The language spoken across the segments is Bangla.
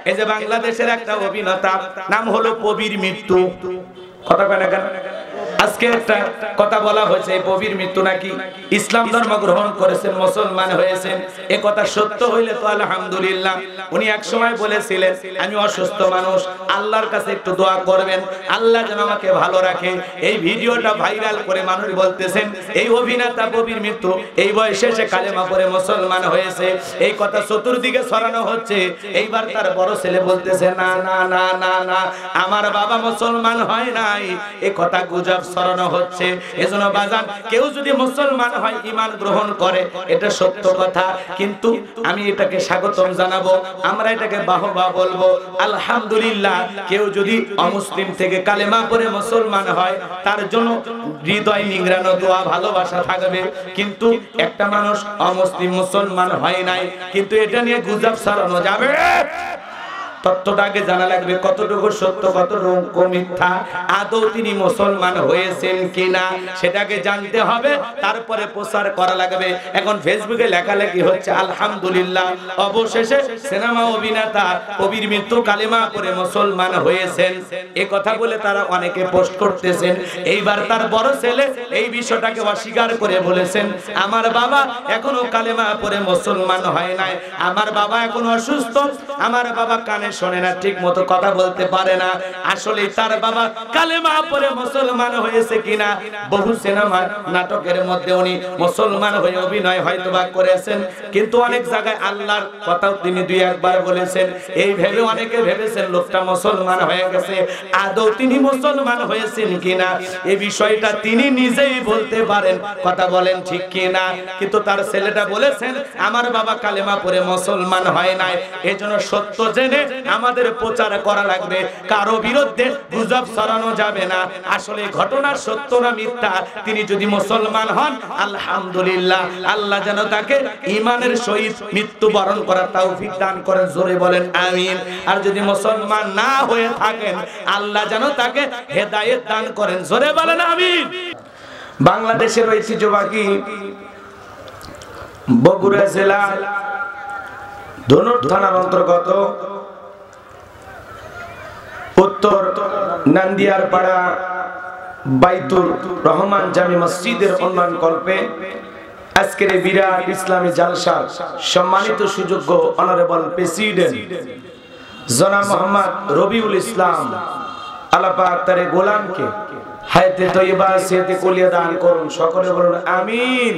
এই যে বাংলাদেশের একটা অভিনেতা নাম হলো কবির মৃত্যু, কথা কয় না কেন? আজকে একটা কথা বলা হয়েছে এই কবির মৃত্যু নাকি ইসলাম ধর্ম গ্রহণ করেছেন, মুসলমান হয়েছেন। এ কথা সত্য হইলে তো আলহামদুলিল্লাহ। উনি এক সময় বলেছিলেন আমি অসুস্থ মানুষ, আল্লাহর কাছে একটু দোয়া করবেন, আল্লাহ যেন আমাকে ভালো রাখে। এই ভিডিওটা ভাইরাল করে মানুষ বলতেছেন এই অভিনেতা কবির মৃত্যু, এই বয়সে সে কালেমা পড়ে মুসলমান হয়েছে। এই কথা চতুর্দিকে ছড়ানো হচ্ছে। এইবার তার বড় ছেলে বলতেছে না না না না না, আমার বাবা মুসলমান হয় নাই, এই কথা গুজব ছড়ানো হচ্ছে। এজন্য বাজান, কেউ যদি মুসলমান হয়, ঈমান গ্রহণ করে, এটা সত্য কথা, কিন্তু আমি এটাকে স্বাগতম জানাবো, আমরা এটাকে বাহবা বলবো। আলহামদুলিল্লাহ, কেউ যদি অমুসলিম থেকে কালেমা পড়ে মুসলমান হয়, তার জন্য হৃদয় নিংড়ানো দোয়া ভালোবাসা থাকবে। কিন্তু একটা মানুষ অমুসলিম মুসলমান হয় নাই, কিন্তু এটা নিয়ে গুজব ছড়ানো যাবে? তত্ত্বটাকে জানা লাগবে, কতটুকু সত্য কতটুকু মিথ্যা, আদৌ তিনি মুসলমান হয়েছেন কিনা সেটাকে জানতে হবে, তারপরে প্রচার করা লাগবে। এখন ফেসবুকে লেখালেখি হচ্ছে আলহামদুলিল্লাহ, অবশেষে সিনেমা অভিনেতা কবির মৃত্যু কালেমা পড়ে মুসলমান হয়েছেন, এই কথা বলে তারা অনেকে পোস্ট করতেছেন। এইবার তার বড় ছেলে এই বিষয়টাকে অস্বীকার করে বলেছেন আমার বাবা এখনো কালেমা পড়ে মুসলমান হয় নাই, আমার বাবা এখন অসুস্থ, আমার বাবা কানে শোনে না, ঠিক মতো কথা বলতে পারে না। আসলে তার বাবা কালেমা পড়ে মুসলমান হয়েছে কিনা, বহু সিনেমা নাটকের মধ্যে উনি মুসলমান হয়ে অভিনয় হয়তোবা করেছেন, কিন্তু অনেক জায়গায় আল্লাহর কথাও তিনি দুই একবার বলেছেন। এই ভেবে অনেকে ভেবেছেন লোকটা মুসলমান হয়ে গেছে, আদৌ তিনি মুসলমান হয়েছেন কিনা এই বিষয়টা তিনি নিজেই বলতে পারেন, কথা বলেন ঠিক কিনা? কিন্তু তার ছেলেটা বলেছেন আমার বাবা কালেমা পড়ে মুসলমান হয় নাই। এজন্য সত্য জেনে আমাদের প্রচার করা লাগবে, কারো বিরুদ্ধে গুজব ছড়ানো যাবে না। আসলে ঘটনার সত্য না মিথ্যা, তিনি যদি মুসলমান হন আলহামদুলিল্লাহ, আল্লাহ যেন তাকে ঈমানের সহিত মৃত্যুবরণ করার তৌফিক দান করেন, জোরে বলেন আমিন। আর যদি মুসলমান না হয়ে থাকেন, আল্লাহ যেন তাকে হেদায়েত দান করেন, জোরে বলেন আমিন। বাংলাদেশের ঐতিহ্যবাহী বগুড়া জেলা ধনুর থানার অন্তর্গত উত্তর নান্দিয়ার পাড়া বাইতুর রহমান জামি মসজিদের উন্নয়ন কল্পে আজকের বিরাট ইসলামী জালসার সম্মানিত সুযোগ্য অনারেবল প্রেসিডেন্ট জনাব মোহাম্মদ রবিউল ইসলাম, আল্লাহ পাক তার গোলামকে হায়াতে তয়্যিবা সিহতে কুলিয়া দান করুন, সকলে বলুন আমিন।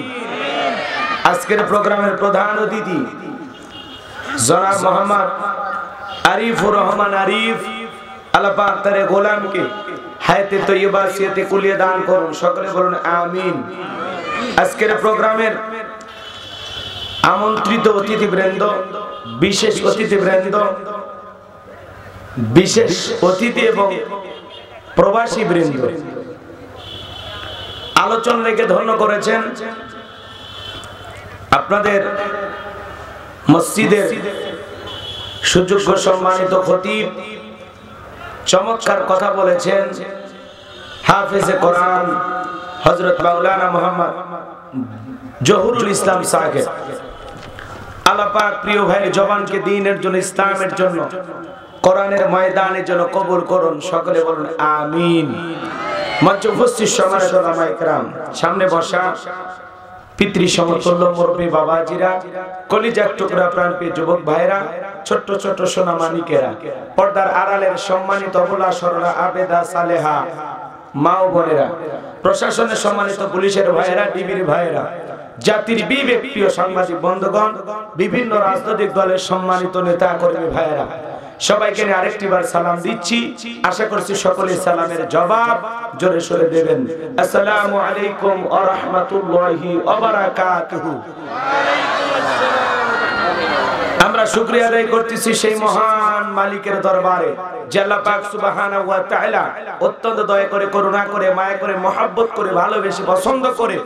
আজকের প্রোগ্রামের প্রধান অতিথি জনাব মোহাম্মদ আরিফুর রহমান আরিফ, আল্লাহ পাক তার গোলামকে হায়াতে তয়্যিবা সিহতে কুলিয়া দান করুন, সকলে বলুন আমিন। আজকের প্রোগ্রামের আমন্ত্রিত অতিথিবৃন্দ, বিশেষ অতিথিবৃন্দ, বিশেষ অতিথি এবং প্রবাসী বৃন্দ, আলোচনা রেখে ধন্য করেছেন আপনাদের মসজিদের সুযোগ্য সম্মানিত খতিব, চমৎকার কথা বলেছেন হাফেজে কোরআন হযরত মাওলানা মুহাম্মদ জহুরুল ইসলাম সাহেব। আল্লাহ পাক প্রিয় ভাইয়ের জবানকে দ্বীনের জন্য, ইসলামের জন্য, কোরআনের ময়দানের জন্য কবুল করুন, সকলে বলুন আমিন। মঞ্চে উপস্থিত সম্মানিত ওলামায়ে কেরাম, সামনে বসা পিতৃ সমতুল্য মুরব্বী বাবাজিরা, কলিজার টুকরা প্রাণপ্রিয় যুবক ভাইরা, ছোট্ট ছোট্ট সোনা মানিকেরা, পর্দার আড়ালের সম্মানিত অবলা সরলা আবেদা সালেহা মা ও বোনেরা, প্রশাসনের সম্মানিত পুলিশের ভাইয়েরা, ডিবির ভাইয়েরা, জাতির বিবেক প্রিয় সাংবাদিক বন্ধুগণ, বিভিন্ন রাজনৈতিক দলের সম্মানিত নেতা কর্মী ভাইয়েরা, সবাইকে নিয়ে আরেকটিবার সালাম দিচ্ছি। আশা করছি সকলে সালামের জবাব জোরে সোরে দেবেন। আসসালামু আলাইকুম ওয়া রাহমাতুল্লাহি ওয়া বারাকাতুহু। আমরা শুকরিয়া আদায় করতেছি সেই মহান মালিকের দরবারে যে আল্লাহ পাক সুবহানাহু ওয়া তাআলা অত্যন্ত দয়া করে, করুণা করে, মায়া করে, মহব্বত করে, ভালোবেসে, পছন্দ করে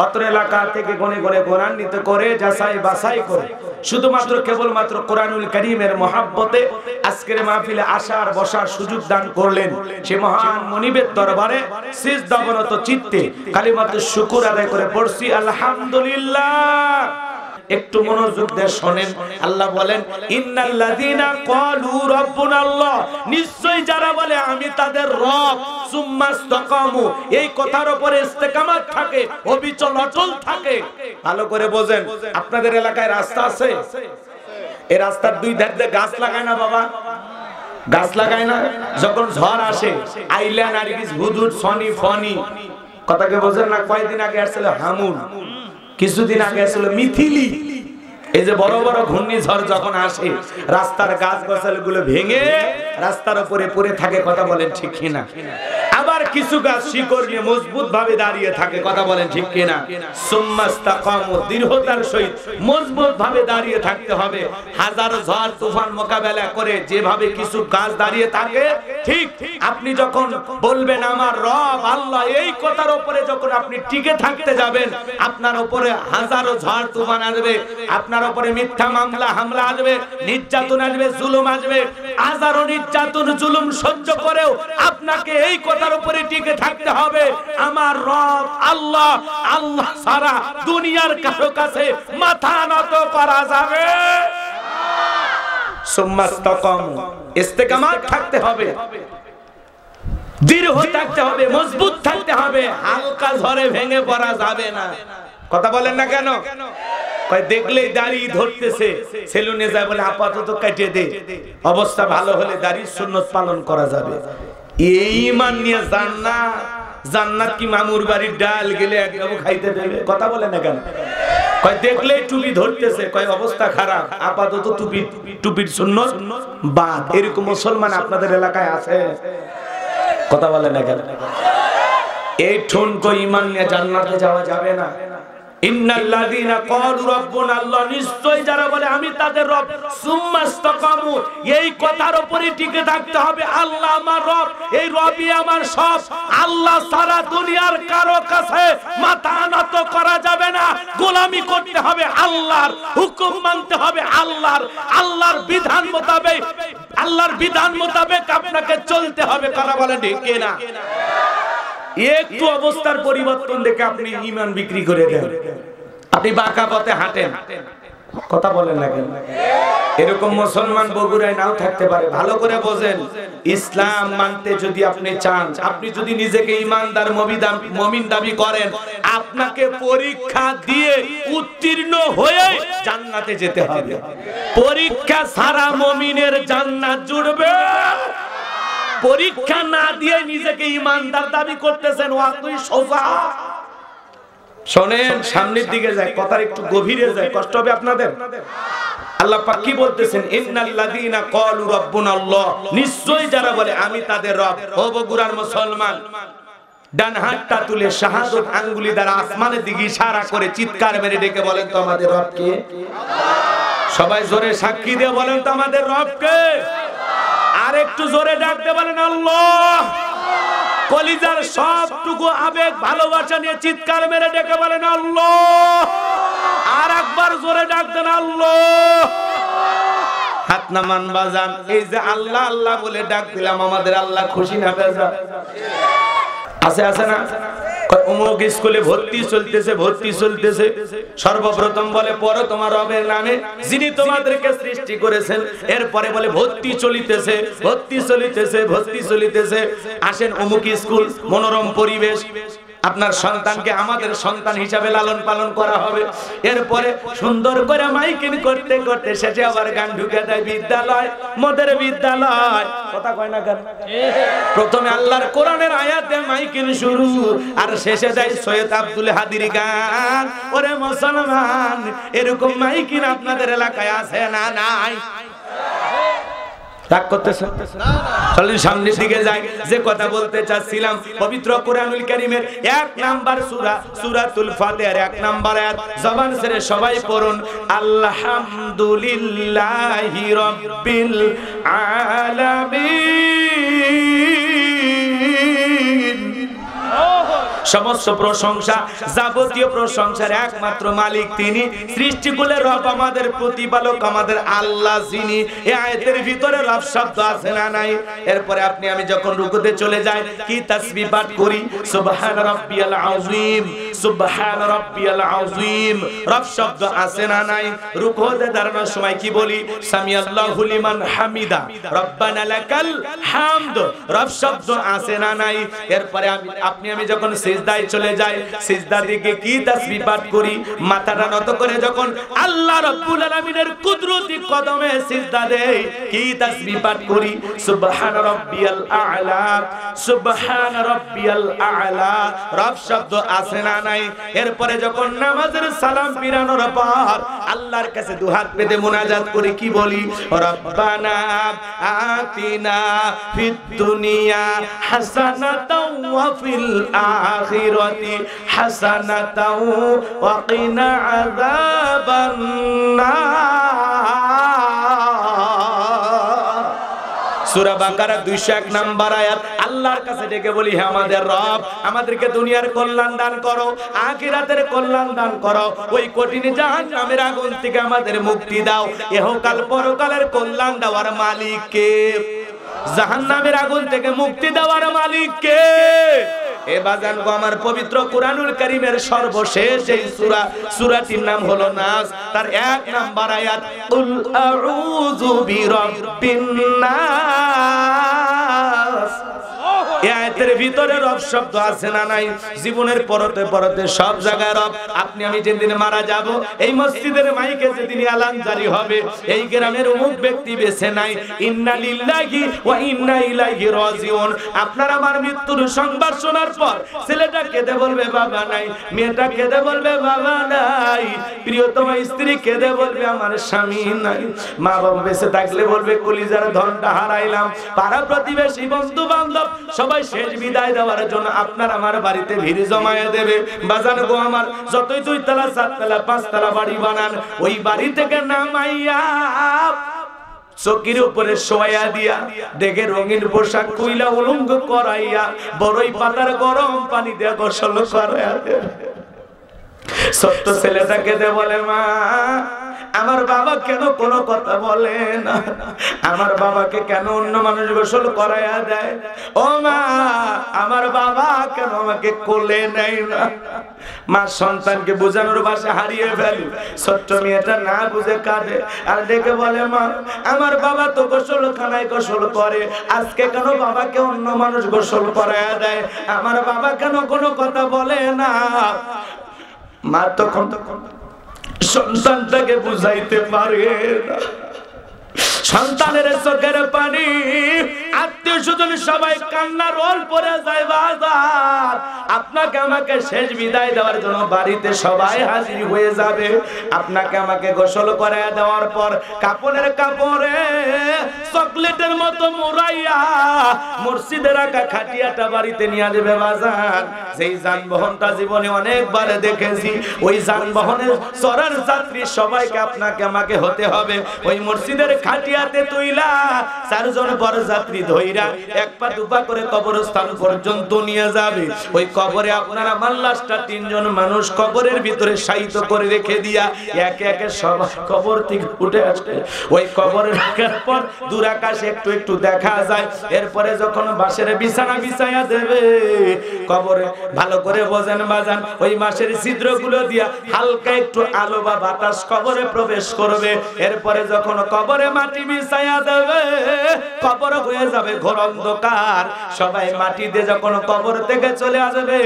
অত্র এলাকা থেকে গনে গনে গুণান্বিত করে, যাচাই বাছাই করে শুধুমাত্র কেবলমাত্র কোরআনুল কারীমের মহব্বতে আজকের মাহফিলে আসার বসার সুযোগ দান করলেন। সেই মহান মুনিবের দরবারে সিজদাবনত চিত্তে কালিমাতুশ শুকর আদায় করে পড়ছি আলহামদুলিল্লাহ। একটু মনোযোগ দিয়ে শুনেন। আল্লাহ বলেন ইন্নাল্লাযীনা ক্বালু রাব্বুনাল্লাহ, নিশ্চয়ই যারা বলে আমি তাদের রব, সুম্মাস্তাকামু, এই কথার উপরে ইস্তেকামত থাকে, অবিচল অটল থাকে। ভালো করে বোঝেন, আপনাদের এলাকায় রাস্তা আছে? এই রাস্তার দুই ধারে গাছ লাগায় না বাবা? গাছ লাগায় না? যখন ঝড় আসে, আইলা, নারগিস, হুদুদ, সনি, ফনি, কথাকে বোঝেন না? কয়েকদিন আগে আসছিল হামুন, কিছুদিন আগে আসছিল মিথিলি। এই যে বড় বড় ঘূর্ণিঝড় যখন আসে, রাস্তার গাছ গাছালিগুলো ভেঙে রাস্তার উপরে পড়ে থাকে, কথা বলেন ঠিক কিনা? আবার কিছু গাছ শিকড় নিয়ে মজবুত ভাবে দাঁড়িয়ে থাকে, কথা বলেন ঠিক কিনা? সুম্মাস্তাকামু, দৃঢ়তার সহিত মজবুত ভাবে দাঁড়িয়ে থাকতে হবে। হাজারো ঝড় তুফান মোকাবেলা করে যেভাবে কিছু গাছ দাঁড়িয়ে থাকে, ঠিক আপনি যখন বলবেন আমার রব আল্লাহ, এই কথার উপরে যখন আপনি টিকে থাকতে যাবেন, আপনার উপরে হাজারো ঝড় তুফান আসবে, আপনার উপরে মিথ্যা মামলা হামলা আসবে, নির্যাতন আসবে, জুলুম আসবে, হাজারো নির্যাতন জুলুম সহ্য করেও আপনাকে এই কথার উপরে টিকে থাকতে হবে, আমার রব আল্লাহ, আল্লাহ সারা দুনিয়ার কারো কাছে মাথা নত করা যাবে। সুম্মাস্তাকামু, ইস্তেকামাত থাকতে হবে, দৃঢ় থাকতে হবে, মজবুত থাকতে হবে, হালকা ঝড়ে ভেঙে পড়া যাবে না। কথা বলেন না কেন? দেখলেই দাড়ি ধরতেছে, সেলুনে যায় বলে আপাতত কাটিয়ে দে, অবস্থা ভালো হলে দাড়ি সুন্নত পালন করা যাবে। এই ঈমান নিয়ে জান্নাত, জান্নাত কি মামুর বাড়ির ডাল গেলে একদম খাইতে দেবে? কথা বলেন না কেন? কয় দেখলেই টুপি ধরতেছে, কয় অবস্থা খারাপ, আপাতত টুপির সুন্নত বাদ। এরকম মুসলমান আপনাদের এলাকায় আছে? কথা বলেন না কেন? এই ঠুনকো ঈমান নিয়ে জান্নাতে যাওয়া যাবে না। ইন্নাল্লাযীনা ক্বালু রাব্বুনাল্লাহ, নিশ্চয় যারা বলে আমি তাদের রব, সুম্মাস্তাকামু, এই কথার উপরে টিকে থাকতে হবে, আল্লাহ আমার রব, এই রবই আমার সব, আল্লাহ সারা দুনিয়ার কারো কাছে মাথা নত করা যাবে না, গোলামি করতে হবে আল্লাহর, হুকুম মানতে হবে আল্লাহর, আল্লাহর বিধান মোতাবেক, আল্লাহর বিধান মোতাবেক আপনাকে চলতে হবে। কথা বলেন ঠিক কিনা? একটু অবস্থার পরিবর্তন দেখে আপনি ঈমান বিক্রি করে দেন, আপনি বাঁকা পথে হাঁটেন, কথা বলেন না কেন? এরকম মুসলমান বগুড়ায় নাও থাকতে পারে। ভালো করে বোঝেন, ইসলাম মানতে যদি আপনি চান, আপনি যদি নিজেকে ঈমানদার মুমিন দাবি করেন, আপনাকে পরীক্ষা দিয়ে উত্তীর্ণ হয়ে জান্নাতে যেতে হবে। পরীক্ষা ছাড়া মুমিনের জান্নাত জুড়বে। পরীক্ষা না দিয়ে নিজেকে ঈমানদার দাবি করতেছেন, ওয়াতুই সোজা। শোনেন, সামনের দিকে যায়, কথার একটু গভীরে যায়, কষ্ট হবে আপনাদের। আল্লাহ পাক কি বলতেছেন? ইন্নাল্লাযীনা ক্বালু রাব্বুনাল্লাহ, নিশ্চয়ই যারা বলে আমি তাদের রব। ও বগুড়ার মুসলমান, ডান হাতটা তুলে শাহাদাত আঙ্গুলি দ্বারা আসমানের দিকে ইশারা করে চিৎকার মেরে ডেকে বলেন তো আমাদের রব কে? সবাই জোরে সাক্ষী দিয়ে বলেন তো আমাদের রব কে? আর একটু জোরে ডাকতে বলেন আল্লাহ। কলিজার সবটুকু আবেগ ভালোবাসা নিয়ে চিৎকার মেরে ডেকে বলেন আল্লাহ। আর একবার জোরে ডাক দেন আল্লাহ। হাত নামান বাজান, এই যে আল্লাহ আল্লাহ বলে ডাক দিলাম, আমাদের আল্লাহ খুশি না বেজা? আছে আছে না? অমুক স্কুলে ভর্তি চলতেছে, সর্বপ্রথম বলে পড়ো তোমার রবের নামে যিনি তোমাদেরকে সৃষ্টি করেছেন, এরপরে বলে ভর্তি চলিতেছে। আসেন অমুক স্কুল, মনোরম পরিবেশ, আপনার সন্তানকে আমাদের সন্তান হিসাবে লালন পালন করা হবে। এরপরে সুন্দর করে মাইকিং করতে করতে শেষে আবার গান ঢুকে দেয়, বিদ্যালয় মদের বিদ্যালয়। কথা কয় না কেন? প্রথমে আল্লাহর কোরআনের আয়াতে মাইকিং শুরু, আর শেষে দেয় সৈয়দ আব্দুল হাদীর গান। ওরে মুসলমান, এরকম মাইকিং আপনাদের এলাকায় আছে না নাই? রাগ করতেছেন? চলেন সামনের দিকে যাই। যে কথা বলতে চাচ্ছিলাম, পবিত্র কোরআনুল কারীমের 1 নাম্বার সূরা, সূরাতুল ফাতিহার 1 নাম্বার আয়াত জবান ছেড়ে সবাই পড়ুন। আলহামদুলিল্লাহি রাব্বিল আলামিন। সমস্ত প্রশংসা, যাবতীয় প্রশংসার একমাত্র মালিক তিনি। সৃষ্টিকুলের রব, আমাদের প্রতিপালক, আমাদের আল্লাহ যিনি। এই আয়াতের ভিতরে রব শব্দ আছে না নাই? এরপরে আপনি আমি যখন রুকুতে চলে যাই কি তাসবিহ পাঠ করি, সুবহান রাব্বিয়াল আযীম, সুবহান রাব্বিয়াল আযীম। রব শব্দ আছে না নাই? রুকুতে দাঁড়ানোর সময় কি বলি, সামিআল্লাহু লিমান হামিদা, রব্বানা লাকাল হামদ। রব শব্দ আছে না নাই? এরপরে আপনি আমি যখন সিজদায় চলে যাই, সিজদা দিকে কি তাসবিহ পাঠ করি, মাথাটা নত করে যখন আল্লাহ রাব্বুল আলামিনের কুদরতি কদমে সিজদা দেই কি তাসবিহ পাঠ করি, সুবহান রাব্বিয়াল আ'লা, সুবহান রাব্বিয়াল আ'লা। রব শব্দ আছে না নাই? এরপরে যখন নামাজের সালাম ফিরানোর পর আল্লাহর কাছে দুহাত পেতে মুনাজাত করি কি বলি, রব্বানা আতিনা ফিদ দুনিয়া হাসানাতাও ওয়া ফিল আখিরাতি হাসানাতাও ওয়া কিনা আযাবান নার। সূরা বাকারা 201 নম্বর আয়াত। আল্লাহর কাছে ডেকে বলি, হে আমাদের রব, আমাদেরকে দুনিয়ার কল্যাণ দান করো, আখিরাতের কল্যাণ দান করো, ওই কঠিন জাহান্নামের আগুন থেকে আমাদের মুক্তি দাও। ইহকাল পরকালের কল্যাণ দেওয়ার মালিক কে? জাহান্নামের আগুন থেকে মুক্তি দেওয়ার মালিক কে? এ বাজান গো, আমার পবিত্র কুরআনুল কারীমের সর্বশেষ এই সূরা, সূরাটির নাম হলো নাস। তার 1 নাম্বার আয়াত, কুল আউযু বিরাব্বিন নাস। এই আয়াতের ভিতরে রব শব্দ আছে না নাই? জীবনের পরতে পরতে সব জায়গায় রব। আপনি আমি যেদিন মারা যাব, এই মসজিদের মাইকে যেদিন এলান জারি হবে, এই গ্রামের অমুক ব্যক্তি বেঁচে নাই, ইন্না লিল্লাহি ওয়া ইন্না ইলাইহি রাজিউন। আপনার আমার মৃত্যুর সংবাদ শোনার পর ছেলেটা কেঁদে বলবে বাবা নাই, মেয়েটা কেঁদে বলবে বাবা নাই, প্রিয়তমা স্ত্রী কেঁদে বলবে আমার স্বামী নাই, মা বাবা বেঁচে থাকলে বলবে কলিজার ধনটা হারাইলাম। পাড়া প্রতিবেশী, বন্ধু বান্ধব সবাই শেষ বিদায় দেওয়ার জন্য আপনার আমার বাড়িতে ভিড় জমায়ে দেবে। বাজান গো আমার, যতই 2 তলা 4 তলা 5 তলা বাড়ি বানান, ওই বাড়ি থেকে নামাইয়া চকির উপরে শোয়া দিয়া, দেখে রঙিন পোশাক কইলা উলঙ্গ করাইয়া, বড়ই পাতার গরম পানি দিয়ে গোসল করাইয়া দেবে। ছোট্ট ছেলেটাকে দে বলে, মা আমার বাবা কেন কোনো কথা বলে না, আমার বাবাকে কেন অন্য মানুষ গোসল করাইয়া দেয়, ও মা আমার বাবা কেন আমাকে কোলে নেয় না। মা সন্তানকে বোঝানোর ভাষা হারিয়ে ফেলে। ছোট্ট মেয়েটা না বুঝে কাঁদে আর ডেকে বলে, মা আমার বাবা তো গোসলখানায় গোসল করে, আজকে কেন বাবাকে অন্য মানুষ গোসল করাইয়া দেয়, আমার বাবা কেন কোনো কথা বলে না। মা তখন সন্তানটাকে বুঝাইতে পারে না। সন্তানের চোখের পানি, আত্মীয় স্বজন সবাই কান্নার রোল পড়ে যায়। বাজার আপনাকে আমাকে শেষ বিদায় দেওয়ার জন্য বাড়িতে সবাই হাজির হয়ে যাবে। আপনাকে আমাকে গোসল করায় দেওয়ার পর কাপড়ের কাপড়ে চকলেটের মতো মুড়াইয়া মসজিদে রাখা খাটিয়াটা বাড়িতে নিয়ে যাবে। বাজার যেই যানবাহনটা জীবনে অনেকবার দেখেছি, ওই যানবাহনের চড়ার যাত্রী সবাইকে আপনাকে আমাকে হতে হবে ওই মসজিদের খাটিয়াতে তুইলা 4 জন বড় যাত্রী ধইরা 1 পা 2 পা করে কবরস্থান পর্যন্ত নিয়ে যাবে। ওই কবরে আপনারা মাল্লাসটা 3 জন মানুষ কবরের ভিতরে শায়িত করে রেখে দিয়া একে একে সব কবর থেকে উঠে আসে। ওই কবরে রাখার পর দূর আকাশে একটু একটু দেখা যায়। এরপরে যখন বাঁশের বিছানা বিছায়া দেবে, কবরে ভালো করে বোঝেন বাজান, ওই বাঁশের ছিদ্রগুলো দিয়া হালকা একটু আলো বা বাতাস কবরে প্রবেশ করবে। এরপরে যখন কবরে মাটি বিছায়া দেবে, কবর হয়ে যাবে ঘোর অন্ধকার। সবাই মাটি দিয়ে যখন কবর থেকে চলে আসবে,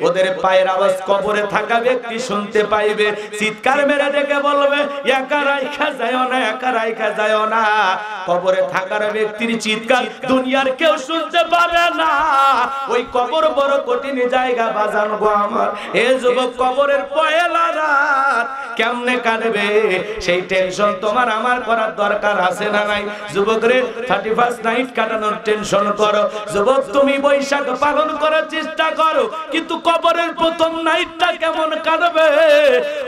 ওদের পায়ের আওয়াজ কবরে থাকা ব্যক্তি শুনতে পাইবে। চিৎকার মেরে ডেকে বলবে, একা রাইখা যায় না, একা রাইখা যায় না। কবরে থাকার ব্যক্তির চিৎকার দুনিয়ার কেউ শুনতে পাবে না। ওই কবর বড় কঠিন জায়গা বাজান গো আমার। এ যুবক, কবরের পয়লা রাত কেমনে কাটবে সেই টেনশন তোমার আমার করার দরকার আছে না নাই? যুবক রে 31 নাইট কাটানোর টেনশন করো। যুবক তুমি বৈশাখ পালন করার চেষ্টা করো, কিন্তু কবরের প্রথম নাইটটা কেমন কাটবে,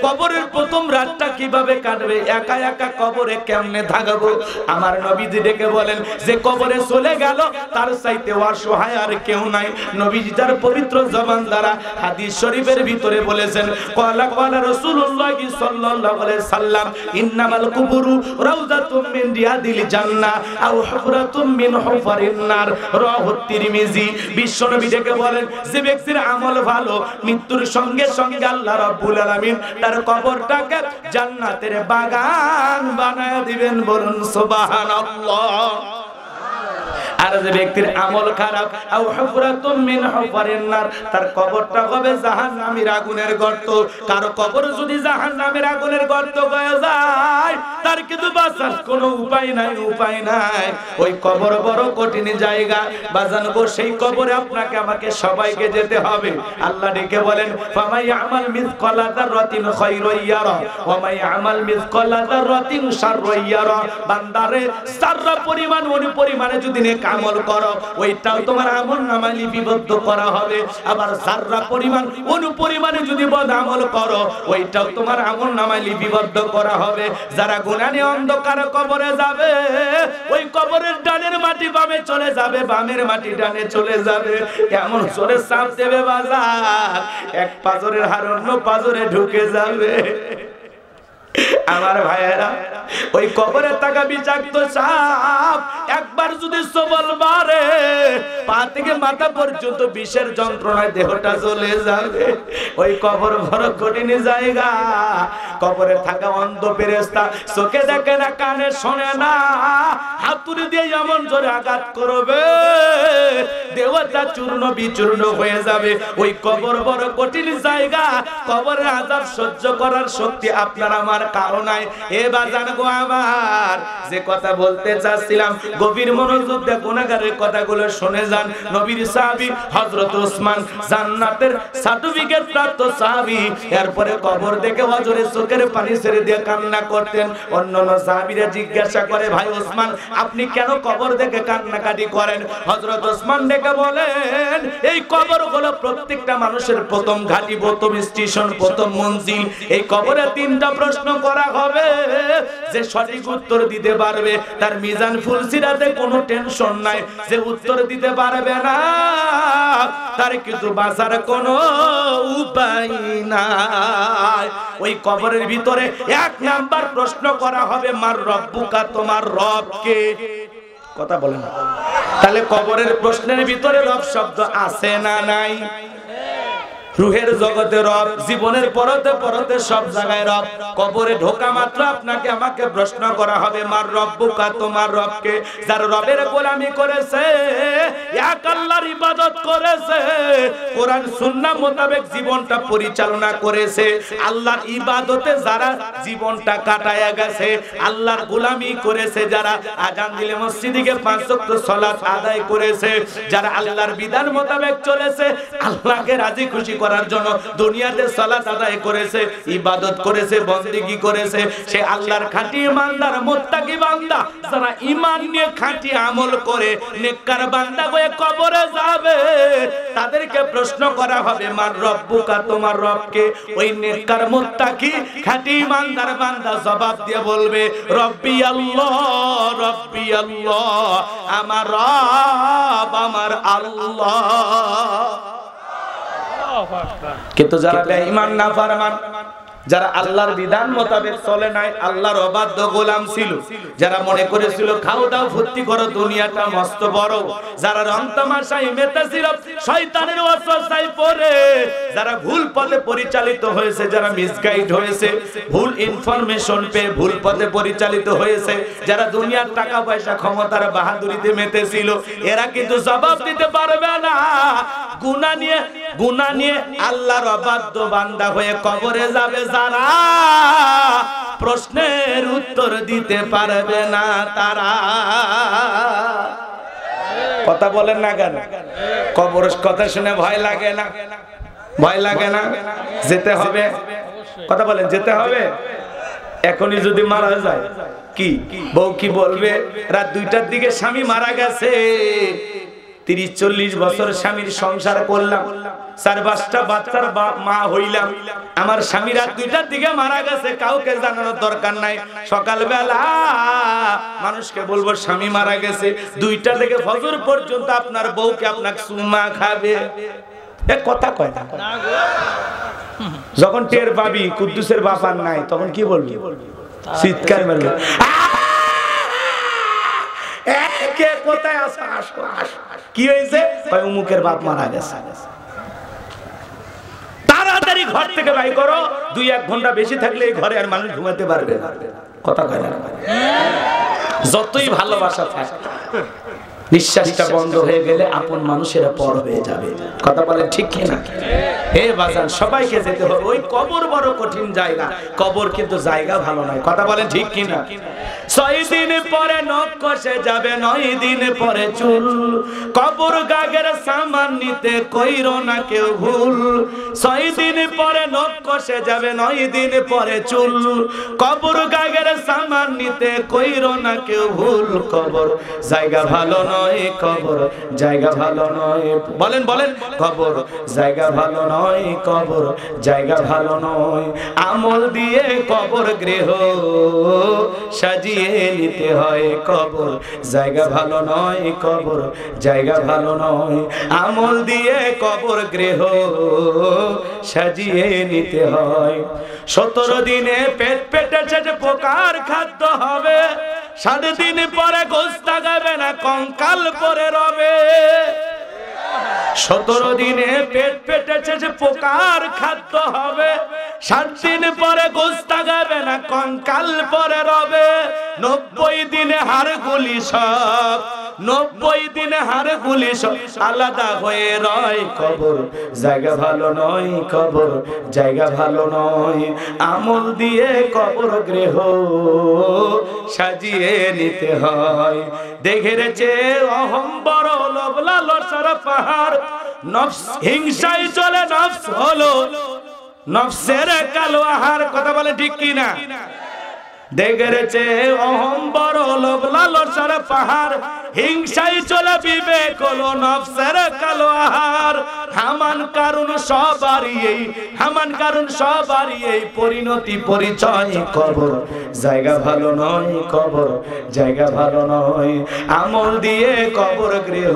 কবরের প্রথম রাতটা কিভাবে কাটবে, একা একা কবরে কেমনে থাকবো? আমার নবীজি ডেকে বলেন যে কবরে চলে গেল তার চাইতে অসহায় আর কেউ নাই। নবীজি তার পবিত্র জবান দ্বারা হাদিস শরীফের ভিতরে বলেছেন, ক্বালা ক্বালা রাসূলুল্লাহ সাল্লাল্লাহু আলাইহি সাল্লাম ইন্নামাল কুবুরু রাউযাতুম মিন রিয়াদিল জান্নাহ আও হুফরাতুম মিন হুফারিন নার। রাওয়াহু তিরমিজি। বিশ্বনবী ডেকে বলেন যে ব্যক্তির আমল ভালো, মৃত্যুর সঙ্গে সঙ্গে আল্লাহ রাব্বুল আলামিন তার কবরটাকে জান্নাতের বাগান বানায় দিবেন। বলুন সুবহানাল্লাহ। আর যে ব্যক্তির আমল খারাপ, আও হুফরাতুম মিন হুফারিন নার, তার কবরটা হবে জাহান্নামের আগুনের গর্ত। কারো কবর যদি জাহান্নামের আগুনের গর্ত হয়ে যায়, তার কিন্তু বাঁচার কোনো উপায় নাই, উপায় নাই। ওই কবর বড় কঠিন জায়গা বাজান গো, সেই কবরে আপনাকে আমাকে সবাইকে যেতে হবে। আল্লাহ ডেকে বলেন, ফামাই আমাল মিসকালা যাররাতিন খায়রান ইয়ারা ওয়া মাই আমাল মিসকালা যাররাতিন শাররান ইয়ারা। বান্দারে সাররা পরিমাণ অনুপরিমাণে যদি নেক আমল করো, ওইটাও তোমার আমলনামায় লিপিবদ্ধ করা হবে। আবার যাররা পরিমাণ অনুপরিমাণে যদি বদ আমল করো, ওইটাও তোমার আমলনামায় লিপিবদ্ধ করা হবে। যারা গুনাহ নিয়ে অন্ধকার কবরে যাবে, ওই কবরের ডানের মাটি বামে চলে যাবে, বামের মাটি ডানে চলে যাবে। এমন জোরে চাপ দেবে বাজার, এক পাজরের হাড় অন্য পাজরে ঢুকে যাবে। আমার ভাইয়েরা, ওই কবরে থাকা বিষাক্ত সাপ একবার যদি সবল মারে, পা থেকে মাথা পর্যন্ত বিষের যন্ত্রণায় দেহটা চলে যাবে। ওই কবর বড় কঠিন জায়গা। কবরে থাকা অন্ধ ফেরেশতা চোখে দেখে না, কানে শোনে না, হাতুড়ি দিয়ে এমন জোরে আঘাত করবে, দেহটা চূর্ণ বিচূর্ণ হয়ে যাবে। ওই কবর বড় কঠিন জায়গা। কবরের আযাব সহ্য করার শক্তি আপনার আমার কারো নাই। এবার জানবো আমার যে কথা বলতে চাচ্ছিলাম, গভীর মনোযোগ দিয়ে গুনাহগারের কথাগুলো শুনে যান। নবীর সাহাবী হযরত ওসমান জান্নাতের সার্টিফিকেট প্রাপ্ত সাহাবী, এরপরে কবর দেখে হযরত চোখের পানি ছেড়ে দিয়ে কান্না করতেন। অন্যান্য সাহাবীরা জিজ্ঞাসা করে, ভাই ওসমান আপনি কেন কবর দেখে কান্নাকাটি করেন? হযরত ওসমান ডেকে বলেন, এই কবর হলো প্রত্যেকটা মানুষের প্রথম ঘাঁটি, প্রথম স্টেশন, প্রথম মঞ্জিল। এই কবরে তিনটা প্রশ্ন করা হবে। যে সঠিক উত্তর দিতে পারবে তার মিজান ফুলসিরাতে কোনো টেনশন নাই। যে উত্তর দিতে পারবে না তার কিন্তু বাঁচার কোনো উপায় নাই। ওই কবরের ভিতরে এক নাম্বার প্রশ্ন করা হবে, মার রব্বুকা, তোমার রব কে? কথা বলে না। তাহলে কবরের প্রশ্নের ভিতরে রব শব্দ আছে না নাই? রুহের জগতে রব, জীবনের পরতে পরতে সব জায়গায় রব। কবরে ঢোকা মাত্র আপনাকে আমাকে প্রশ্ন করা হবে, মার রব্বুকা, তোমার রবকে? যার রবের গোলামি করেছে, এক আল্লাহর ইবাদত করেছে, কোরআন সুন্নাহ মোতাবেক জীবনটা পরিচালনা করেছে, আল্লাহর ইবাদতে যারা জীবনটা কাটায়া গেছে, আল্লাহর গোলামি করেছে, যারা আযান দিলে মসজিদে গিয়ে 5 ওয়াক্ত সালাত আদায় করেছে, যারা আল্লাহর বিধান মোতাবেক চলেছে, আল্লাহকে রাজি খুশি করার জন্য দুনিয়াতে সালাত আদায় করেছে, ইবাদত করেছে, বন্দেগী করেছে, সে আল্লাহর খাঁটি ইমানদার মুত্তাকি বান্দা। যারা ঈমান নিয়ে খাঁটি আমল করে নেককার বান্দা হয়ে কবরে যাবে, তাদেরকে প্রশ্ন করা হবে, মার রব্বুকা, তোমার রবকে? ওই নেককার মুত্তাকি খাঁটি ইমানদার বান্দা জবাব দিয়ে বলবে, রব্বি আল্লাহ, রব্বি আল্লাহ, আমার রব আমার আল্লাহ। কিন্তু যারা বেঈমান নাফরমান, যারা আল্লাহর বিধান মোতাবেক চলে নাই, আল্লাহর অবাধ্য গোলাম ছিল, যারা মনে করেছিল খাও দাও ফুর্তি করো, দুনিয়াটা মস্ত বড়, যারা রং তামাশায় মেতেছিল, শয়তানের ওয়াসওয়াসায় পড়ে যারা ভুল পথে পরিচালিত হয়েছে, যারা মিসগাইড হয়েছে, ভুল ইনফরমেশন পেয়ে ভুল পথে পরিচালিত হয়েছে, যারা দুনিয়ার টাকা পয়সা ক্ষমতার বাহাদুরিতে মেতেছিল, এরা কিন্তু জবাব দিতে পারবে না। গুনাহ নিয়ে আল্লাহর অবাধ্য বান্দা হয়ে কবরে যাবে যারা, প্রশ্নের উত্তর দিতে পারবে না তারা। কথা বলেন না কেন? কবরের কথা শুনে ভয় লাগে না? ভয় লাগে না? যেতে হবে। কথা বলেন যেতে হবে। এখনই যদি মারা যায় কি বউ কি বলবে? রাত 2টার দিকে স্বামী মারা গেছে, 30-40 বছর স্বামীর সংসার করলাম, 4-5টা বাচ্চার মা হইলাম, আমার স্বামী রাত 2টার দিকে মারা গেছে, কাউকে জানানোর দরকার নাই। সকালবেলা মানুষকে বলবো স্বামী মারা গেছে, 2টা থেকে ফজর পর্যন্ত আপনার বউকে আপনাকে চুমা খাবে, এ কথা কয় না। যখন টের পাবি কুদ্দুসের বাপ আর নাই, তখন কি বলবি? চিৎকার মারবি, কে কোথায় আসো, আসো আসো। কি হয়েছে? ওই অমুকের বাপ মারা গেছে, তাড়াতাড়ি ঘর থেকে বাইর করো, 2-1 ঘন্টা বেশি থাকলে এই ঘরে আর মানুষ ঘুমাতে পারবে না। কথা কয় না। যতই ভালোবাসা থাকে, নিঃশ্বাসটা বন্ধ হয়ে গেলে আপন মানুষেরা পর হয়ে যাবে। কথা বলে ঠিক কিনা? হে বাজান, সবাইকে যেতে হবে। ওই কবর বড় কঠিন জায়গা, কবর কিন্তু জায়গা ভালো নয়। কথা বলেন ঠিক কিনা? 6 দিন পরে নখ কষে যাবে, 9 দিন পরে চুল, কবর গাগের সামান নিতে কইরো না কেউ ভুল। 6 দিন পরে নখ কষে যাবে, 9 দিন পরে চুল, কবর গাগের সামান নিতে কইরো না কেউ ভুল। কবর জায়গা ভালো নয়, কবর জায়গা ভালো নয়। বলেন বলেন, কবর জায়গা ভালো নয়, কবর জায়গা ভালো নয়। আমল দিয়ে কবর গৃহ সাজিয়ে নিতে হয়, কবর জায়গা ভালো নয়, কবর জায়গা ভালো নয়। আমল দিয়ে কবর গৃহ সাজিয়ে নিতে হয়। 17 দিনে পেট পেটেছে যে পোকার খাদ্য হবে, 7 দিন পরে গোশত গাবে না, কঙ্কাল পরে রবে। 17 দিনে পেট পেটেছে যে পোকার খাদ্য হবে, 7 দিন পরে গোশত গাবে না, কঙ্কাল পরে রবে। 90 দিনে হাড়গুলি সব, 90 দিনে হাড়গুলি সব আলাদা হয়ে রয়। কবর জায়গা ভালো নয়, কবর জায়গা ভালো নয়। আমল দিয়ে কবর গৃহ সাজিয়ে নিতে হয়। দেখেছে অহম বড় লোভ লালসার পাহাড়, নফস হিংসায় চলে, নফস হলো নফসের কালো আহার। কথা বলে ঠিক কিনা? দেখেছে অহম বড় লোভ লালসার পাহাড়, হিংসায় চলে বিবেক হলো নফসের কালো আহার। হামান কারণ সবারই এই, হামান কারণ সবারই এই পরিণতি পরিচয়। কবর জায়গা ভালো নয়, কবর জায়গা ভালো নয়। আমল দিয়ে কবর গৃহ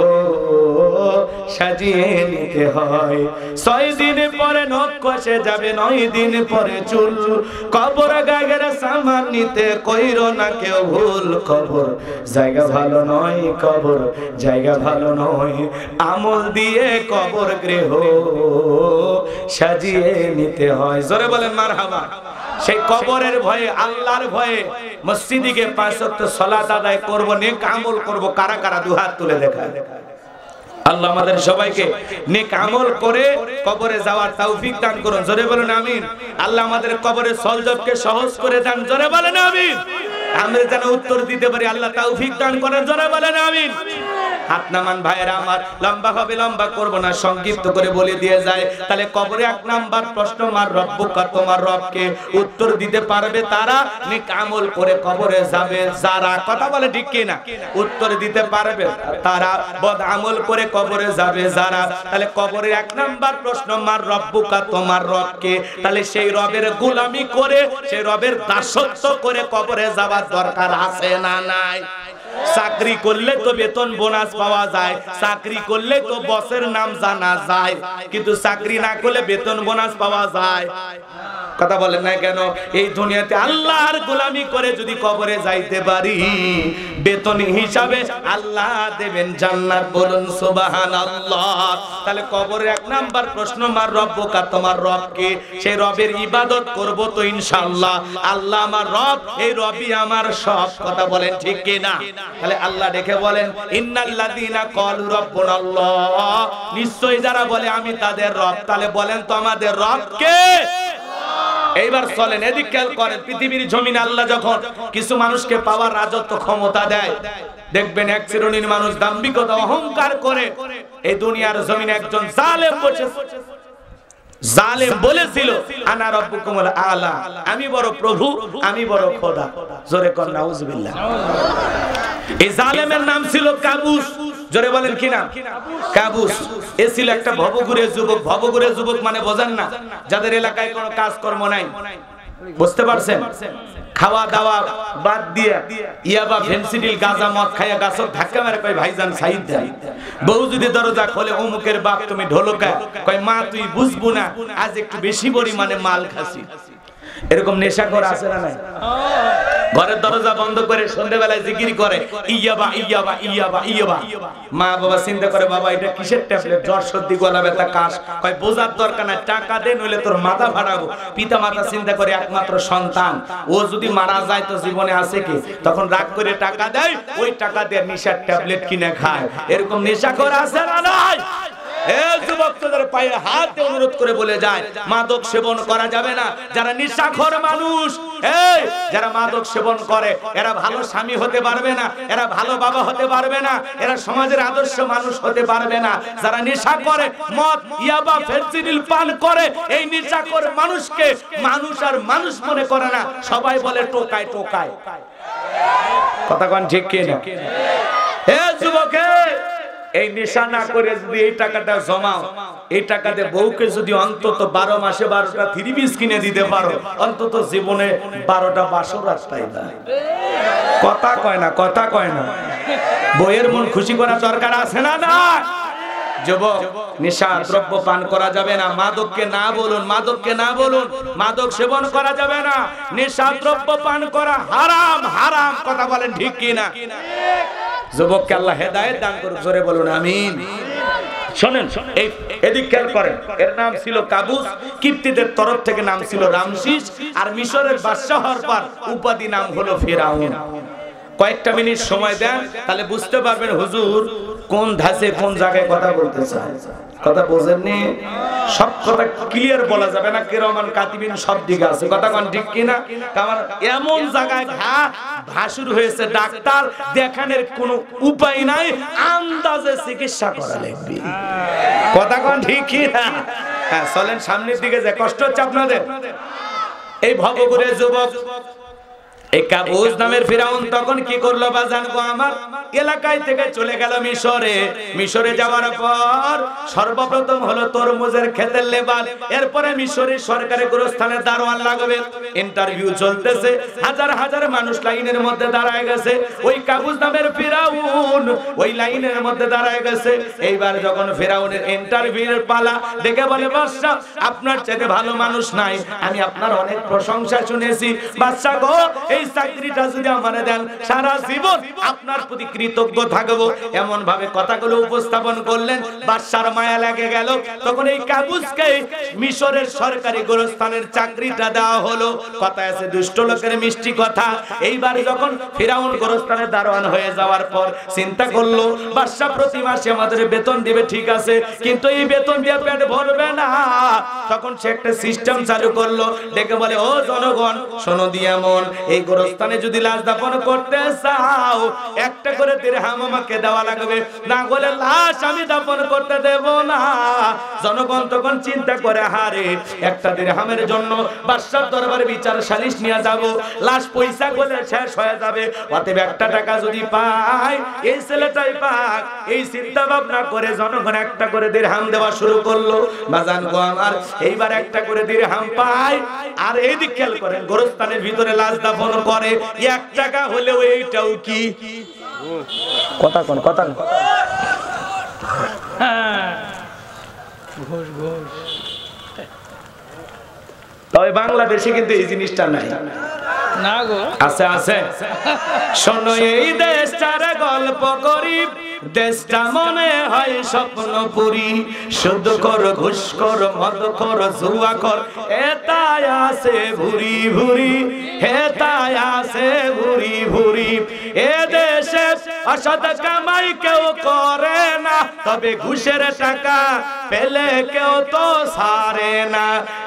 সাজিয়ে নিতে হয়। 6 দিন পরে নখ কষে যাবে, 9 দিন পরে চুল, কবর গাগের সামান নিতে কইরো না কেউ ভুল। কবর জায়গা ভালো নয়, কবর জায়গা ভালো নয়। আমল দিয়ে কবর গৃহ সাজিয়ে নিতে হয়। জোরে বলেন মারহাবা। সেই কবরের ভয়ে, আল্লাহর ভয়ে মসজিদে গিয়ে 5 ওয়াক্ত সালাত আদায় করব, নেক আমল করব। কারা কারা দুহাত তুলে দেখায়। আল্লাহ আমাদের সবাইকে নেক আমল করে কবরে যাওয়ার তৌফিক দান করুন। জোরে বলেন আমিন। আল্লাহ আমাদের কবরের সলজবকে সহজ করে দেন। জোরে বলেন আমিন। আমরা যেন উত্তর দিতে পারি, আল্লাহ তৌফিক দান করেন। জোরে বলেন আমিন। হাত নামান ভাইরা আমার, লম্বা হবে লম্বা করব না, সংক্ষিপ্ত করে বলে দিয়ে যায়। তাহলে কবরে 1 নাম্বার প্রশ্ন, মার রব্বুকা, তোমার রবকে। উত্তর দিতে পারবে তারা, নেক আমল করে কবরে যাবে যারা। কথা বলে ঠিক কি না? উত্তর দিতে পারবে তারা, বদ আমল করে কবরে যাবে যারা। তাহলে কবরে 1 নাম্বার প্রশ্ন, মার রব্বুকা, তোমার রবকে। তাহলে সেই রবের গোলামি করে, সেই রবের দাসত্ব করে কবরে যাওয়ার দরকার আছে না নাই? চাকরি করলে তো বেতন বোনাস পাওয়া যায়, চাকরি করলে তো বসের নাম জানা যায়, কিন্তু চাকরি না করলে বেতন বোনাস পাওয়া যায়? কথা বলেন না কেন? এই দুনিয়াতে আল্লাহর গোলামি করে যদি কবরে যাইতে পারি, বেতন হিসাবে আল্লাহ দেবেন জান্নাত। বলুন সুবহানাল্লাহ। তাহলে কবরে 1 নাম্বার প্রশ্ন, মার রব্বুকা, তোমার রবকে। সেই রবের ইবাদত করব তো ইনশাআল্লাহ। আল্লাহ আমার রব, এই রবই আমার সব। কথা বলেন ঠিক কি না? তাহলে আল্লাহ দেখে বলেন, ইন্নাল্লাযীনা ক্বালু রাব্বুনাল্লাহ, নিশ্চয়ই যারা বলে আমি তাদের রব। তাহলে বলেন তো আমাদের রব কে? এইবার চলেন এদিক খেয়াল করেন। পৃথিবীর জমিনে আল্লাহ যখন কিছু মানুষকে পাওয়ার রাজত্ব ক্ষমতা দেয়, দেখবেন এক শ্রেণীর মানুষ দাম্ভিকতা অহংকার করে এই দুনিয়ার জমিনে একজন জালেম বসে, জালেম বলেছিল আনা রাব্বুকুমুল আলা, আমি বড় প্রভু, আমি বড় খোদা। জোরে কোন নাউজুবিল্লাহ। এই জালেমের নাম ছিল কাবুস। জোরে বলেন কি নাম? কাবুস। এ ছিল একটা ভবঘুরে যুবক। ভবঘুরে যুবক মানে বোঝেন না, যাদের এলাকায় কোনো কাজকর্ম নাই, বুঝতে পারছেন? খাওয়া দাওয়া বাদ দিয়ে ইয়াবা ফেন্সিডিল গাঁজা মদ খাইয়া গাছত ধাক্কা মেরে কয় ভাইজান সাইদ দেন। বউ যদি দরজা খোলে অমুকের বাপ তুমি ঢোলকা, কয় মা তুই বুঝবো না আজ একটু বেশি পরিমাণে মাল খাসি। এরকম নেশাখোর আছে না নাই? ঘরের দরজা বন্ধ করে সন্ধ্যাবেলায় জিকির করে ইয়াবা ইয়াবা ইয়াবা ইয়াবা। মা বাবা চিন্তা করে বাবা এটা কিসের ট্যাবলেট? জ্বর সর্দি গলা ব্যথা কাশ। কয় বোঝার দরকার নাই, টাকা দে নইলে তোর মাথা ফাটাবো। পিতা মাতা চিন্তা করে একমাত্র সন্তান, ও যদি মারা যায় তো জীবনে আছে কি? তখন রাগ করে টাকা দেয়, ওই টাকা দিয়ে নেশার ট্যাবলেট কিনে খায়। এরকম নেশাখোর আছে না নাই? যুবকদের পায়ে হাত দিয়ে অনুরোধ করে বলে যায় মাদক সেবন করা যাবে না। যারা নেশাখোর মানুষ, যারা মাদক সেবন করে এরা ভালো স্বামী হতে পারবে না, এরা ভালো বাবা হতে পারবে না, এরা সমাজের আদর্শ মানুষ হতে পারবে না। যারা নেশা করে, মদ ইয়াবা ফেন্সিডিল পান করে, এই নেশাখোর মানুষকে মানুষ আর মানুষ মনে করে না, সবাই বলে টোকায় টোকায়। কথা কোন ঠিক কি না? হে যুবকে, এই নেশা না করে যদি এই টাকাটা জমাও, এই টাকাতে বউকে যদি অন্তত 12 মাসে 12টা 3 পিস কিনে দিতে পারো, অন্তত জীবনে 12টা বাসর রাস্তায় না। কথা কয় না, কথা কয় না। বউয়ের মন খুশি করা দরকার আছে না না? যুবক, নেশা দ্রব্য পান করা যাবে না। মাদককে না বলুন, মাদককে না বলুন। মাদক সেবন করা যাবে না। নেশা দ্রব্য পান করা হারাম, হারাম। কথা বলেন ঠিক কি না? যুবককে আল্লাহ হেদায়েত দান করুক। জোরে বলুন আমিন। শুনেন, এই এদিক খেয়াল করেন। এর নাম ছিল কাবুস। কিপ্তিদের তরফ থেকে নাম ছিল রামসিস। আর মিশরের বাদশা হওয়ার পর উপাধি নাম হলো ফিরাউন। কয়েকটা মিনিট সময় দেন, তাহলে বুঝতে পারবেন হুজুর কোন ধাঁচে কোন জায়গায় কথা বলতে চায়। কথা বোঝেননি? সব কথা ক্লিয়ার বলা যাবে না, কিরামান কাতিবিন সব দিকে আছে। কথা কোন ঠিক কিনা? কারণ এমন জায়গায় ভাসুর হয়েছে ডাক্তার, দেখানোর কোনো উপায় নাই, আন্দাজে চিকিৎসা করা লাগবে। কথা কোন ঠিক কিনা? হ্যাঁ, চলেন সামনের দিকে যায়। কষ্ট হচ্ছে আপনাদের? এই ভবঘুরে যুবক, এই কাবুস নামের ফিরাউন তখন কি করলো বাজান গো আমার? এলাকায় থেকে চলে গেল মিশরে। মিশরে যাওয়ার পর সর্বপ্রথম হলো তরমুজের ক্ষেতের লেবার। এরপরে মিশরের সরকারি গোরস্থানের দারোয়ান লাগবে। ইন্টারভিউ চলতেছে, হাজার হাজার মানুষ লাইনের মধ্যে দাঁড়ায় গেছে। ওই কাবুস নামের ফিরাউন ওই লাইনের মধ্যে দাঁড়ায় গেছে। এইবার যখন ফিরাউনের ইন্টারভিউর পালা, দেখে বলে বাদশা আপনার চাইতে ভালো মানুষ নাই, আমি আপনার অনেক প্রশংসা শুনেছি। বাদশা গো, এই চাকরিটা যদি আমারে দেন সারা জীবন আপনার প্রতি কৃতজ্ঞ থাকবো। এমন ভাবে কথাগুলো উপস্থাপন করলেন, বাদশার মায়া লেগে গেল। তখন এই কাবুসকে মিশরের সরকারি গোরস্থানের চাকরিটা দেওয়া হলো। কথা আছে দুষ্ট লোকের মিষ্টি কথা। এইবার যখন ফিরাউন গোরস্থানের দারোয়ান হয়ে যাওয়ার পর চিন্তা করলো বাদশা প্রতি মাসে আমাদের বেতন দিবে, ঠিক আছে, কিন্তু এই বেতন দিয়ে পেট ভরবে না। তখন সে একটা সিস্টেম চালু করলো, ডেকে বলে ও জনগণ শোনো দিয়ামন, এই গোরস্থানে যদি লাশ দাফন করতে চাও একটা করে দিরহাম আমাকে দেওয়া লাগবে, না হলে লাশ আমি দাফন করতে দেব না। জনগণ তখন চিন্তা করে হারে একটা দিরহামের জন্য বাদশার দরবারে বিচার সালিশ নিয়ে যাব, লাশ পয়সা করে শেষ হয়ে যাবে, অতএব একটা টাকা যদি পাই এই ছেলেটাই পাক। এই চিন্তা ভাবনা করে জনগণ একটা করে দিরহাম দেওয়া শুরু করলো। বাজান গো আমার, এইবার একটা করে দিরহাম পাই। আর এই দিক খেয়াল করেন, গোরস্থানের ভিতরে লাশ দাফন করে 1 টাকা হলেও এইটাও কি কথা কোন কথা ঘোষ ঘোষ। তবে বাংলাদেশে কিন্তু এই জিনিসটা নাই না গো। আছে আছে। শোনো এই দেশটার গল্প করি, দেশটা মনে হয় স্বপ্নপুরী, শুধু কর ঘুষ কর মদ কর জুয়া কর, এটাই আছে ভুরি ভুরি, এটাই আছে ভুরি ভুরি। এ দেশে অসৎ কামাই কেউ করে না, তবে ঘুষের টাকা পেলে কেউ তো ছাড়ে না।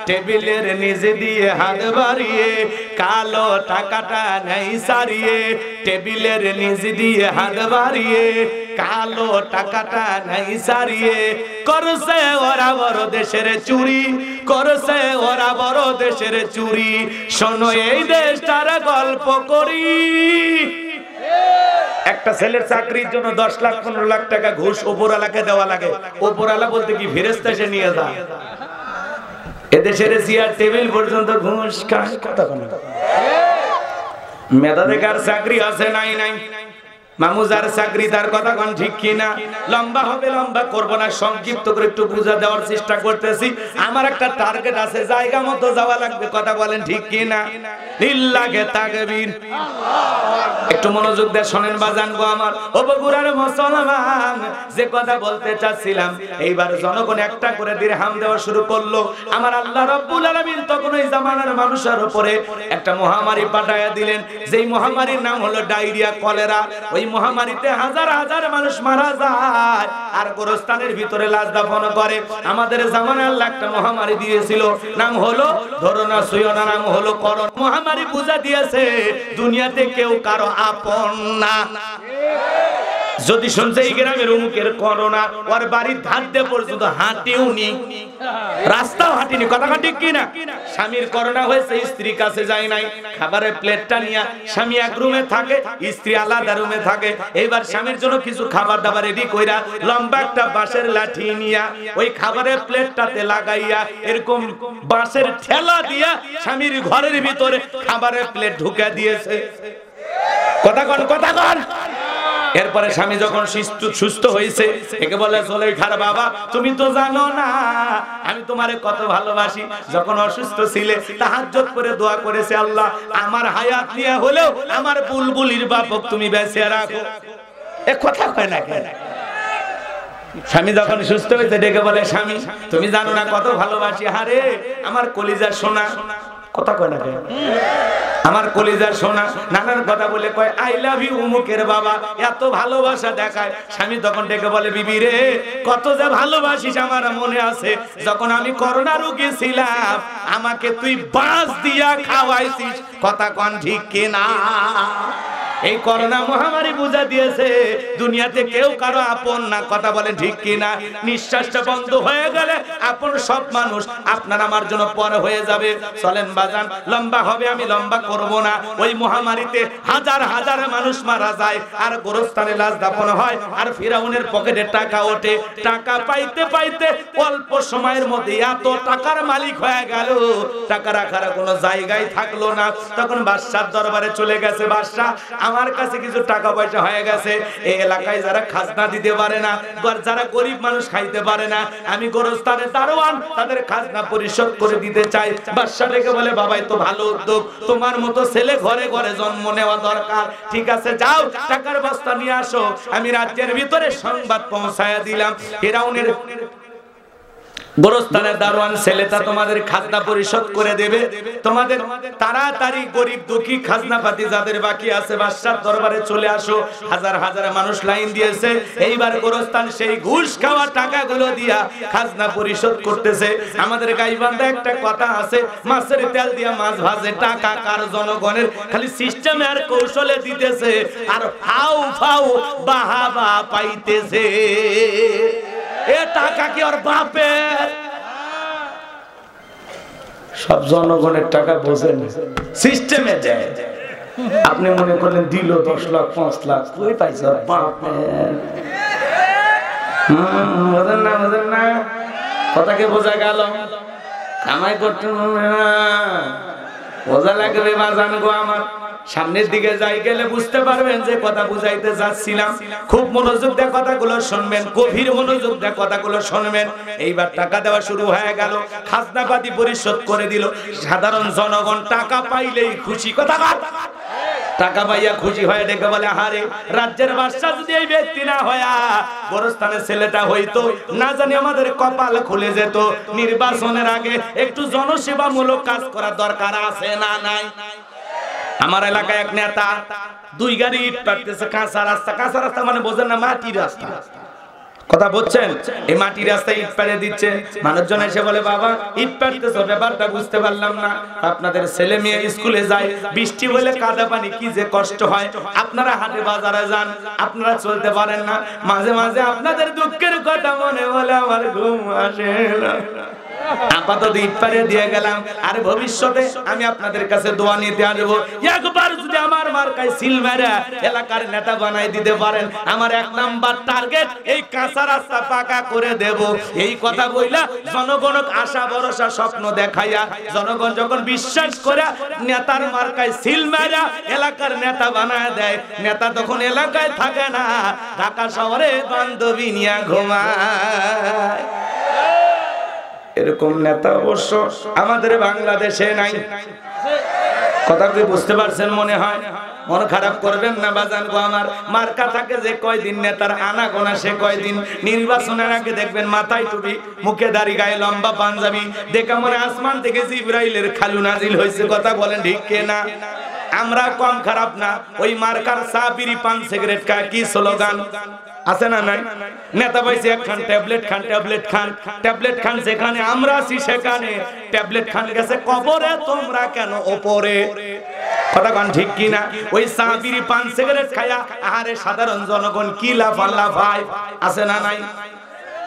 টেবিলের নিচে দিয়ে হাত বাড়িয়ে কালো টাকাটা নেই সারিয়ে, টেবিলের নিচে দিয়ে হাত বাড়িয়ে কালো টাকাটা নাই সারিয়ে করছে ওরা বড় দেশের চুরি, করছে ওরা বড় দেশের চুরি। শোনো এই দেশটার গল্প করি। একটা ছেলের চাকরির জন্য 10 লাখ 15 লাখ টাকা ঘুষ উপরওয়ালাকে দেওয়া লাগে। উপরওয়ালা বলতে কি ফেরেশতা এসে নিয়ে যায়? এদেশের চেয়ার টেবিল পর্যন্ত ঘুষ খায়। কথা বলে মেধাদের চাকরি আছে নাই নাই, মামুজার চাকরি তার কথা কোন ঠিক কিনা? লম্বা হবে, লম্বা করব না, সংক্ষিপ্ত করে একটু বুঝা দেওয়ার চেষ্টা করতেছি। আমার একটা টার্গেট আছে, জায়গা মতো যাওয়া লাগবে। কথা বলেন ঠিক কিনা? লিল্লাহে তাকবীর। একটু মনোযোগ দিয়ে শুনেন বাজান গো আমার, ও বগুড়ার মুসলমান, যে কথা বলতে চাচ্ছিলাম, এইবার জনগণ একটা করে দিরহাম দেওয়া শুরু করলো। আমার আল্লাহ রাব্বুল আলামিন তখন ওই জামানার মানুষের উপরে একটা মহামারী পাঠায়া দিলেন, যেই মহামারীর নাম হলো ডায়রিয়া, কলেরা। ওই মহামারীতে হাজার হাজার মানুষ মারা যায় আর গোরস্থানের ভিতরে লাশ দাফন করে। আমাদের জামানায় আল্লাহ একটা মহামারী দিয়েছিল, নাম হলো ধরো না সুয়ো না, নাম হলো করোনা। মহামারী বুঝা দিয়েছে দুনিয়াতে কেউ কারো আপন না। যদি শুনছে এই গ্রামের অমুকের করোনা, ওর বাড়ির ধার দিয়ে পর্যন্ত হাঁটিও নি, রাস্তাও হাঁটিনি। কথা ঠিক কিনা? স্বামীর করোনা হয়েছে, স্ত্রী কাছে যায় নাই, খাবারের প্লেটটা নিয়ে স্বামী এক রুমে থাকে, স্ত্রী আলাদা রুমে থাকে। এইবার স্বামীর জন্য কিছু খাবার দাবার রেডি কইরা লম্বা একটা বাঁশের লাঠি নিয়া ওই খাবারের প্লেটটাতে লাগাইয়া এরকম বাঁশের ঠেলা দিয়া স্বামীর ঘরের ভিতরে খাবারের প্লেট ঢুকে দিয়েছে। কথা কন, কথা কন। এরপরে স্বামী যখন সুস্থ হয়েছে, একে বলে জুলেখার বাবা, তুমি তো জানো না আমি তোমারে কত ভালোবাসি। যখন অসুস্থ ছিলে তাহাজ্জুদ করে দোয়া করেছে, আল্লাহ আমার হায়াত নিয়ে হলেও আমার বুলবুলির বাপক তুমি বেঁচে রাখো। এ কথা কয় না কেন? স্বামী যখন সুস্থ হয়েছে ডেকে বলে, স্বামী তুমি জানো না কত ভালোবাসি। হারে আমার কলিজার সোনা। কথা কয় না কেন? আমার কলিজার সোনা। নানার কথা বলে কয় আই লাভ ইউ উমুকের বাবা, এত ভালোবাসা দেখায়। স্বামী তখন ডেকে বলে, বিবি রে কত যে ভালোবাসিস আমার মনে আছে, যখন আমি করোনা রোগী ছিলাম আমাকে তুই বাঁশ দিয়া খাওয়াইছিস। কথা কোন ঠিক কিনা? এই করোনা মহামারী বুঝা দিয়েছে দুনিয়াতে কেউ কারো আপন না। কথা বলেন ঠিক কিনা? নিঃশ্বাসটা বন্ধ হয়ে গেলে আপন সব মানুষ আপনার আমার জন্য পর হয়ে যাবে। চলেন বাজান, লম্বা হবে, আমি লম্বা করব না। ওই মহামারীতে হাজার হাজার মানুষ মারা যায় আর গোরস্থানে লাশ দাফন হয় আর ফিরাউনের পকেটে টাকা ওঠে। টাকা পাইতে পাইতে অল্প সময়ের মধ্যে এত টাকার মালিক হয়ে গেল, টাকা রাখার কোনো জায়গায় থাকলো না। তখন বাদশার দরবারে চলে গেছে, বাদশা আমার কাছে কিছু টাকা পয়সা হয়ে গেছে, এই এলাকায় যারা খাজনা দিতে পারে না, যারা গরিব মানুষ খাইতে পারে না, আমি গোরস্থানের দারোয়ান, তাদের খাজনা পরিশোধ করে দিতে চাই। বাদশা ডেকে বলে, বাবাই তো ভালো উদ্যোগ, তোমার মতো ছেলে ঘরে ঘরে জন্ম নেওয়া দরকার। ঠিক আছে যাও, টাকার বস্তা নিয়ে আসো, আমি রাজ্যের ভিতরে সংবাদ পৌঁছায়া দিলাম। ফিরাউনের গোরস্থানের দারোয়ান ছেলেটা তোমাদের খাজনা পরিশোধ করে দেবে। তোমাদের তাড়াতাড়ি গরিব দুঃখী খাজনা পাতি যাদের বাকি আছে বাদশার দরবারে চলে আসো। হাজার হাজার মানুষ লাইন দিয়েছে। এইবার গোরস্থান সেই ঘুষ খাওয়া টাকাগুলো দিয়া খাজনা পরিশোধ করতেছে। আমাদের গাইবান্ধা একটা কথা আছে, মাছের তেল দিয়া মাছ ভাজে, টাকা কার জনগণের, খালি সিস্টেমে আর কৌশলে দিতেছে আর হাউ ফাউ বাহাবা পাইতেছে। এ টাকা কি ওর বাপের? সব জনগণের টাকা বোঝেন, সিস্টেমে দেয়। আপনি মনে করলেন দিল 10 লাখ 5 লাখ, কই পাইছে ওর বাপের? বোঝেন না, বোঝেন না, কথাকে বোঝা গেল? কামাই করতে না, বোঝা লাগবে বাজান গো আমার। সামনের দিকে যাই গেলে বুঝতে পারবেন যে কথা বুঝাইতে যাচ্ছিলাম। খুব মনোযোগ দিয়ে কথাগুলো শুনবেন, গভীর মনোযোগ দিয়ে কথাগুলো শুনবেন। এইবার টাকা দেওয়া শুরু হয়ে গেল, খাজনাপাতি পরিশোধ করে দিল। সাধারণ জনগণ টাকা পাইলেই খুশি। কথা টাকা পাইয়া খুশি হয়ে ডেকে বলে, হারে রাজ্যের বাদশা যদি এই ব্যক্তি না হয়া গোরস্থানের ছেলেটা হইতো, না জানি আমাদের কপাল খুলে যেত। নির্বাচনের আগে একটু জনসেবামূলক কাজ করার দরকার আছে না নাই? আমার এলাকায় এক নেতা 2 গাড়ি ইট পাড়তেছে, কাঁচা রাস্তা। কাঁচা রাস্তা মানে বোঝেন না, মাটির রাস্তা। কথা বলছেন? এই মাটি রাস্তায় ইট পাড়ে দিচ্ছে, মানুষজন এসে বলে বাবা ইট পাড়তেছো, ব্যাপারটা বুঝতে পারলাম না। আপনাদের ছেলে মেয়ে স্কুলে যায়, বৃষ্টি হলে কাদা পানি কি যে কষ্ট হয়। আপনারা হাটে বাজারে যান, আপনারা চলতে পারেন না, মাঝে মাঝে আপনাদের দুঃখের কথা মনে হলে আমার ঘুম আসে না। আপাতত ইট পাড়ে দিয়ে গেলাম, আর ভবিষ্যতে আমি আপনাদের কাছে দোয়া নিতে আসবো। একবার যদি আমার মার্কায় সিল মারা এলাকার নেতা বানাই দিতে পারেন, আমার 1 নাম্বার টার্গেট এই কাঁচা রাস্তা পাকা করে দেব। এই কথা বইলা জনগণক আশা ভরসা স্বপ্ন দেখাইয়া জনগণ যখন বিশ্বাস করে নেতার মার্কায় সিল মারা এলাকার নেতা বানায় দেয়, নেতা তখন এলাকায় থাকে না, ঢাকা শহরে বান্ধবী নিয়ে ঘুমায়। এরকম নেতা অবশ্য আমাদের বাংলাদেশে নাই। কথা কি বুঝতে পারছেন? মনে হয় মন খারাপ করবেন না বাজান গো আমার। মার্কা থাকে যে কয়দিন, নেতার আনা গোনা সে কয়দিন। নির্বাচনের আগে দেখবেন মাথায় টুপি, মুখে দাড়ি, গায়ে লম্বা পাঞ্জাবি, দেখা মনে আসমান থেকে জিবরাইলের খালু নাজিল হয়েছে। কথা বলেন ঠিক কিনা? আমরা কম খারাপ না। ওই মার্কার চা বিড়ি পান সিগারেট খায় কি স্লোগান আছে না নাই? নেতা পাইছে একখান ট্যাবলেট খান, ট্যাবলেট খান, ট্যাবলেট খান। যেখানে আমরা আছি সেখানে ট্যাবলেট খান গেছে কবরে, তোমরা কেন ওপরে? কথা কোন ঠিক কি না? ওই চা বিড়ি পান সিগারেট খায়া আহারে সাধারণ জনগণ কি লাফায় আছে না নাই?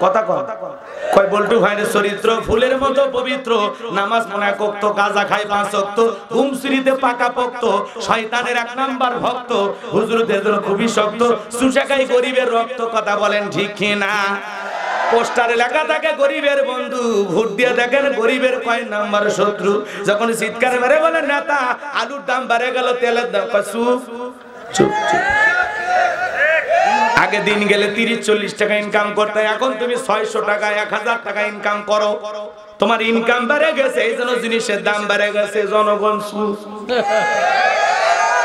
কথা কয় বল্টু ভাইয়ের চরিত্র ফুলের মতো পবিত্র, নামাজ মনে করতো, গাঁজা খায় 5 ওয়াক্ত, ঘুমসুরিতে পাকা পোক্ত, শয়তানের 1 নাম্বার ভক্ত, হুজুরদের জন্য খুবই শক্ত, সুশাখাই গরিবের রক্ত। কথা বলেন ঠিক কি না? পোস্টারে লেখা থাকে গরিবের বন্ধু, ভোট দিয়ে দেখেন গরিবের কয় নাম্বার শত্রু। যখন চিৎকার মেরে বলে নেতা আলুর দাম বেড়ে গেল, তেলের দাম, চুপ চুপ চুপ। আগে দিন গেলে 30-40 টাকা ইনকাম করতে, এখন তুমি 600 টাকা 1000 টাকা ইনকাম করো। তোমার ইনকাম বেড়ে গেছে, এই জন্য জিনিসের দাম বেড়ে গেছে। জনগণ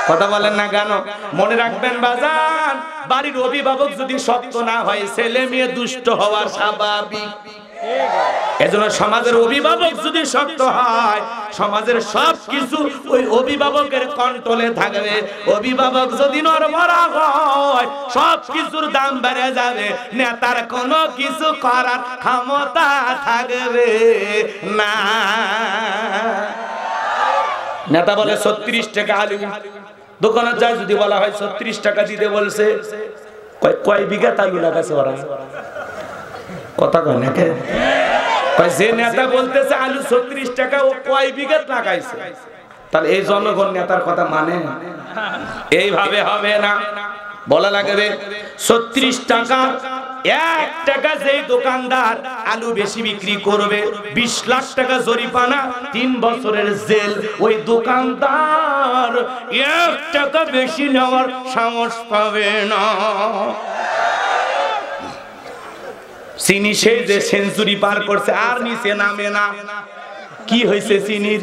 কথা বলেন না কেন? মনে রাখবেন বাজান, বাড়ির অভিভাবক যদি শক্ত না হয়, ছেলে মেয়ে দুষ্ট হওয়া স্বাভাবিক। এজন্য সমাজের অভিভাবক যদি শক্ত হয়, সমাজের সবকিছু ওই অভিভাবকের কন্ট্রোলে থাকবে। অভিভাবক যদি নরবরা হয়, সবকিছুর দাম বেড়ে যাবে, নেতার কোনো কিছু করার ক্ষমতা থাকবে না। নেতা বলে 36 টাকা আলু, দোকানে যায় যদি বলা হয় 36 টাকা দিতে বলছে, কয় বিঘা আলু লাগাছে ওরা? কথা কয় না কে? যে নেতা বলতেছে আলু 36 টাকা, ও কয় বিঘা লাগাইছে? তাহলে এই জনগণ নেতার কথা মানে? এইভাবে হবে না, বলা লাগবে 36 টাকা 1 টাকা যেই দোকানদার আলু বেশি বিক্রি করবে, 20 লাখ টাকা জরিমানা, 3 বছরের জেল। ওই দোকানদার 1 টাকা বেশি নেওয়ার সাহস পাবে না। চিনি সেই যে সেঞ্চুরি পার করছে আর নিচে নামে না। কি হয়েছে চিনির?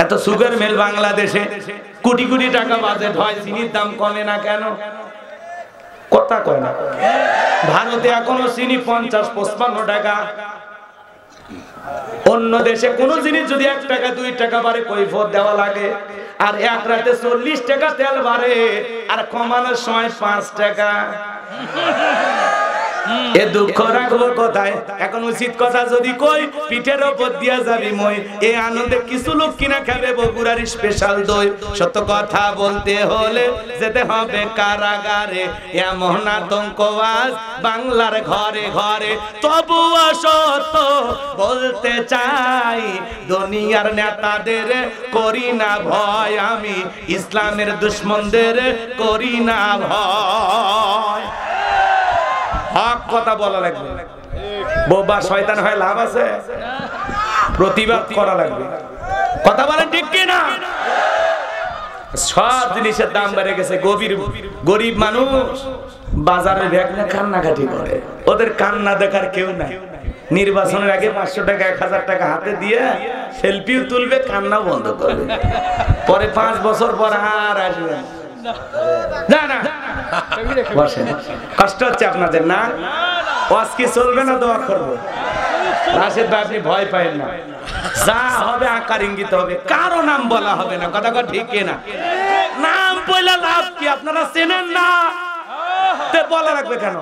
এত সুগার মিল বাংলাদেশে, কোটি কোটি টাকা বাজেট হয়, চিনির দাম কমে না কেন? কথা কয় না। ভারতে এখনো চিনি 50-55 টাকা। অন্য দেশে কোন জিনিস যদি 1 টাকা 2 টাকা বাড়ে কৈফিয়ত দেওয়া লাগে, আর এক রাতে 40 টাকা তেল বাড়ে, আর কমানোর সময় 5 টাকা। এ দুঃখ রাখবো কোথায়? এখন উচিত কথা যদি কই, পিঠের ওপর দিয়া যাবি মই। এই আনন্দে কিছু লোক কিনা খাবে বগুড়ার স্পেশাল দই। সত্য কথা বলতে হলে যেতে হবে কারাগারে, এমন আতঙ্কবাজ বাংলার ঘরে ঘরে। তবুও সত্য বলতে চাই, দুনিয়ার নেতাদের করি না ভয়, আমি ইসলামের দুশ্মনদের করি না ভয়। হক কথা বলা লাগবে। বোবা শয়তান হয় লাভ আছে? প্রতিবাদ করা লাগবে। কথা বলেন ঠিক কি না? সব জিনিসের দাম বেড়ে গেছে। গরিব মানুষ বাজারে ব্যাগ নিয়ে কান্নাকাটি করে, ওদের কান্না দেখার কেউ নাই। নির্বাচনের আগে 500 টাকা 1000 টাকা হাতে দিয়ে সেলফিও তুলবে, কান্না বন্ধ করবে, পরে 5 বছর পর আর আসবে না। না কষ্ট হচ্ছে আপনাদের না? আজকে চলবে না, দোয়া করবো। রাশেদ ভাই আপনি ভয় পাবেন না, যা হবে আকার ইঙ্গিত হবে, কারো নাম বলা হবে না। কথা ঠিক না? নাম বলে লাভ কি? আপনারা চেনেন না, বলা লাগবে কেন?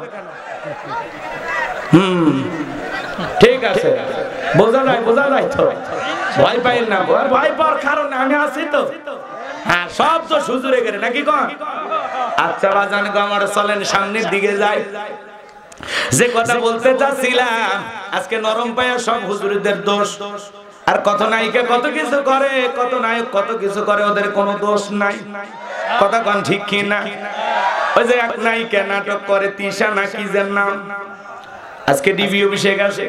ঠিক আছে, বোঝা যায় তো, ভয় পাইল না, ভয় পাওয়ার কারণ আমি আছি তো। হ্যাঁ, সব তো হুজুরে গেলে নাকি কোন? আচ্ছা বাজান গো আমার, চলেন সামনের দিকে যাই। যে কথা বলতে চাচ্ছিলাম, আজকে নরম পায়া সব হুজুরদের দোষ। আর কত নায়িকা কত কিছু করে, কত নায়ক কত কিছু করে, ওদের কোনো দোষ নাই। কথা কোন ঠিক কি না? ওই যে এক নায়িকা নাটক করে, তিশা নাকি যে নাম, আজকে ডিবি অফিসে গেছে,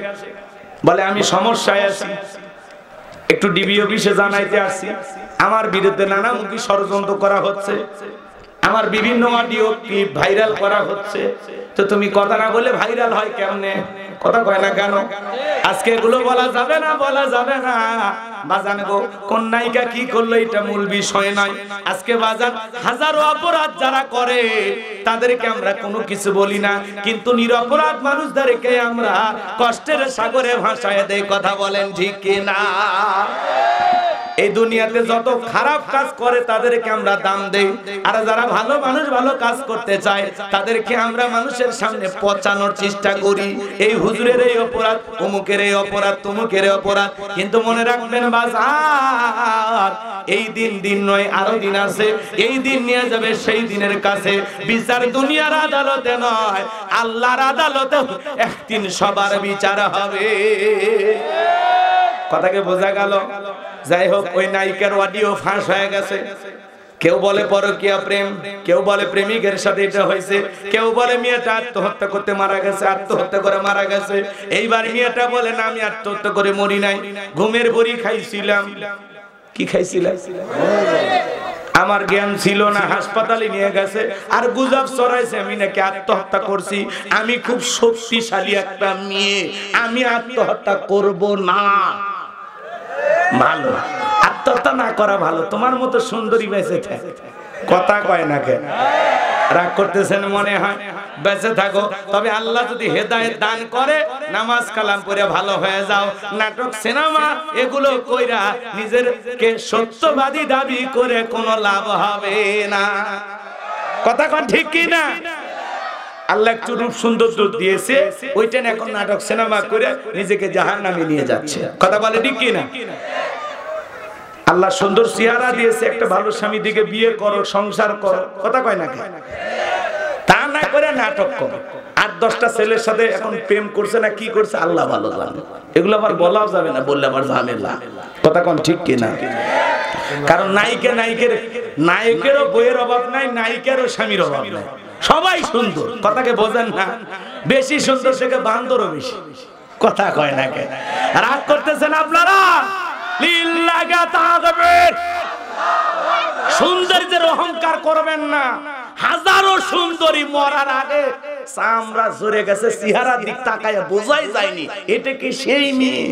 বলে আমি সমস্যায় আছি, একটু ডিবি অফিসে জানাইতে আসছি, আমার বিরুদ্ধে নানামুখী ষড়যন্ত্র করা হচ্ছে, আমার বিভিন্ন অডিও ক্লিপ ভাইরাল করা হচ্ছে। তো তুমি কথা না বলে ভাইরাল হয় কেমনে? কথা কয় না কেন? আজকে এগুলো বলা যাবে না, বলা যাবে না। বাজান গো, কোন নায়িকা কি করলো এটা মূল বিষয় নয়। আজকে বাজান হাজারো অপরাধ যারা করে তাদেরকে আমরা কোনো কিছু বলি না, কিন্তু নিরপরাধ মানুষদেরকে আমরা কষ্টের সাগরে ভাসায় দেই। কথা বলেন ঠিক কি না? এই দুনিয়াতে যত খারাপ কাজ করে তাদেরকে আমরা দাম দেই, আর যারা ভালো মানুষ ভালো কাজ করতে চায় তাদেরকে আমরা মানুষের সামনে পচানোর চেষ্টা করি। এই হুজুরের এই অপরাধ, অমুকের এই অপরাধ, তমুকের এই অপরাধ। কিন্তু মনে রাখবেন বাজার, এই দিন নয়, আরো দিন আছে। এই দিন নিয়ে যাবে সেই দিনের কাছে। বিচার দুনিয়ার আদালতে নয়, আল্লাহর আদালতে একদিন সবার বিচার হবে। কথাকে বোঝা গেল? যাই হোক, ওই নায়িকার অডিও ফাঁস হয়ে গেছে। কেউ বলে পরকীয়া প্রেম, কেউ বলে প্রেমিকের সাথে এটা হয়েছে, কেউ বলে মেয়েটা আত্মহত্যা করতে মারা গেছে, আত্মহত্যা করে মারা গেছে। এইবার মেয়েটা বলে না, আমি আত্মহত্যা করে মরি নাই, ঘুমের বড়ি খাইছিলাম। কি খাইছিলাম? আমার জ্ঞান ছিল না, হাসপাতালে নিয়ে গেছে, আর গুজব ছড়াইছে আমি নাকি আত্মহত্যা করছি। আমি খুব শক্তিশালী একটা মেয়ে, আমি আত্মহত্যা করব না। ভালো, আত্মহত্যা না করা ভালো। তোমার মতো সুন্দরী বেঁচে থাকে, কথা কয় না কেন? রাগ করতেছেন মনে হয়? বেঁচে থাকো, তবে আল্লাহ যদি হেদায়েত দান করে নামাজ কালাম পড়ে ভালো হয়ে যাও। নাটক সিনেমা এগুলো কইরা নিজেরকে সত্যবাদী দাবি করে কোনো লাভ হবে না। কথা কন ঠিক কি না? আল্লাহ একটু রূপ সুন্দর দিয়েছে, ওইটা এখন নাটক সিনেমা করে নিজেকে জাহান্নামে নিয়ে যাচ্ছে। কথা বলে ঠিক কি না? আল্লাহ সুন্দর চেহারা দিয়েছে, একটা ভালো স্বামী দিকে বিয়ে করো, সংসার করো। কথা কয় না কেন? তা না করে নাটক করো। 8-10টা ছেলের সাথে এখন প্রেম করছে না কি করছে আল্লাহ ভালো জানে। এগুলো আবার বলাও যাবে না, বললে আবার ঝামেলা। কথা কোন ঠিক কি না? কারণ নায়কেরও বইয়ের অভাব নাই, নায়িকারও স্বামীর অভাব নাই, সবাই সুন্দর। কথাকে বোঝেন না? বেশি সুন্দর থেকে বান্দরও বেশি। কথা কয় না কেন? রাগ করতেছেন আপনারা? লিল্লাহি তাকবীর। সৌন্দর্যের অহংকার করবেন না। হাজারো সুন্দরী মরার আগে চামড়া ঝরে গেছে, চেহারা দিক তাকায় বোঝাই যায়নি এটা কি সেই মেয়ে।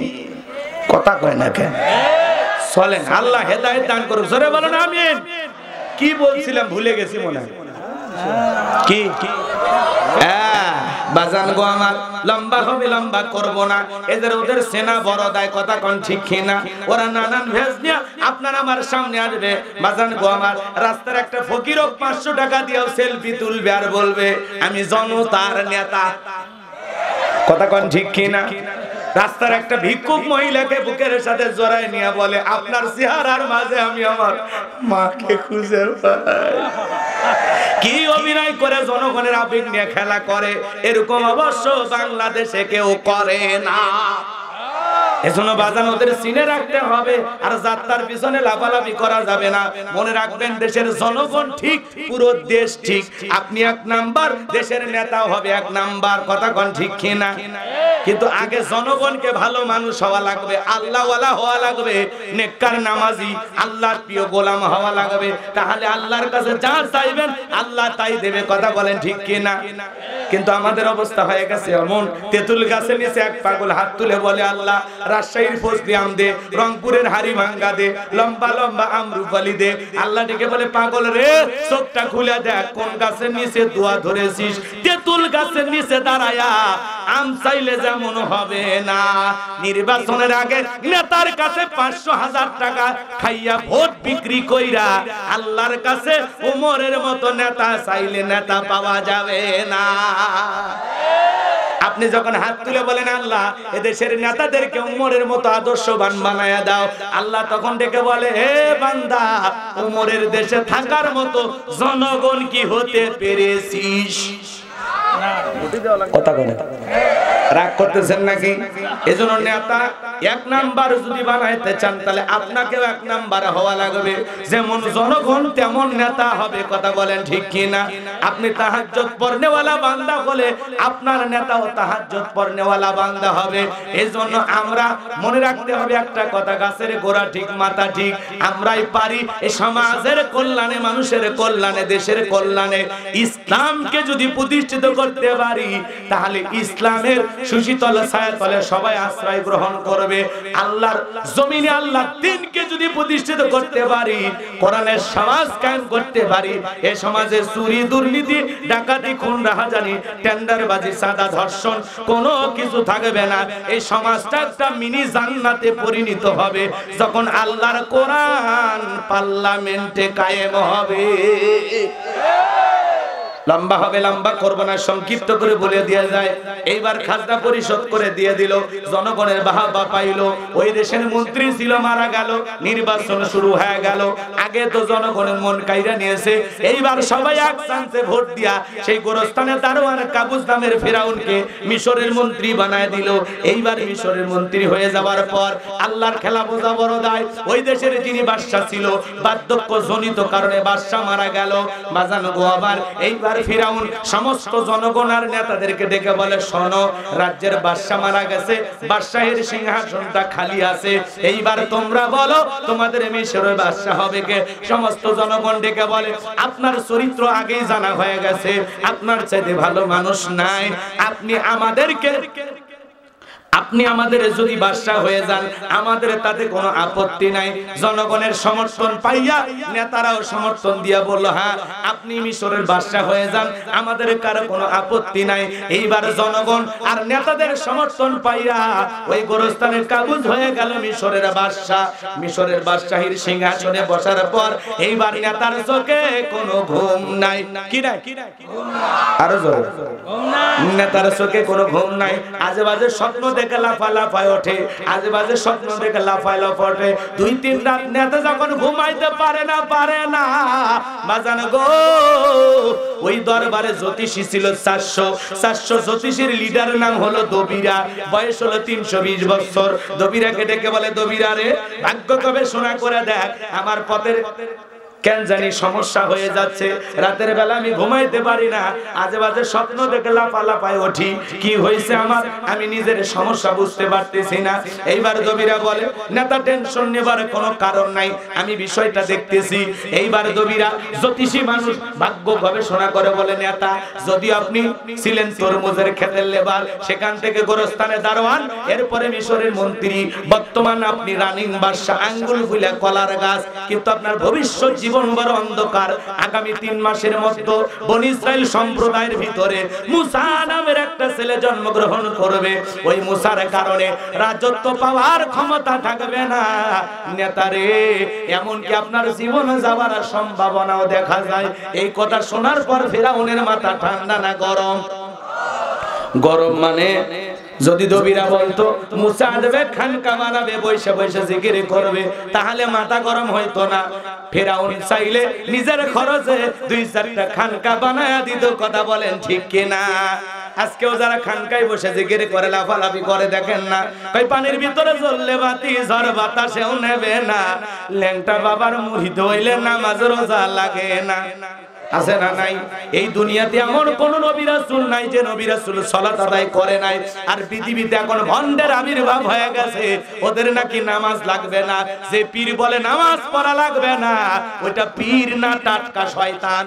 কথা কয় না কেন? চলেন, আল্লাহ হেদায়েত দান করুক। জোরে বলেন আমিন। কি বলছিলাম ভুলে গেছি মনে হয়। কি বাজান গো আমার, লম্বা হবে, লম্বা করব না। এদের ওদের সেনা বড় দায়। কথা কোন ঠিক কিনা? ওরা নানান ভেজ নিয়ে আপনার আমার সামনে আসবে। বাজান গো আমার, রাস্তার একটা ফকিরও 500 টাকা দিয়েও সেলফি তুলবে আর বলবে আমি জনতার নেতা। কথা কোন ঠিক কিনা? রাস্তার একটা ভিক্ষুক মহিলাকে বুকের সাথে জড়ায় নিয়ে বলে আপনার চেহারার মাঝে আমি আমার মাকে খুঁজে পাই। কি অভিনয় করে জনগণের আবেগ নিয়ে খেলা করে, এরকম অবশ্য বাংলাদেশে কেউ করে না। এজন্য বাজান ওদের চিনে রাখতে হবে, আর যাত্রার পিছনে লাফালাফি করা যাবে না। মনে রাখবেন, দেশের জনগণ ঠিক, পুরো দেশ ঠিক। আপনি 1 নাম্বার, দেশের নেতাও হবে 1 নাম্বার। কথা কোন ঠিক কিনা? কিন্তু আগে জনগণকে ভালো মানুষ হওয়া লাগবে, আল্লাহওয়ালা হওয়া লাগবে, নেককার নামাজি, আল্লাহর প্রিয় গোলাম হওয়া লাগবে। তাহলে আল্লাহর কাছে যা চাইবেন আল্লাহ তাই দেবে। কথা বলেন ঠিক কিনা? কিন্তু আমাদের অবস্থা হয়ে গেছে এমন, তেঁতুল গাছের নিচে এক পাগল হাত তুলে বলে আল্লাহ রাজশাহীর ফজলি আম দে, রংপুরের হাড়িভাঙ্গা দে, লম্বা লম্বা আমরুপালি দে। আল্লাহ ডেকে বলে পাগল রে, চোখটা খুলে দেখ কোন গাছের নিচে দোয়া ধরেছিস। তেঁতুল গাছের নিচে দাঁড়ায়া আম চাইলে যেমন হবে না। নির্বাচনের আগে নেতার কাছে 500,000 টাকা খাইয়া ভোট বিক্রি কইরা আল্লাহর কাছে উমরের মতো নেতা চাইলে নেতা পাওয়া যাবে না। আপনি যখন হাত তুলে বলেন আল্লাহ এদেশের নেতাদেরকে উমরের মতো আদর্শবান বানায়া দাও, আল্লাহ তখন ডেকে বলে হে বান্দা, উমরের দেশে থাকার মতো জনগণ কি হতে পেরেছিস? কথা বলে রাগ করতেছেন নাকি? এজন্য নেতা এক নাম্বার যদি বানাইতে চান তাহলে আপনাকেও এক নাম্বার হওয়া লাগবে। যেমন জনগণ তেমন নেতা হবে। কথা বলেন ঠিক কি না? আপনি তাহাজ্জুদ পড়নেওয়ালা বান্দা হলে আপনার নেতাও তাহাজ্জুদ পড়নেওয়ালা বান্দা হবে। এজন্য আমরা মনে রাখতে হবে একটা কথা, গাছের গোড়া ঠিক মাথা ঠিক। আমরাই পারি এই সমাজের কল্যাণে, মানুষের কল্যাণে, দেশের কল্যাণে ইসলামকে যদি প্রতিষ্ঠিত করতে পারি তাহলে ইসলামের সুশীতল ছায়াতলে সবাই আশ্রয় গ্রহণ করবে। আল্লাহর জমিনে আল্লাহর দ্বীনকে যদি প্রতিষ্ঠিত করতে পারি, কোরআনের সমাজ কায়েম করতে পারি, এই সমাজে চুরি দুর্নীতি ডাকাতি খুন রাহাজানি টেন্ডারবাজি সাদা ধর্ষণ কোনো কিছু থাকবে না। এই সমাজটা একটা মিনি জান্নাতে পরিণত হবে যখন আল্লাহর কোরআন পার্লামেন্টে কায়েম হবে। লম্বা হবে, লম্বা করব না, সংক্ষিপ্ত করে বলে দিয়ে যায়। এইবার খাজনা পরিশোধ করে দিয়ে দিল, জনগণের বাহবা পাইল। ওই দেশের মন্ত্রী ছিল, মারা গেল, নির্বাচন শুরু হয়ে গেল। আগে তো জনগণের মন কাইরা নিয়েছে, এইবার সবাই এক চান্সে ভোট দিয়া সেই গোরস্থানে দারোয়ান কাবুস নামের ফেরাউনকে মিশরের মন্ত্রী বানায় দিল। এইবার মিশরের মন্ত্রী হয়ে যাওয়ার পর আল্লাহর খেলা বোঝা বড় দায়। ওই দেশের যিনি বাদশা ছিল, বার্ধক্য জনিত কারণে বাদশা মারা গেল। বাজানো গো আবার এইবার ফিরাউন সমস্ত জনগণ আর নেতাদেরকে ডেকে বলে, শোনো, রাজ্যের বাদশা মারা গেছে, বাদশাহের সিংহাসনটা খালি আছে, এইবার তোমরা বলো তোমাদের মিশরের বাদশা হবে কে? সমস্ত জনগণ ডেকে বলে, আপনার চরিত্র আগেই জানা হয়ে গেছে, আপনার চাইতে ভালো মানুষ নাই, আপনি আমাদের যদি বাদশা হয়ে যান আমাদের তাতে কোনো আপত্তি নাই। জনগণের সমর্থন পাইয়া নেতারাও সমর্থন দিয়া বলল, হ্যাঁ আপনি মিশরের বাদশা হয়ে যান, আমাদের কারো কোনো আপত্তি নাই। এইবার জনগণ আর নেতাদের সমর্থন পাইয়া ওই গোরস্থানের কাবুজ হয়ে গেল মিশরের বাদশা। মিশরের বাদশাহীর সিংহাসনে বসার পর এইবার নেতার চোখে কোনো ঘুম নাই। কি নাই? আরো জোরে, নেতার চোখে কোনো ঘুম নাই। আজে বাজে স্বপ্ন দেখে লাফালাফায় ওঠে, আজে বাজে স্বপ্ন দেখে লাফায় ওঠে। 2-3 রাত নেতা যখন ঘুমাইতে পারে না বাজান গো, ওই দরবারে জ্যোতিষী ছিল 400 জ্যোতিষীর লিডার নাম হলো দবিরা, বয়স হলো 320 বছর। দবিরাকে ডেকে বলে, দবিরা রে, ভাগ্য কবে শোনা করে দেখ, আমার পথের কেন জানি সমস্যা হয়ে যাচ্ছে, রাতের বেলা আমি ঘুমাইতে পারি না, আজে বাজে স্বপ্ন দেখে লাফালাফায় উঠি, কি হয়েছে আমার আমি নিজের সমস্যা বুঝতে পারতেছি না। এইবার দবিরা বলে, নেতা টেনশন নেবার কোনো কারণ নাই, আমি বিষয়টা দেখতেছি। এইবার দবিরা জ্যোতিষী মানুষ ভাগ্য গবেষণা করে বলে, নেতা যদি আপনি ছিলেন তরমুজের ক্ষেতের লেবার, সেখান থেকে গোরস্থানে দারোয়ান, এরপরে মিশরের মন্ত্রী, বর্তমান আপনি রানিং বাদশা, আঙ্গুল ফুলে কলার গাছ, কিন্তু আপনার ভবিষ্যৎ জীবন বড় অন্ধকার। আগামী 3 মাসের মধ্যে বনি ইসরাইল সম্প্রদায়ের ভিতরে মুসা নামের একটা ছেলে জন্মগ্রহণ করবে, ওই মুসার কারণে রাজত্ব পাওয়ার ক্ষমতা থাকবে না। নেতারে, এমনকি আপনার জীবন যাওয়ার সম্ভাবনাও দেখা যায়। এই কথা শোনার পর ফেরাউনের মাথা ঠান্ডা না গরম? গরম মানে যদি দবিরা বলতো মুসা দেবে খানকা বানাবে, বৈশে বৈশে জিকির করবে, তাহলে মাথা গরম হইতো না। ফেরাউন চাইলে নিজের খরচে 2-4টা খানকা বানায়া দিত। কথা বলেন ঠিক কিনা? আজকেও যারা খানকায় বসে জিকির করে লাফালাফি করে দেখেন না, কই পানির ভিতরে জ্বললে বাতি ঝড় বাতাসেও নেবে না, ল্যাংটা বাবার মুরিদ হইলে নামাজ রোজা লাগে না। আছে না নাই? এই দুনিয়াতে এমন কোন নবী রাসূল নাই যে নবী রাসূল সালাত আদায় করে নাই। আর পৃথিবীতে এখন ভণ্ডের আবির্ভাব হয়ে গেছে, ওদের নাকি নামাজ লাগবে না। যে পীর বলে নামাজ পড়া লাগবে না, ওইটা পীর না, টাটকা শয়তান।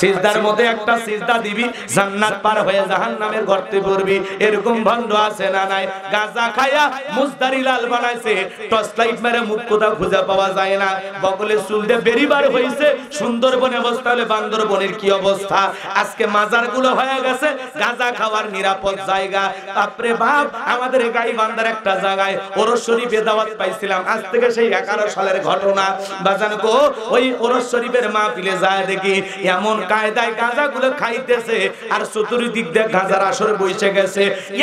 সিজদার মধ্যে একটা সিজদা দিবি, জান্নাত পার হয়ে জাহান্নামের গর্তে পড়বি, এরকম ভণ্ড আছে না নাই? গাঁজা খায়া মুজদারি লাল বানাইছে, টর্চ লাইট মেরে মুখ কোথাও খুঁজে পাওয়া যায় না, বগলে চুল দিয়ে বেরিবার হইছে, সুন্দরবনে অবস্থা হলে বান্দরবনের কি অবস্থা। আজকে মাজারগুলো হয়ে গেছে গাঁজা খাওয়ার নিরাপদ জায়গা। বাপরে বাপ, আমাদের গাইবান্ধার একটা জায়গায় ওরস শরীফে দাওয়াত পাইছিলাম, আজ থেকে সেই 11 সালের ঘটনা। বাজান গো, ওই ওরস শরীফের মাহফিলে যায় দেখি এমন কায়দায় গাঁজাগুলো খাইতেছে আর চতুর্দিক দিয়ে গাঁজার আসর বসে গেছে,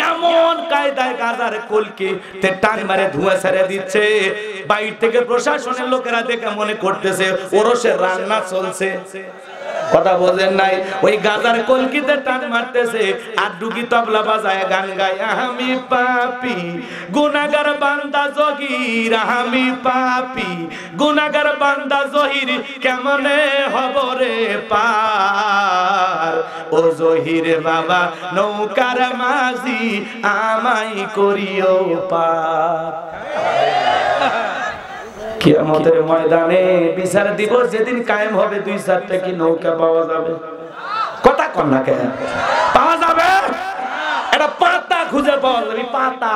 এমন কায়দায় গাঁজার কলকে তে টান মারে ধোঁয়া ছেড়ে দিচ্ছে। বাইরে থেকে প্রশাসনের লোকেরা দেখে মনে করতেছে ওরসের রান্না চলছে। কথা বোঝেন নাই? ওই গাজার কলকিতে টান মারতেছে আর ডুগি তবলা বাজায় গান গায়, আমি পাপী গুনাহগার বান্দা জহির, আমি পাপী গুনাহগার বান্দা জহির, কেমনে হব রে পার। ও জহির বাবা নৌকার মাঝি, আমায় করিও পার। কিয়ামতের ময়দানে বিচার দিবস যেদিন কায়েম হবে, 2-4টা কি নৌকা পাওয়া যাবে? কথা কন না কেন? পাওয়া যাবে? এটা পাতা খুঁজে পাওয়া যাবে, পাতা।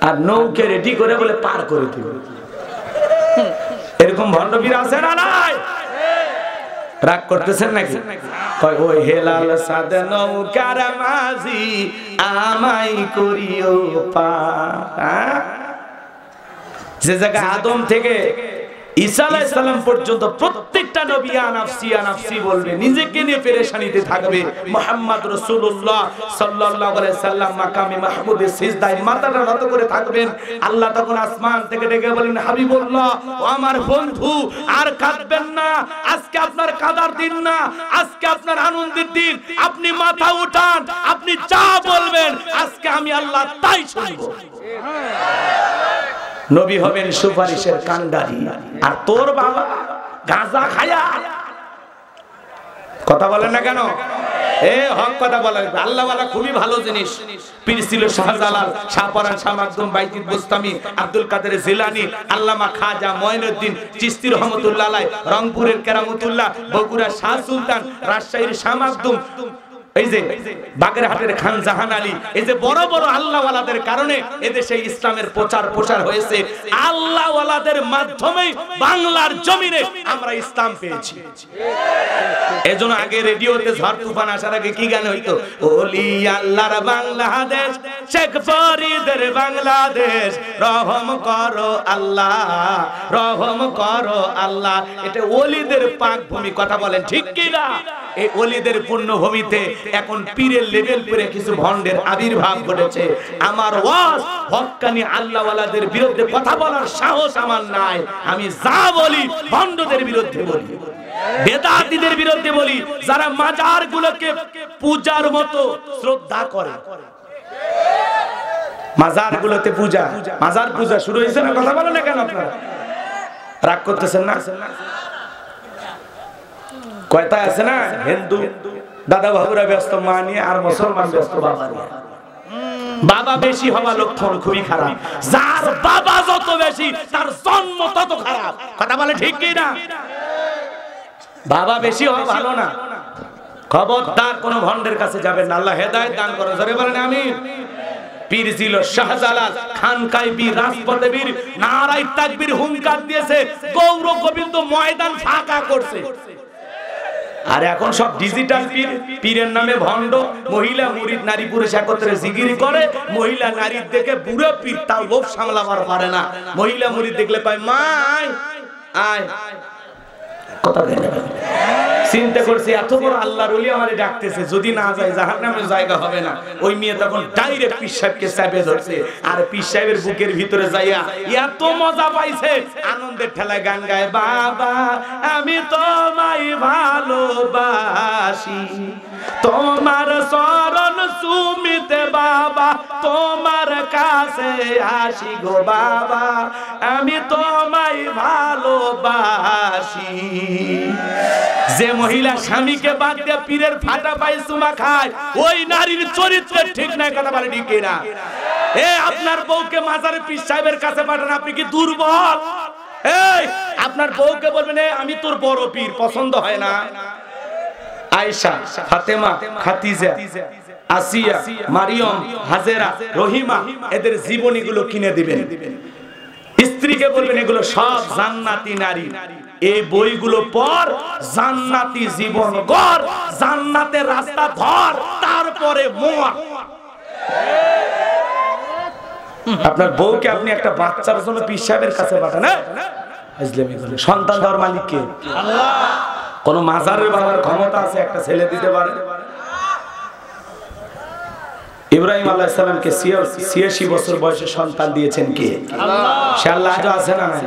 আর নৌকে রেডি করে বলে পার করে দিব। এরকম ভণ্ডবীর আছে না নাই? রাগ করতেছেন নাকি? ওই হেলাল সাদে নৌকার মাঝি, আমায় করিও পার। যে জায়গা আদম থেকে ঈসা আলাইহিস সালাম পর্যন্ত প্রত্যেকটা নবী আনাফসি আনাফসি বলবে, নিজেকে নিয়ে পেরেশানিতে থাকবে। মুহাম্মদ রাসূলুল্লাহ সাল্লাল্লাহু আলাইহি সাল্লাম মাকামে মাহমুদে সিজদায় মাথাটা নত করে থাকবেন। আল্লাহ তখন আসমান থেকে ডেকে বলেন, হাবিবুল্লাহ ও আমার বন্ধু, আর কাঁদবেন না, আজকে আপনার কাঁদার দিন না, আজকে আপনার আনন্দের দিন। আপনি মাথা উঠান, আপনি যা বলবেন আজকে আমি আল্লাহ তাই শুনবো। নবী হবেন সুপারিশের কান্ডারি, আর তোর বাবা গাঁজা খায়া। কথা বলেন না কেন? হক কথা বলেন। আল্লাহ ওয়ালা খুবই ভালো জিনিস। পীর ছিল শাহজালাল, শাহপরান, শাহ মাকদুম, বাইতুল বুস্তামি, আব্দুল কাদের জিলানী, আল্লামা খাজা মঈনুদ্দিন চিশতি রহমাতুল্লাহ আলাইহি, রংপুরের কেরামতুল্লাহ, বগুড়ার শাহ সুলতান, রাজশাহীর শাহ মাকদুম, এই যে বাগেরহাটের খান জাহান আলী, এই যে বড় বড় আল্লাহ ওয়ালাদের কারণে এদেশে ইসলামের প্রচার হয়েছে। আল্লাহ ওয়ালাদের মাধ্যমেই বাংলার জমিনে আমরা ইসলাম পেয়েছি। এজন্য আগে রেডিওতে ঝড় তুফান আসার আগে কি গান হইতো? ওলি আল্লাহর বাংলাদেশ, শেখ ফরিদের বাংলাদেশ, রহম করো আল্লাহ, রহম করো আল্লাহ। এটা ওলিদের পাক ভূমি। কথা বলেন ঠিক কি না? এই ওলিদের পূর্ণভূমিতে এখন পীরের লেভেল করে কিছু ভণ্ডের আবির্ভাব ঘটেছে। আমার ওয়াজ হক্কানি আল্লাহ ওয়ালাদের বিরুদ্ধে কথা বলার সাহস আমার নাই। আমি যা বলি ভণ্ডদের বিরুদ্ধে বলি, বেদাতীদের বিরুদ্ধে বলি, যারা মাজারগুলোকে পূজার মতো শ্রদ্ধা করে। মাজারগুলোতে পূজা, মাজার পূজা শুরু হয়েছে না? কথা বলেন না কেন আপনারা? রাগ করতেছেন না? কয়টা আছে না, হিন্দু দাদা বাবুরা ব্যস্ত মা নিয়ে, আর মুসলমান ব্যস্ত বাবা নিয়ে। বাবা বেশি হওয়া লক্ষণ খুবই খারাপ। যার বাবা যত বেশি তার জন্ম তত খারাপ। কথা বলে ঠিক কি না? বাবা বেশি হওয়া ভালো না। খবরদার কোন ভণ্ডের কাছে যাবেন না। আল্লাহ হেদায়েত দান করুন। জোরে বলেন আমিন। পীর ছিল শাহজালাল, খানকায় বীর, রাজপথে বীর, নারায়ে তাকবীর হুঙ্কার দিয়েছে, গৌর গোবিন্দ ময়দান ফাঁকা করছে। আর এখন সব ডিজিটাল পীর, পীরের নামে ভণ্ড। মহিলা মুরিদ নারী পুরুষ একত্রে জিকির করে। মহিলা নারীর দেখে বুড়ো পীর তাও লোভ সামলাবার পারে না। মহিলা মুরিদ দেখলে কয় মা আয়। কথা বলে চিন্তা করছে এত বড় আল্লাহর ওলি আমারে ডাকতেছে, যদি না যায় জাহান্নামের জায়গা হবে না। ওই মেয়ে তখন ডাইরেক্ট পীর সাহেবকে চাপে ধরছে, আর পীর সাহেবের বুকের ভিতরে যাইয়া এত মজা পাইছে, আনন্দের ঠেলায় গান গায়, বাবা আমি তোমায় ভালোবাসি, তোমার চরণ চুমিতে বাবা তোমার কাছে আসি গো বাবা, আমি তোমায় ভালোবাসি। যে মহিলা স্বামীকে বাদ দিয়ে পীরের ফাটা পায়ে চুমা খায়, ওই নারীর চরিত্র ঠিক নাই। কথা বলে ঠিক না? আপনার বউকে মাজারে পীর সাহেবের কাছে পাঠান, আপনি কি দুর্বল? আপনার বউকে বলবেন আমি তোর বড় পীর, পছন্দ হয় না? আয়েশা, ফাতেমা, খাদিজা, আসিয়া, মারিয়ম, হাজেরা, রহিমা, এদের জীবনীগুলো কিনে দিবেন। স্ত্রী স্ত্রীকে বলবেন এগুলো সব জান্নাতি নারী, এই বইগুলো পর, জান্নাতি জীবন গড়, জান্নাতের রাস্তা ধর, তারপরে মর। আপনার বউকে আপনি একটা বাচ্চার জন্য পীর সাহেবের কাছে পাঠান, সন্তান দেওয়ার মালিক কে? আল্লাহ। কোন মাজারের বাবার ক্ষমতা আছে একটা ছেলে দিতে পারে? ইব্রাহিম আলাইহিস সালামকে ৮৬ বছর বয়সে সন্তান দিয়েছেন কে? আল্লাহ। সে আল্লাহ আজও আছে না নাই?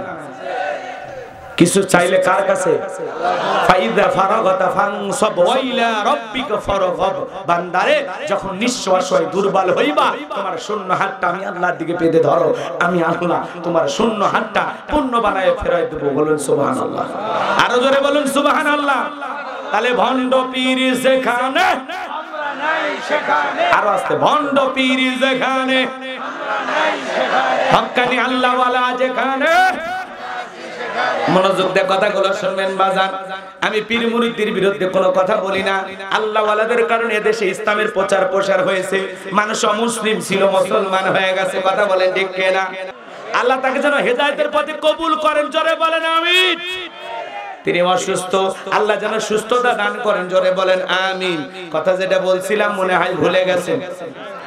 কিছু চাইলে কার কাছে? ফাইদা ফারাগাতা ফানসাব ওয়া ইলা রাব্বিকা ফারগাব। বান্দারে যখন নিঃশ্বাস হয় দুর্বল হইবা, তোমার শূন্য হাতটা আমি আল্লাহর দিকে পেতে ধরো, আমি আল্লাহ তোমার শূন্য হাতটা পূর্ণ বানায় ফেরাই দেব। বলুন সুবহানাল্লাহ, আরো জোরে বলুন সুবহানাল্লাহ। তাহলে ভণ্ড পীর যেখানে আমরা নাই সেখানে, আরো আস্তে, ভণ্ড পীর যেখানে আমরা নাই সেখানে, হক্কানি আল্লাহ ওয়ালা যেখানে। মনোযোগ দিয়ে কথাগুলো শুনবেন বাজান। আমি পীর মুরিদদের বিরুদ্ধে কোনো কথা বলি না। আল্লাহ ওয়ালাদের কারণে এদেশে ইসলামের প্রচার প্রসার হয়েছে, মানুষ অমুসলিম ছিল মুসলমান হয়ে গেছে। কথা বলেন ঠিক কিনা? আল্লাহ তাকে যেন হেদায়েতের পথে কবুল করেন, জোরে বলেন আমিন। তিনি অসুস্থ, আল্লাহ যেন সুস্থতা দান করেন, জোরে বলেন আমিন। কথা যেটা বলছিলাম মনে হয় ভুলে গেছেন,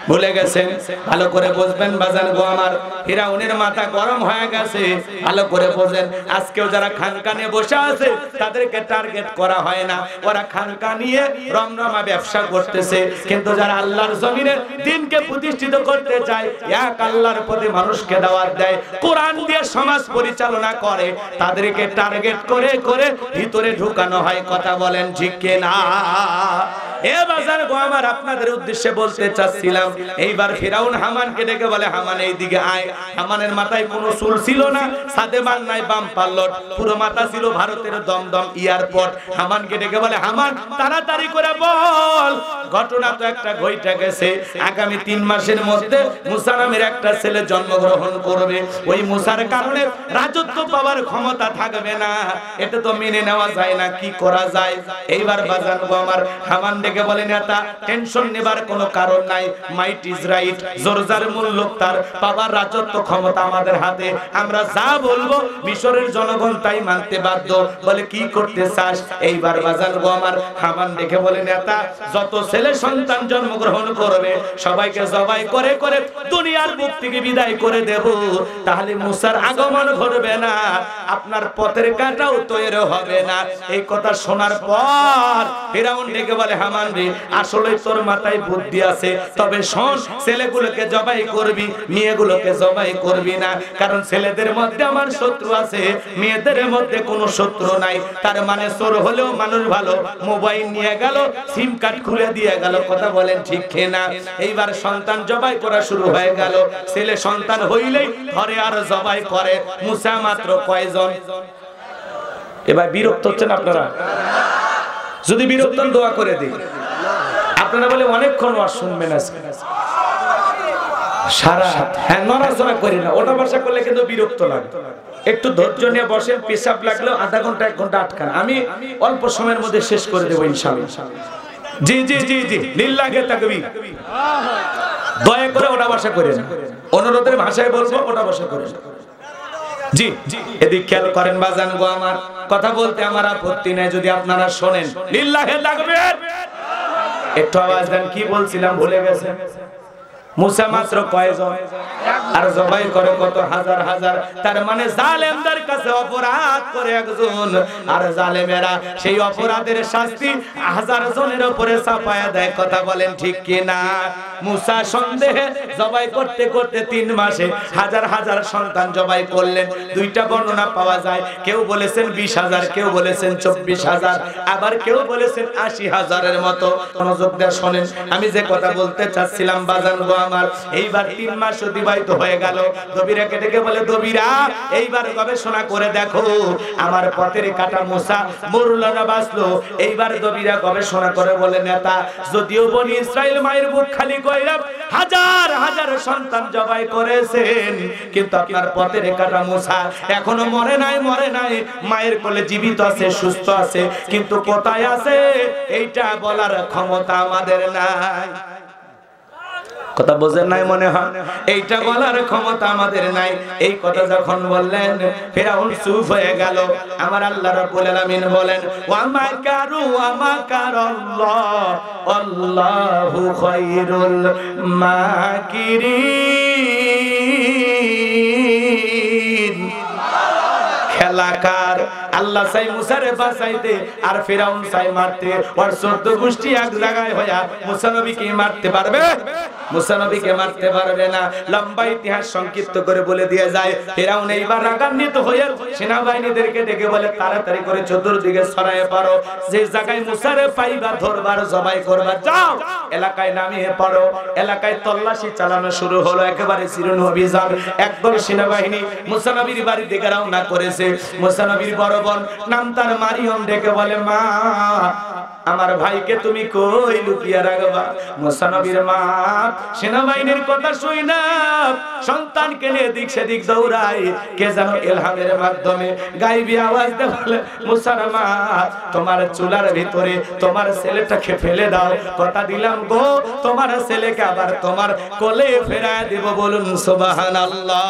ভুলে গেছেন। ভালো করে বুঝবেন বাজান গো আমার, ফিরাউনের মাথা গরম হয়ে গেছে। ভালো করে বোঝেন, আজকেও যারা খানকা নিয়ে বসে আছে তাদেরকে টার্গেট করা হয় না, ওরা খানকা নিয়ে রমরমা ব্যবসা করতেছে। কিন্তু যারা আল্লাহর জমিনে দ্বীনকে প্রতিষ্ঠিত করতে চায়, এক আল্লাহর প্রতি মানুষকে দাওয়াত দেয়, কোরআন দিয়ে সমাজ পরিচালনা করে, তাদেরকে টার্গেট করে করে ভিতরে ঢুকানো হয়। কথা বলেন ঠিক কিনা? এ বাজার গো আমার, আপনাদের উদ্দেশ্যে বলতে চাচ্ছিলাম, এইবার ফিরাউন হামানকে ডেকে বলে, হামান এইদিকে আয়। হামানের মাথায় কোনো চুল ছিল না, সাদে মান নাই বাম পাল্লট, পুরো মাথা ছিল ভারতের দমদম এয়ারপোর্ট। হামানকে ডেকে বলে, হামান তাড়াতাড়ি করে বল, ঘটনা তো একটা ঘইটা গেছে, আগামী ৩ মাসের মধ্যে মুসা নামের একটা ছেলে জন্মগ্রহণ করবে, ওই মুসার কারণে রাজত্ব পাওয়ার ক্ষমতা থাকবে না, এটা তো মেনে নেওয়া যায় না, কি করা যায়? এইবার বাজান গো আমার, হামান ডেকে বলে, নেতা টেনশন নেবার কোনো কারণ নাই, মাইট ইজ রাইট, জোরজার মূল্য তার পাওয়ার রাজত্ব ক্ষমতা আমাদের হাতে, আমরা যা বলবো মিশরের জনগণ তাই মানতে বাধ্য। বলে কি করতে চাস? এইবার বাজান গো আমার, হামান দেখে বলে, নেতা যত ছেলে সন্তান জন্মগ্রহণ করবে সবাইকে জবাই করে করে দুনিয়ার বুক থেকে বিদায় করে দেব, তাহলে মুসার আগমন ঘটবে না, আপনার পথের কাঁটাও তৈরি হবে না। এই কথা শোনার পর ফিরাউন ডেকে বলে, হামান রে, আসলে তোর মাথায় বুদ্ধি আছে, তবে শোন, ছেলেগুলোকে জবাই করবি, মেয়েগুলোকে জবাই করবি না, কারণ ছেলেদের মধ্যে আমার শত্রু আছে, মেয়েদের মধ্যে কোনো শত্রু নাই। তার মানে চোর হলেও মানুষ ভালো, মোবাইল নিয়ে গেল, সিম কার্ড খুলে দিয়ে গেল। কথা বলেন ঠিক কিনা? এইবার সন্তান জবাই করা শুরু হয়ে গেল, ছেলে সন্তান হইলেই ঘরে আর জবাই করে। মুসা মাত্র কয়জন? এবার বিরক্ত হচ্ছেন আপনারা? যদি বিরক্ত দোয়া করে দিই। আপনারা বলে অনেকক্ষণ ওয়াজ শুনবেন আজকে, সারা হ্যাঁ নড়াচড়া করি না, ওটা বসা করলে কিন্তু বিরক্ত লাগে। একটু ধৈর্য নিয়ে বসেন, পেশাব লাগলেও আধা ঘন্টা 1 ঘন্টা আটকান, আমি অল্প সময়ের মধ্যে শেষ করে দেবো ইনশাআল্লাহ। জি জি জি জি, লিল্লাহি তাকবীর। দয়া করে ওটা বসা করেন, অনুরোধের ভাষায় বলবো, ওটা বসা করেন। জি জি, এদিক খেয়াল করেন বাজান গো আমার, কথা বলতে আমার আপত্তি নাই যদি আপনারা শোনেন। লিল্লাহি তাকবীর। একটু আওয়াজ দেন, কি বলছিলাম ভুলে গেছেন। মুসা মাত্র কয়জন আর জবাই করে কত হাজার হাজার। তার মানে জালেমদের কাছে অপরাধ করে একজন, আর জালেমেরা সেই অপরাধের শাস্তি হাজার জনের উপরে চাপায়া দেয়। কথা বলেন ঠিক কি না? মুসা সন্দেহে জবাই করতে করতে 3 মাসে হাজার হাজার সন্তান জবাই করলেন। 2টা বর্ণনা পাওয়া যায়, কেউ বলেছেন 20,000, কেউ বলেছেন 24,000, আবার কেউ বলেছেন 80,000-এর মতো। মনোযোগ দিয়ে শোনেন, আমি যে কথা বলতে চাচ্ছিলাম বাজান গো আমার, এইবার 3 মাস অতিবাহিত হয়ে গেল। দবিরাকে ডেকে বলে, দবিরা এইবার গবেষণা করে দেখো আমার পথের কাটা মুসা মরল না বাঁচলো। এইবার দবিরা গবেষণা করে বলে, নেতা যদিও বনি ইসরাইল মায়ের বুক খালি কইরা হাজার হাজার সন্তান জবাই করেছেন, কিন্তু আপনার পথের কাটা মুসা এখনো মরে নাই, মরে নাই, মায়ের কোলে জীবিত আছে, সুস্থ আছে, কিন্তু কোথায় আছে এইটা বলার ক্ষমতা আমাদের নাই। কথা বোঝেন নাই মনে হয়? এইটা বলার ক্ষমতা আমাদের নাই। এই কথা যখন বললেন ফিরআউন চুপ হয়ে গেল। আমার আল্লাহ রাব্বুল আলামিন বলেন ওয়া মাকারু ওয়া মাকারাল্লাহ আল্লাহু খায়রুল মাকিরিন। খেলাকার আল্লাহ চাই মুসারে বাঁচাইতে আর ফিরআউন চাই মারতে। আর 14 গোষ্ঠী এক জায়গায় হইয়া মুসা নবীকে মারতে পারবে? মুসা নবীকে মারতে পারবে না। লম্বা ইতিহাস সংক্ষিপ্ত করে বলে দিয়ে যায়, ফিরআউন এইবার রাগান্বিত হয়ে সেনাবাহিনীদেরকে ডেকে বলে তাড়াতাড়ি করে চতুর্দিকে ছড়ায়ে পড়ো, যে জায়গায় মুসারে পাইবা ধরবার জবাই করবা যাও এলাকায় নামিয়ে পড়ো। এলাকায় তল্লাশি চালানো শুরু হলো, একেবারে চিরুন অভিযান। একদল সেনাবাহিনী মুসা নবীর বাড়ির দিকে রওনা করেছে। মুসা নবীর বড় বোন নাম তার মারিয়ম ডেকে বলে মা আমার ভাইকে তুমি কই লুকিয়ে রাখবা? মুসা নবীর মা সেনাবাহিনীর কথা শুই না সন্তানকে নিয়ে দিক সেদিক দৌড়ায়। কে যেন ইলহামের মাধ্যমে গায়েবী আওয়াজ দিয়ে বলে মুসার মা তোমার চুলার ভিতরে তোমার ছেলেটাকে ফেলে দাও, কথা দিলাম গো তোমার ছেলেকে আবার তোমার কোলে ফেরায় দেব, বলুন সুবহানাল্লাহ।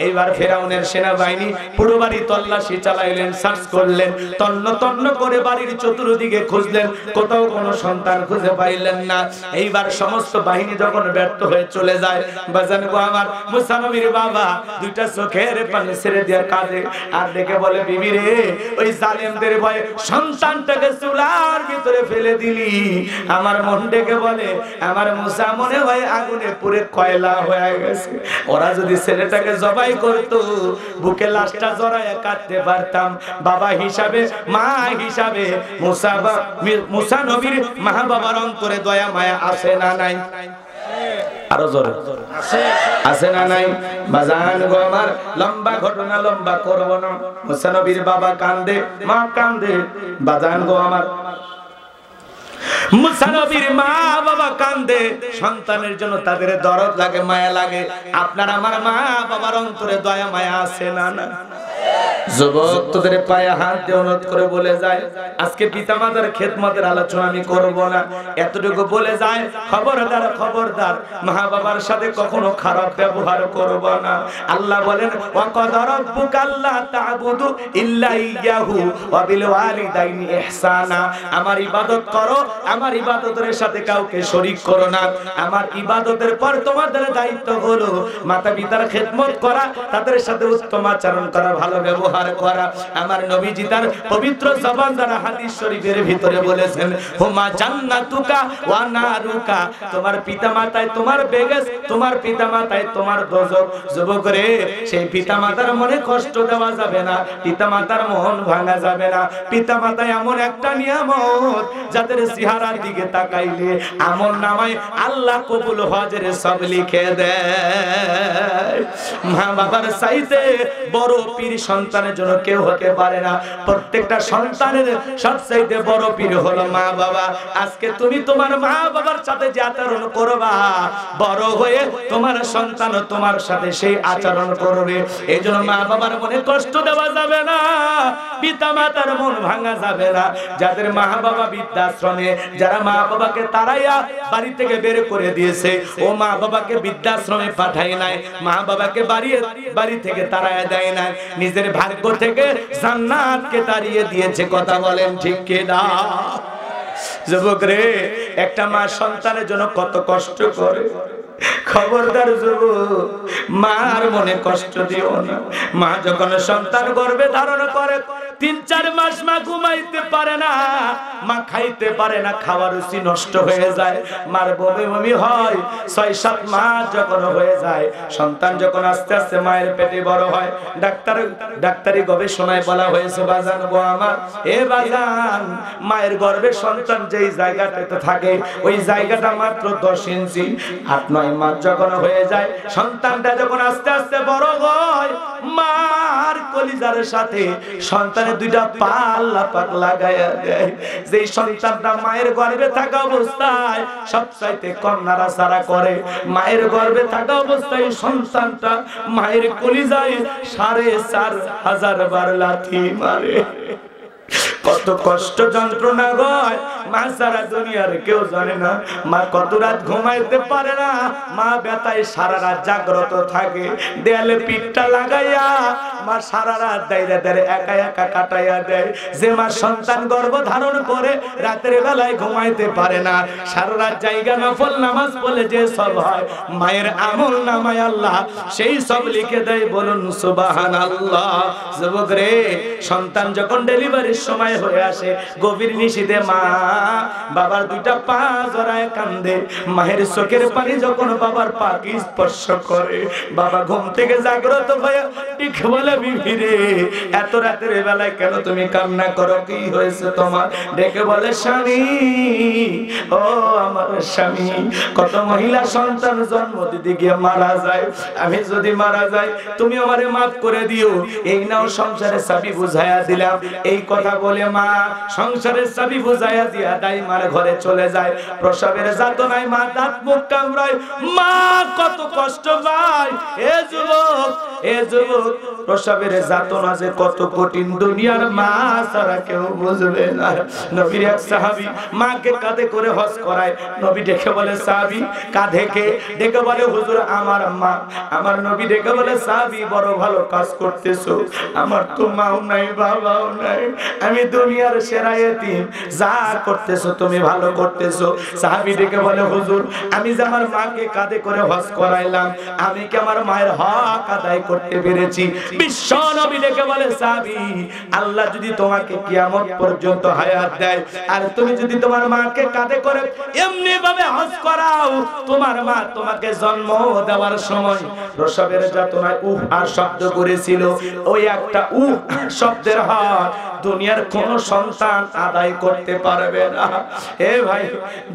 এইবার ফিরআউনের সেনাবাহিনী পুরো বাড়ি তল্লাশি চালাইলেন, সার্চ করলেন, তন্ন তন্ন করে বাড়ির চতুর্দিকে খুঁজলেন, কোথাও কোনো সন্তান খুঁজে পাইলেন না। এইবার সমস্ত বাহিনী যখন ব্যর্থ হয়ে চলে যায়, বাজান গো আমার মুসা নবীর বাবা দুইটা চোখের পানি ছেড়ে দিয়ে কাঁদে আর ডেকে বলে বিবি রে ওই জালেমদের ভয়ে সন্তানটাকে চুলার ভিতরে ফেলে দিলি। আমার মন ডেকে বলে আমার মুসা মনে হয় আগুনে পুড়ে কয়লা হয়ে গেছে। ওরা যদি ছেলেটাকে জবাই করতো বুকে লাশটা জড়ায় কাটতে পারতাম। বাবা হিসাবে মা হিসাবে মুসা নবীর মা বাবার অন্তরে দয়া মায়া আছে না নাই? আরো জোরে আছে না নাই? বাজান গো আমার লম্বা ঘটনা লম্বা করব না। মুসা নবীর বাবা কান্দে, মা কান্দে। বাজান গো আমার মুসা নবীর মা বাবা কান্দে, সন্তানের জন্য তাদের দরদ লাগে, মায়া লাগে। আপনার আমার মা বাবার অন্তরে দয়া মায়া আছে না না? যুবক তোদের পায়ে হাত দিয়ে অনুরোধ করে বলে যায় আজকে পিতামাতার খেদমতের আলোচনা আমি করব না, এতটুকু বলে যায় খবরদার খবরদার মা বাবার সাথে কখনো খারাপ ব্যবহার করব না। আল্লাহ বলেন ওয়া ক্বাদা রাব্বুকা আল্লা তা'বুদু ইল্লা ইয়াহু ওয়া বিল ওয়ালিদাইনি ইহসানা। আমার ইবাদত করো, আমার ইবাদতের সাথে কাউকে শরীক করো না। আমার ইবাদতের পর তোমাদের দায়িত্ব হলো মাতা পিতার খেদমত করা, তাদের সাথে উত্তম আচরণ করা, ভালো ব্যবহার করা। আমার নবীজি তার পবিত্র জবান দ্বারা হাদিস শরীফের ভিতরে বলেছেন হুমা জান্নাতুকা ওয়া নারুকা। তোমার পিতামাতায় তোমার বেহেশত, তোমার পিতামাতায় তোমার দোজখ। যুবক রে সেই পিতামাতার মনে কষ্ট দেওয়া যাবে না, পিতামাতার মন ভাঙা যাবে না। পিতামাতা এমন একটা নিয়ামত যাদের চেহারার দিকে তাকাইলে আমল নামায় আল্লাহ কবুল হজের সব লিখে দেয়। মা বাবার চাইতে বড় পীর সন্তানের জন্য কেউ হতে পারে না। প্রত্যেকটা সন্তানের সবচাইতে বড় পীর হলো মা বাবা। আজকে তুমি তোমার মা বাবার সাথে যে আচরণ করবা, বড় হয়ে তোমার সন্তান তোমার সাথে সেই আচরণ করবে। এই জন্য মা বাবার মনে কষ্ট দেওয়া যাবে না, পিতা মাতার মন ভাঙা যাবে না। যাদের মা বাবা বৃদ্ধাশ্রমে, যারা মা বাবাকে তাড়াইয়া বাড়ি থেকে বের করে দিয়েছে, ও মা বাবাকে বৃদ্ধাশ্রমে পাঠায় নাই, মা বাবাকে বাড়ি থেকে তাড়াইয়া দেয় নাই, নিজের ভাগ্য থেকে জান্নাতকে তাড়িয়ে দিয়েছে। কথা বলেন ঠিক কি না? যুবক রে একটা মা সন্তানের জন্য কত কষ্ট করে। খবরদার যুবক, মার মনে কষ্ট দিও না। মা যখন সন্তান গর্ভে ধারণ করে ৩-৪ মাস মা ঘুমাইতে পারে না, মা খাইতে পারে না, খাওয়ার রুচি নষ্ট হয়ে যায়, মার বমি বমি হয়। ৬-৭ মাস যখন হয়ে যায়, সন্তান যখন আস্তে আস্তে মায়ের পেটে বড় হয়, ডাক্তারি গবেষণায় বলা হয়েছে বাজান গো আমার, এ বাজান মায়ের গর্ভে সন্তান যেই জায়গাটাতে থাকে ওই জায়গাটা মাত্র ১০ ইঞ্চি। ৮-৯ মাস যখন হয়ে যায়, সন্তানটা যখন আস্তে আস্তে বড় হয়, মার কলিজার সাথে সন্তানের দুইটা পা আল্লাহ পাক লাগায়া দেয়। যেই সন্তানটা মায়ের গর্ভে থাকা অবস্থায় সবচাইতে কম নাড়াচাড়া করে, মায়ের গর্ভে থাকা অবস্থায় সন্তানটা মায়ের কলিজায় ৪৫০০০ বার লাথি মারে। কত কষ্ট যন্ত্রণা গয় মা সারা দুনিয়ার কেউ জানে না। মা কত রাত ঘুমাইতে পারে না, মা ব্যথায় সারা রাত জাগ্রত থাকে, দেয়ালে পিঠটা লাগাইয়া মা সারা রাত দাইরা দাইরা একা একা কাটাইয়া দেয়। যে মা সন্তান গর্ভ ধারণ করে রাতের বেলায় ঘুমাইতে পারে না, সারা রাত জায়গা নফল নামাজ পড়লে যে সব হয় মায়ের আমল নামায় আল্লাহ সেই সব লিখে দেয়। বলুন সুবহানাল্লাহ। যুবক রে, সন্তান যখন ডেলিভারির সময় হয়ে আসে গভীর নিশীথে মা বাবার দুইটা পা জড়ায় কান্দে। মায়ের চোখের পানি যখন বাবার পাকে স্পর্শ করে বাবা ঘুম থেকে জাগ্রত হয়ে ঠিক বলে, বিবি রে এত রাতের বেলায় কেন তুমি কান্না করো, কি হয়েছে তোমার? ডেকে বলে, স্বামী ও আমার স্বামী, কত মহিলা সন্তান জন্ম দিতে গিয়ে মারা যায়, আমি যদি মারা যাই তুমি আমারে মাফ করে দিও, এই নাও সংসারের চাবি বুঝাইয়া দিলাম। এই কথা বলে মা সংসারের চাবি বুঝাইয়া দিয়া দাইমার ঘরে চলে যায়। প্রসবের যাতনায় মা দাঁত মুখ কামড়ায়, মা কত কষ্ট পায়। এ যুবক, এ যুবক, প্রসবের যাতনা যে কত কঠিন দুনিয়ার মা ছাড়া কেউ বুঝবে না। নবীর এক সাহাবী মাকে কাঁধে করে হজ করায়। নবী ডেকে বলে, সাহাবী কাঁধে কে? ডেকে বলে, হুজুর আমার মা। আমার নবী ডেকে বলে, সাহাবী বড় ভালো কাজ করতেছো, আমার তো মাও নাই বাবাও নাই, আমি দুনিয়ার সেরা এতিম, যা করতেছো তুমি ভালো করতেছো। সাহাবী ডেকে বলে, হুজুর আমি যে আমার মাকে কাঁধে করে হজ করাইলাম, আমি কি আমার মায়ের হক আদায় করতে পেরেছি? বিশ্ব নবী ডেকে বলে, সাহাবী আল্লাহ যদি তোমাকে কিয়ামত পর্যন্ত হায়াত দেয় আর তুমি যদি তোমার মাকে কাঁধে করে এমনি ভাবে হজ করাও, তোমার মা তোমাকে জন্ম দেওয়ার সময় প্রসবের যাতনায় উহ আর শব্দ করেছিল, ওই একটা উহ শব্দের হক দুনিয়ার কোন সন্তান আদায় করতে পারবে না। এ ভাই,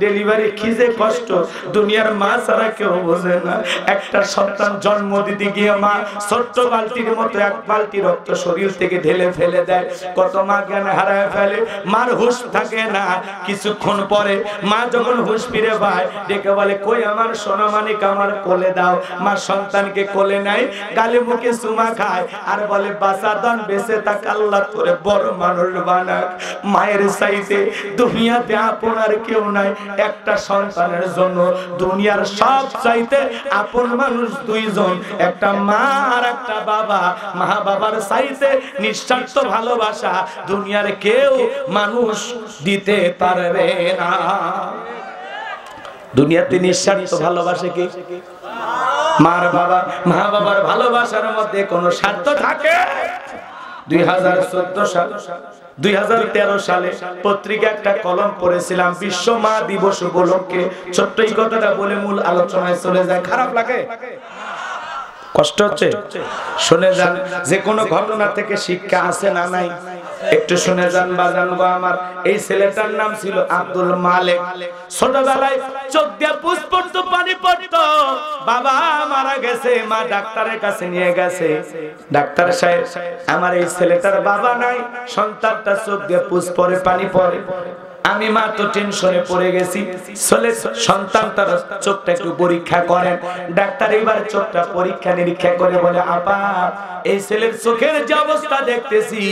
ডেলিভারি কি যে কষ্ট দুনিয়ার মা ছাড়া কেউ বোঝে না। একটা সন্তান জন্ম দিতে গিয়ে মা ছোট্ট বালতির মতো এক বালতি রক্ত শরীর থেকে ঢেলে ফেলে দেয়। কত মা জ্ঞান হারায় ফেলে, মার হুঁশ থাকে না। কিছুক্ষণ পরে মা যখন হুঁশ ফিরে পায় ডেকে বলে, কই আমার সোনা মানিক, আমার কোলে দাও। মা সন্তানকে কোলে নেয়, গালে মুখে চুমা খায় আর বলে, বাঁচা দান বেঁচে থাক, আল্লাহ তোরে বড় মানুষ বানাক। মায়ের চাইতে দুনিয়াতে আপন আর কেউ নাই। একটা সন্তানের জন্য দুনিয়ার সব চাইতে আপন মানুষ দুইজন, একটা মা আর একটা বাবা। মা বাবার চাইতে নিঃস্বার্থ ভালোবাসা দুনিয়ার কেউ মানুষ দিতে পারবে না। দুনিয়াতে নিঃস্বার্থ ভালোবাসে কি? মার বাবা। মা বাবার ভালোবাসার মধ্যে কোনো স্বার্থ থাকে? 2014 সাল 2013 সালে পত্রিকা একটা কলম পড়েছিলাম বিশ্ব মা দিবস উপলক্ষে। ছোট্ট এই কথাটা বলে মূল আলোচনায় চলে যায়। খারাপ লাগে? কষ্ট হচ্ছে? শুনে যান, যে কোনো ঘটনা থেকে শিক্ষা আছে না নাই? একটু শুনে যান বাজান গো আমার। এই ছেলেটার নাম ছিল আব্দুল মালিক। ছোটবেলায় চোখ দিয়ে পুষ্পর্ত পানি পড়তো। বাবা মারা গেছে, মা ডাক্তারের কাছে নিয়ে গেছে। ডাক্তার সাহেব, আমার এই ছেলেটার বাবা নাই, সন্তানটা চোখ দিয়ে পুষ্পরে পানি পড়ে। আমি মা তো টেনশনে পড়ে গেছি। সন্তানটার চোখটা একটু পরীক্ষা করেন। ডাক্তার এবার চোখটা পরীক্ষা নিরীক্ষা করে বলে, আপা এই ছেলের চোখের যে অবস্থা দেখতেছি,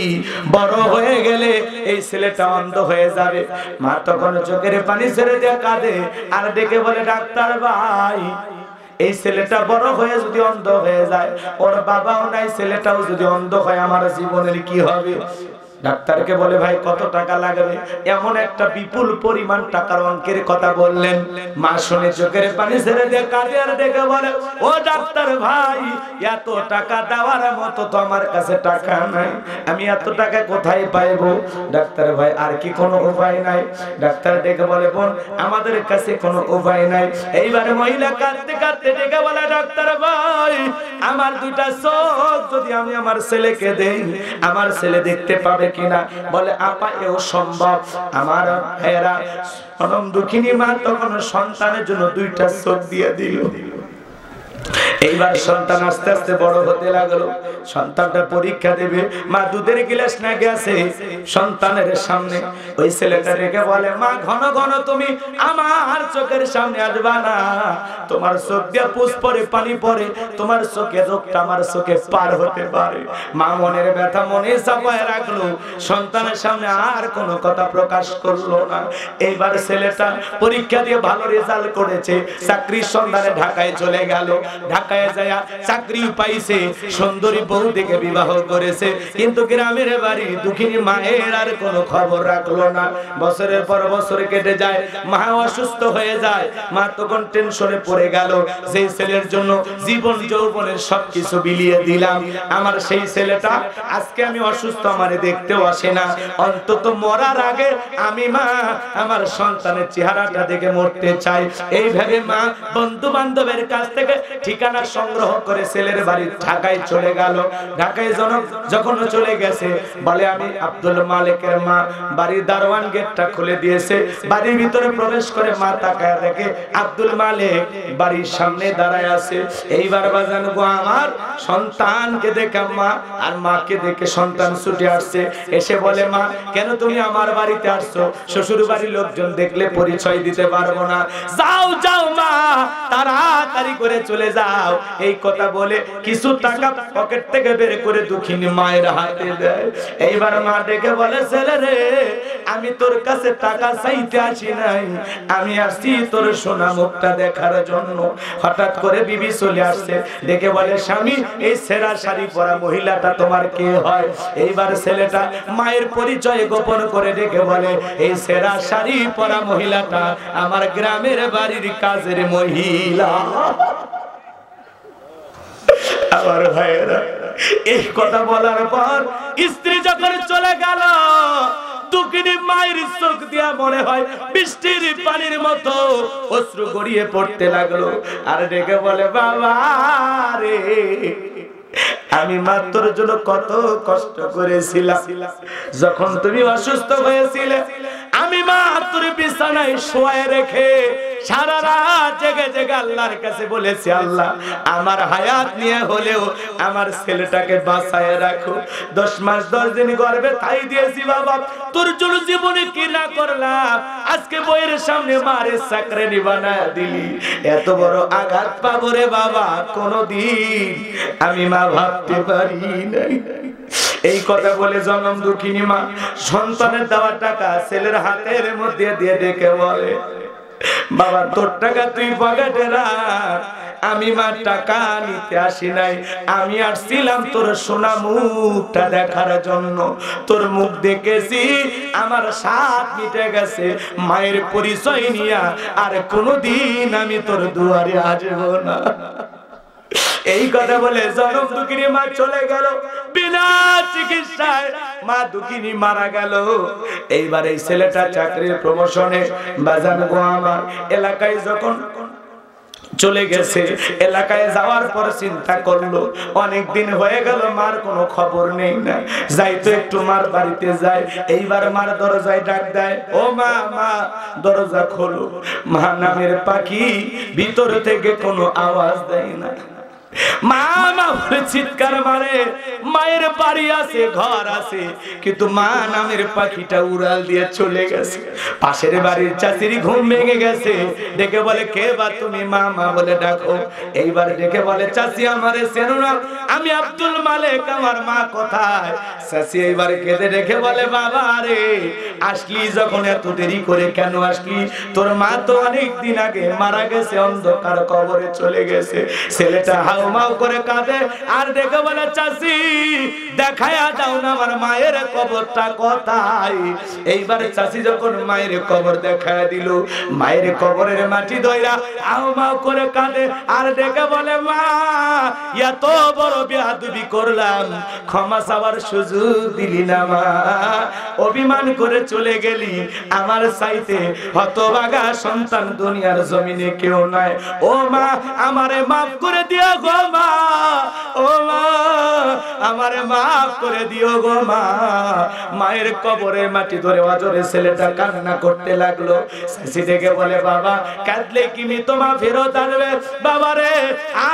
বড় হয়ে গেলে এই ছেলেটা অন্ধ হয়ে যাবে। মা তখন চোখের পানি ছেড়ে দিয়ে কাঁদে আর ডেকে বলে, ডাক্তার ভাই এই ছেলেটা বড় হয়ে যদি অন্ধ হয়ে যায়, ওর বাবাও নাই, ছেলেটাও যদি অন্ধ হয়, আমার জীবনের কি হবে? ডাক্তারকে বলে, ভাই কত টাকা লাগবে? এমন একটা বিপুল পরিমাণ টাকার অঙ্কের কথা বললেন। মা শুনে চোখের পানি ছেড়ে দিয়ে কাঁদে আর ডেকে বলে, ও ডাক্তার ভাই, এত টাকা দেওয়ার মতো তো আমার কাছে টাকা নাই, আমি এত টাকা কোথায় পাইবো? ডাক্তার ভাই আর কি কোনো উপায় নাই? ডাক্তার ডেকে বলে, বোন আমাদের কাছে কোনো উপায় নাই। এইবারে মহিলা কাঁদতে কাঁদতে ডেকে বলে, ডাক্তার ভাই আমার দুইটা চোখ যদি আমি আমার ছেলেকে দেই, আমার ছেলে দেখতে পাবে কিনা? বলে, আপা এও সম্ভব। আমার ভাইয়েরা, দুঃখিনী মা তখন সন্তানের জন্য দুইটা চোখ দিয়ে দিল। এইবার সন্তান আস্তে আস্তে বড় হতে লাগলো। সন্তানটা পরীক্ষা দেবে, মা দুধের গ্লাস না গেছে সন্তানের সামনে। ওই ছেলেটা রেখে বলে, মা ঘন ঘন তুমি আমার চোখের সামনে আসবা না, তোমার চোখ দিয়ে পুষ পরে পানি পড়ে, তোমার চোখে রোগটা আমার চোখে পার হতে পারে। মা মনের ব্যথা মনে চাপায় রাখলো, সন্তানের সামনে আর কোনো কথা প্রকাশ করলো না। এইবার ছেলেটা পরীক্ষা দিয়ে ভালো রেজাল্ট করেছে, চাকরির সন্ধানে ঢাকায় চলে গেল। ঢাকায় যায় চাকরি পাইছে, সুন্দরী বউ দেখে বিবাহ করেছে, কিন্তু গ্রামের বাড়ি দুঃখিনী মায়ের আর কোনো খবর রাখলো না। বছরের পর বছর কেটে যায়, মা অসুস্থ হয়ে যায়। মা তখন টেনশনে পড়ে গেল, যেই ছেলের জন্য জীবন যৌবনের সবকিছু বিলিয়ে দিলাম, আমার সেই ছেলেটা আজকে আমি অসুস্থ, আমারে দেখতেও আসে না। অন্তত মরার আগে আমি মা আমার সন্তানের চেহারাটা দেখে মরতে চাই। এইভাবে মা বন্ধু বান্ধবের কাছ থেকে ঠিকানা সংগ্রহ করে ছেলের বাড়ি ঢাকায় চলে গেল। ঢাকায় যখন চলে গেছে, বলে আমি আব্দুল মালিকের মা। বাড়ির দারোয়ান গেটটা খুলে দিয়েছে, বাড়ির ভিতরে প্রবেশ করে মা তাকায় দেখে আব্দুল মালিক বাড়ির সামনে দাঁড়ায় আছে। এইবার বাজান গো, আমার সন্তানকে দেখে মা আর মাকে দেখে সন্তান ছুটে আসছে, এসে বলে, মা কেন তুমি আমার বাড়িতে আসছো? শ্বশুর বাড়ির লোকজন দেখলে পরিচয় দিতে পারবো না, যাও যাও মা তাড়াতাড়ি করে চলে যাও। এই কথা বলে কিছু টাকা পকেট থেকে বের করে দুঃখিনী মায়ের হাতে দেয়। এইবার মা ডেকে বলে, ছেলে রে, আমি তোর কাছে টাকা চাইতে আসি নাই, আমি আসছি তোর সোনা মুখটা দেখার জন্য। হঠাৎ করে বিবি চলে আসছে, ডেকে বলে, স্বামী এই ছেঁড়া শাড়ি পরা মহিলাটা তোমার কে হয়? এইবার ছেলেটা মায়ের পরিচয় গোপন করে ডেকে বলে, এই ছেঁড়া শাড়ি পরা মহিলাটা আমার গ্রামের বাড়ির কাজের মহিলা। আমার ভাইয়েরা, এই কথা বলার পর স্ত্রী যখন চলে গেল, দুঃখিনী মায়ের চোখ দিয়া মনে হয় বৃষ্টির পানির মতো অশ্রু গড়িয়ে পড়তে লাগলো। আর ডেকে বলে, বাবা রে, আমি মা তোর জন্য কত কষ্ট করেছিলাম। যখন তুমি অসুস্থ হয়েছিলে, আমি মা তোর বিছানায় শোয়ায় রেখে সারা রাত জেগে জেগে আল্লাহর কাছে বলেছি, আল্লাহ আমার হায়াত নিয়ে হলেও আমার ছেলেটাকে বাঁচায় রাখো। 10 মাস 10 দিন গর্ভে তাই দিয়েছি বাবা, তোর জন্য জীবনে কি না করলাম, আজকে বইয়ের সামনে মারে চাকরানি বানায় দিলি। এত বড় আঘাত পাবো রে বাবা, কোনদিন আমি মা ভাবতে পারি নাই। এই কথা বলে জনম দুঃখিনী মা সন্তানের দেওয়া টাকা ছেলের হাতের মধ্যে দিয়ে ডেকে বলে, বাবা তোর টাকা তুই পকেটে রাখ, আমি মা টাকা নিতে আসি নাই, আমি আসছিলাম তোর সোনা মুখটা দেখার জন্য। তোর মুখ দেখেছি, আমার স্বাদ মিটে গেছে, মায়ের পরিচয় নিয়া আর কোনোদিন আমি তোর দুয়ারে আসবো না। এই কথা বলে জনম দুঃখিনী মা চলে গেল, বিনা চিকিৎসায় মা দুঃখিনী মারা গেল। এইবার এই ছেলেটা চাকরির প্রমোশনে বাজান গো আমার এলাকায় যখন চলে গেছে, এলাকায় যাওয়ার পর চিন্তা করলো, অনেক দিন হয়ে গেল মার কোনো খবর নেই না, যাই তো একটু মার বাড়িতে যাই। এইবার মার দরজায় ডাক দেয়, ও মা, মা দরজা খোলো। মা নামের পাখি ভিতর থেকে কোনো আওয়াজ দেয় না। মা মা বলে চিৎকার মারে, মায়ের বাড়ি আছে, ঘর আছে, কিন্তু মা নামের পাখিটা উড়াল দিয়ে চলে গেছে। পাশের বাড়ির চাচির ঘুম ভেঙে গেছে, ডেকে বলে, কে বা তুমি? মা মা বলে ডাকো। এইবার ডেকে বলে, চাচি আমারে চেনো না, আমি আব্দুল মালিক, আমার মা কোথায়? চাচি এইবার কেঁদে ডেকে বলে, বাবা রে, আসলি যখন এত দেরি করে কেন আসলি? তোর মা তো অনেক দিন আগে মারা গেছে, অন্ধকার কবরে চলে গেছে। ছেলেটা হাউমাউ করে কাঁদে আর ডেকে বলে, চাচি দেখায়া দাও না আমার মায়ের কবরটা কোথায়? এইবার চাচি যখন মায়ের কবর দেখায়া দিল, মায়ের কবরের মাটি ধইরা হাউমাউ করে কাঁদে আর ডেকে বলে, মা এত বড় বেয়াদবি করলাম, ক্ষমা চাওয়ার সুযোগ দিলি না মা, অভিমান করে চলে গেলি, আমার চাইতে হতভাগা সন্তান দুনিয়ার জমিনে কেউ নাই। ও মা আমারে মাফ করে দিও গো, মা, ও মা আমারে মাফ করে দিও গো মা। মায়ের কবরে মাটি ধরে অজরে ছেলেটা কান্না করতে লাগলো। চাচি দেখে বলে বাবা কাঁদলে কি মা ফেরত আনবে? বাবা রে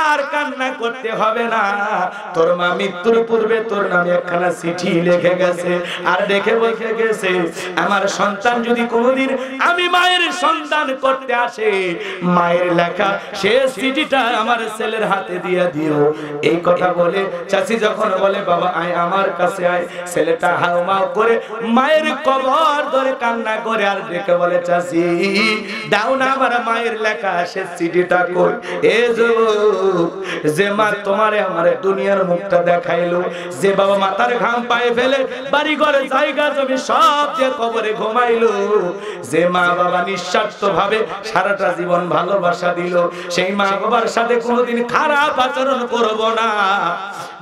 আর কান্না করতে হবে না, তোর মা মৃত্যুর পূর্বে তোর নামে একখানা চিঠি লিখে গেছে আর দেখে বসে গেছে আমার সন্তান যদি কোনোদিন আমি মায়ের সন্তান করতে আসে, মায়ের লেখা সে চিঠিটা আমার ছেলের হাতে দিয়ে দিও। এই কথা বলে চাচি যখন বলে বাবা আয় আমার কাছে আয়, ছেলেটা হাউমাউ করে মায়ের কবর ধরে কান্না করে আর দেখে বলে চাচি দাও না আমার মায়ের লেখা সে চিঠিটা কই। এ যে মা তোমারে আমারে দুনিয়ার মুখটা দেখাইলো, যে বাবা মাথার ঘাম পায়ে ফেলে বাড়ি ঘরে জায়গা জমি সব দিয়ে কবরে ঘুমাইলো, যে মা বাবা নিঃস্বার্থ ভাবে সারাটা জীবন ভালোবাসা দিল, সেই মা বাবার সাথে কোনোদিন খারাপ আচরণ করব না,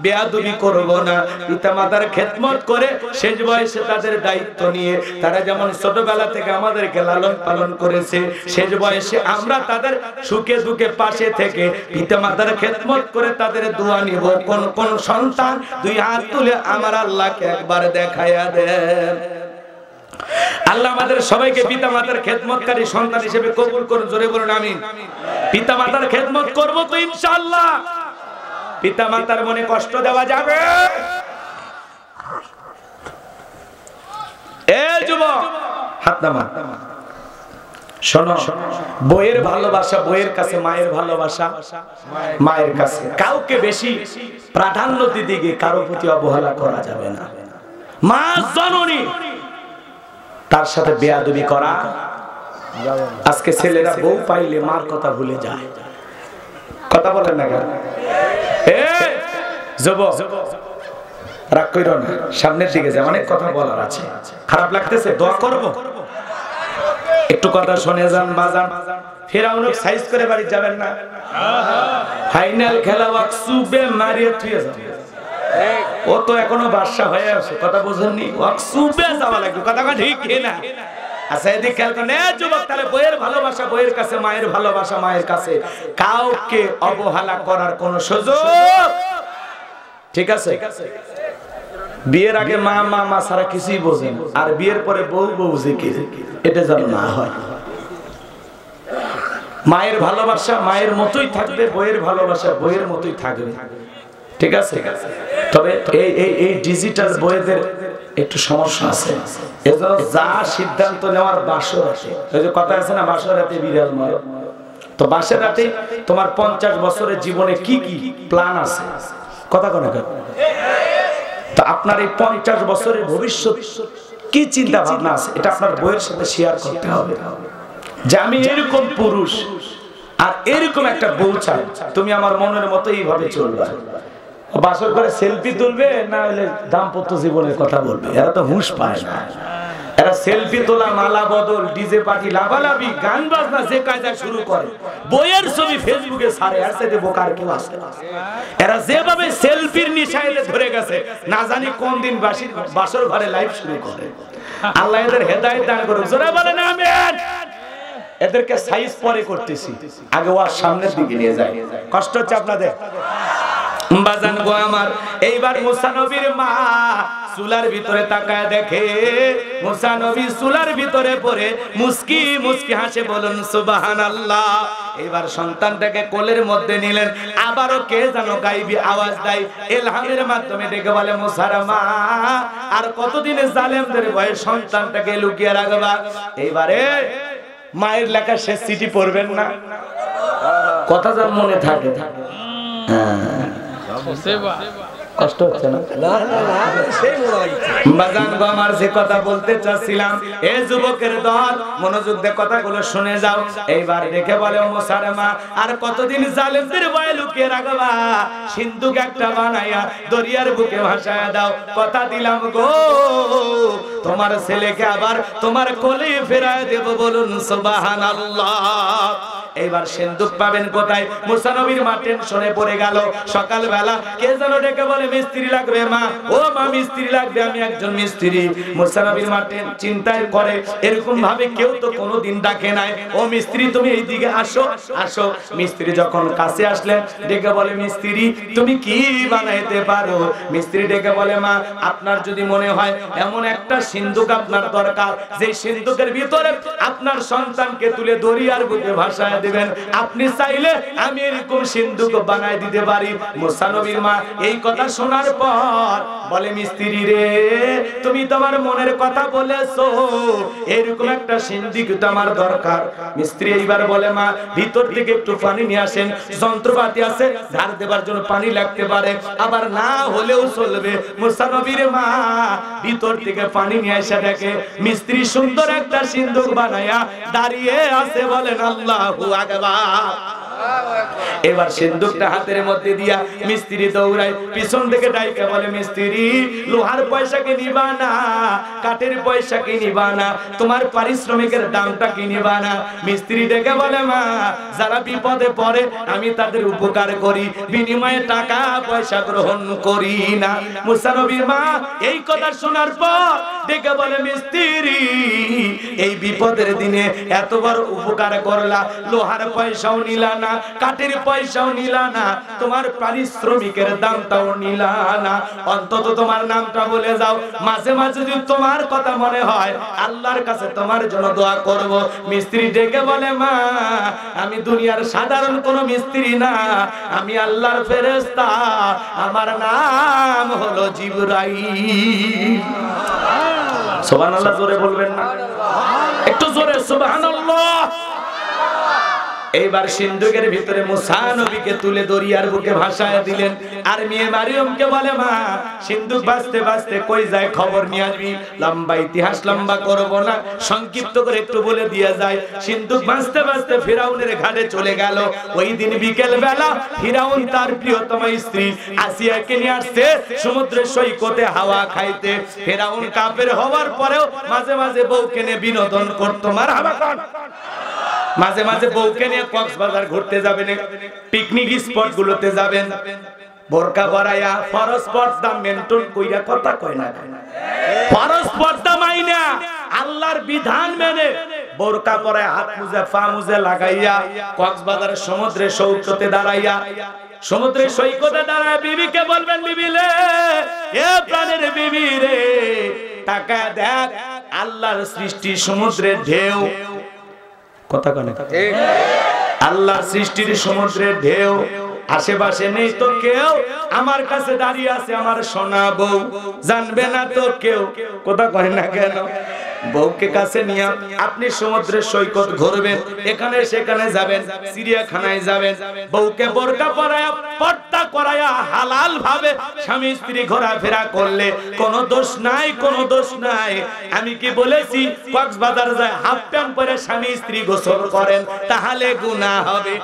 বেয়াদবি করব না। পিতা মাতার খেদমত করে শেষ বয়সে তাদের দায়িত্ব নিয়ে তারা যেমন ছোটবেলা থেকে আমাদেরকে লালন পালন করেছে, শেষ বয়সে আমরা তাদের সুখে দুঃখে পাশে থেকে পিতা মাতার খেদমত করে তাদের দোয়া নিব। কোন কোন সন্তান দুই হাত তুলে আমার আল্লাহকে একবার দেখাইয়া দেন। আল্লাহ আমাদের সবাইকে পিতা মাতার খেদমতকারী সন্তান হিসেবে কবুল করুন, জোরে বলুন আমিন। পিতা মাতার খেদমত করব তো ইনশাআল্লাহ। পিতা মাতার মনে কষ্ট দেওয়া যাবে? এ যুবক হাত নামা, শোনো বইয়ের ভালোবাসা বইয়ের কাছে, মায়ের ভালোবাসা মায়ের কাছে। কাউকে বেশি প্রাধান্য দিতে গিয়ে কারো প্রতি অবহেলা করা যাবে না। মা জননী তার সাথে বেয়াদবি করা। আজকে ছেলেরা বউ পাইলে মার কথা ভুলে যায়, কথা বলেন না কেন? যুবক রাগ কইরো না, সামনের দিকে যা, অনেক কথা বলার আছে। খারাপ লাগতেছে দোয়া করব, একটু কথা শুনে যান বাজান। ফেরাউনক সাইজ করে বাড়ি যাবেন না, ফাইনাল খেলা ওয়াকসুবে মারিয়ে থুয়ে যাবে। ও তো এখনো বাদশা হয়ে আছে, কথা বুঝেননি? ওয়াকসুবে যাওয়া লাগবে, কথা ঠিক না? আচ্ছা এদিকে খেয়াল করেন যুবক, তাহলে বইয়ের ভালোবাসা বইয়ের কাছে, মায়ের ভালোবাসা মায়ের কাছে। কাউকে অবহেলা করার কোন সুযোগ, ঠিক আছে? বিয়ের আগে মা মা মা ছাড়া কিছুই বোঝেন, আর বিয়ের পরে বউ বউ যে কি, এটা যেন না হয়। মায়ের ভালোবাসা মায়ের মতোই থাকবে, বইয়ের ভালোবাসা বইয়ের মতোই থাকবে, ঠিক আছে? তবে এই ডিজিটাল বইয়েদের একটু সমস্যা আছে। এজন্য যা সিদ্ধান্ত নেওয়ার বাসর আছে, ওই যে কথা আছে না বাসর রাতে বিড়াল মারো, তো বাসর রাতে তোমার 50 বছরের জীবনে কি কি প্ল্যান আছে, কথা কোন তো আপনার এই 50 বছরের ভবিষ্যৎ কি চিন্তা ভাবনা আছে, এটা আপনার বইয়ের সাথে শেয়ার করতে হবে যে আমি এরকম পুরুষ আর এরকম একটা বউ চাই, তুমি আমার মনের মতো এইভাবে চলবে। বাসর করে সেলফি তুলবে না হলে দাম্পত্য জীবনের কথা বলবে, এরা তো হুঁশ পায় না। এরা সেলফি তোলা, মালা বদল, ডিজে পার্টি, লাভালাভি, গান বাজনা যে কাজটা শুরু করে, বইয়ের ছবি ফেসবুকে ছাড়ে, আর সাথে বোকার কেউ আছে? এরা যেভাবে সেলফির নিশায় ধরে গেছে, না জানি কোন দিন বাসর ঘরে লাইভ শুরু করে। আল্লাহ এদের হেদায়েত দান করুক, জোরে বলেন আমিন। এদেরকে সাইজ পরে করতেছি, আগে ওয়ার সামনের দিকে নিয়ে যায়। কষ্ট হচ্ছে আপনাদের? বাজান গো আমার, এইবার মুসা নবীর মা চুলার ভিতরে তাকায় দেখে মুসা নবী চুলার ভিতরে পড়ে মুস্কি মুস্কি হাসে, বলুন সুবহানাল্লাহ। এবার সন্তানটাকে কোলের মধ্যে নিলেন, আবারও কে যেন গাইবি আওয়াজ দেয়, ইলহামের মাধ্যমে ডেকে বলে মুসার মা আর কতদিন জালেমদের ভয়ে সন্তানটাকে লুকিয়ে রাখবা? এইবারে মায়ের লেখা শেষ চিঠি পড়বেন না, কথা যেন মনে থাকে। কষ্ট হচ্ছে না? বাজান গো আমার, যে কথা বলতে চাচ্ছিলাম, এ যুবকের দল মনোযোগ দিয়ে কথাগুলো শুনে যাও। এইবার দেখে বলে ও মুসার মা আর কতদিন জালেমদের ভয়ে লুকিয়ে রাখবা? সিন্ধুক একটা বানাইয়া দরিয়ার বুকে ভাসায়া দাও, কথা দিলাম গো তোমার ছেলেকে আবার তোমার কোলে ফেরায় দেব, বলুন সুবহানাল্লাহ। এইবার সিন্দুক পাবেন কোথায়? মুসা নবীর মা টেনশনে পড়ে গেল। সকালবেলা কে যেন ডেকে বলে মিস্ত্রি লাগবে মা, ও মা মিস্ত্রি লাগবে, আমি একজন মিস্ত্রি। মুসা নবীর মা চিন্তায় করে এরকম ভাবে কেউ তো কোনোদিন ডাকে নাই, ও মিস্ত্রি তুমি এইদিকে আসো আসো। মিস্ত্রি যখন কাছে আসলেন ডেকে বলে মিস্ত্রি তুমি কি বানাইতে পারো? মিস্ত্রি ডেকে বলে মা আপনার যদি মনে হয় এমন একটা সিন্দুক আপনার দরকার যে সিন্দুকের ভিতরে আপনার সন্তানকে তুলে দরিয়ার বুকে ভাসায় দিবেন, আপনি চাইলে আমি এরকম সিন্দুক বানাই দিতে পারি। মুসা নবীর মা এই কথা শোনার পর বলে মিস্ত্রি রে তুমি তোমার মনের কথা বলেছো, এরকম একটা সিন্দুক তো আমার দরকার। মিস্ত্রি এইবার বলে মা ভিতর থেকে একটু পানি নিয়ে আসেন, যন্ত্রপাতি আছে ধার দেবার জন্য পানি লাগতে পারে, আবার না হলেও চলবে। মুসা নবীর মা ভিতর থেকে পানি নিয়ে এসে দেখে মিস্ত্রি সুন্দর একটা সিন্দুক বানায়া দাঁড়িয়ে আছে, বলেন আল্লাহু আকবার। এবার সিন্দুকটা হাতের মধ্যে দিয়া মিস্ত্রি দৌড়ায়, পিছন থেকে ডাইকা বলে মিস্ত্রি লোহার পয়সা কি নিবা না, কাঠের পয়সা কি নিবা না, তোমার পারিশ্রমিকের দামটা কি নিবা না? মিস্ত্রি ডেকে বলে মা যারা বিপদে পড়ে আমি তাদের উপকার করি, বিনিময়ে টাকা পয়সা গ্রহণ করি না। মুসা নবীর মা এই কথা শোনার পর ডেকে বলে মিস্ত্রি এই বিপদের দিনে এত বড় উপকার করলা, লোহার পয়সাও নিলা না, কাঠের পয়সাও নিলা না, তোমার পারিশ্রমিকের দামটাও নিলা না, অন্তত তোমার নামটা বলে যাও, মাঝে মাঝে যদি তোমার কথা মনে হয় আল্লাহর কাছে তোমার জন্য দোয়া করব। মিস্ত্রি ডেকে বলে মা আমি দুনিয়ার সাধারণ কোন মিস্ত্রি না, আমি আল্লাহর ফেরেশতা, আমার নাম হলো জিবরাইল। সুবহানাল্লাহ জোরে বলবেন না? একটু জোরে সুবহানাল্লাহ। এইবার সিন্দুকের ভিতরে মুসা নবীকে তুলে দরিয়ার বুকে ভাসায় দিলেন। আর মেয়ে মারিয়মকে বলে মা সিন্দুক বাজতে বাজতে কই যায় খবর নিয়ে আসবি। লম্বা ইতিহাস লম্বা করব না, সংক্ষিপ্ত করে একটু বলে দিয়ে যায়। সিন্দুক বাজতে বাজতে ফিরাউনের ঘাটে চলে গেল। ওই দিন বিকেল বেলা ফিরাউন তার প্রিয়তমা স্ত্রী আসিয়াকে নিয়ে আসছে সমুদ্রের সৈকতে হাওয়া খাইতে। ফিরাউন কাফের হওয়ার পরেও মাঝে মাঝে বউকে নিয়ে বিনোদন করতো। মারহাবা কর। মাঝে মাঝে বউকে নিয়ে কক্সবাজার ঘুরতে যাবেন, পিকনিক স্পট গুলোতে যাবেন, বোরকা পরায়া ফরজ পর্দা মেনটেন কইরা, কথা কয় না ফরজ পর্দা মাইনা আল্লাহর বিধান মেনে বোরকা পরায় হাত মুজে পা মুজে লাগাইয়া কক্সবাজারের সমুদ্রের সৈকতে দাঁড়াইয়া, সমুদ্রের সৈকতে দাঁড়ায় বিবিকে বলবেন বিবিলে এ প্রাণের বিবি রে টাকা দেখ আল্লাহর সৃষ্টি সমুদ্রের ঢেউ, কথা কানে আল্লাহর সৃষ্টির সমুদ্রের ঢেউ, আশেপাশে নেই তো কেউ, আমার কাছে দাঁড়িয়ে আছে আমার সোনা বউ, জানবে না তো কেউ, কথা কয় না কেন? বউকে কাছে নিয়ে আপনি সমুদ্রের সৈকত ঘুরবেন, এখানে সেখানে যাবেন, চিড়িয়াখানায় যাবেন, বউকে বোরকা পরায়া পর্দা করায়া হালাল ভাবে স্বামী স্ত্রী ঘোরাফেরা করলে কোনো দোষ নাই, কোনো দোষ নাই। আমি কি বলেছি কক্সবাজার যায় হাফ প্যান্ট পরে স্বামী স্ত্রী গোসল করেন তাহলে গুনাহ হবে,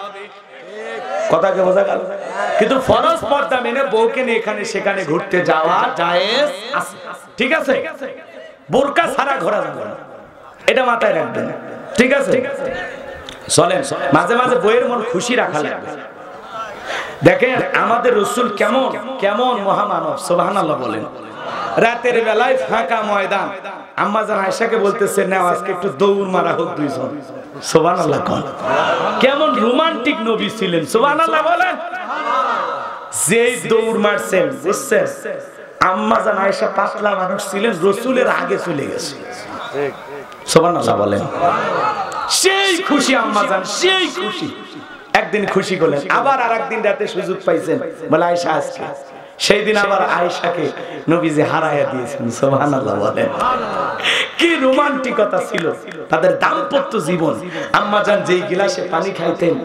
কথা কি বোঝা গেল? কিন্তু ফরজ পর্দা মেনে বউকে নিয়ে এখানে সেখানে ঘুরতে যাওয়া জায়েজ আছে, ঠিক আছে? বোরকা ছাড়া ঘোরা যাবে না, এটা মাথায় রাখবেন, ঠিক আছে? চলেন মাঝে মাঝে বইয়ের মন খুশি রাখা লাগবে। দেখেন আমাদের রাসূল কেমন কেমন মহামানব, সুবহানাল্লাহ বলেন। রাতের বেলায় ফাঁকা ময়দান, আম্মা জান আয়েশাকে বলতেছে নাও আজকে একটু দৌড় মারা হোক দুইজন, সুবহানাল্লাহ। কেমন রোমান্টিক নবী ছিলেন, সুবহানাল্লাহ বলেন। যেই দৌড় মারছেন বুঝছেন, আম্মা জান আয়েশা পাতলা মানুষ ছিলেন, রাসূলের আগে চলে গেছে, সুবহানাল্লাহ বলেন। সেই খুশি আম্মা জান, সেই খুশি। একদিন খুশি করলেন, আবার আরেকদিন রাতে সুযোগ পাইছেন, বলে আয়েশা আজকে, সেই দিন আবার আয়েশাকে নবীজি হারায়া দিয়েছেন, সুবহানাল্লাহ বলেন। কি রোমান্টিকতা ছিল তাদের দাম্পত্য জীবন। আম্মা জান যেই গিলাসে পানি খাইতেন,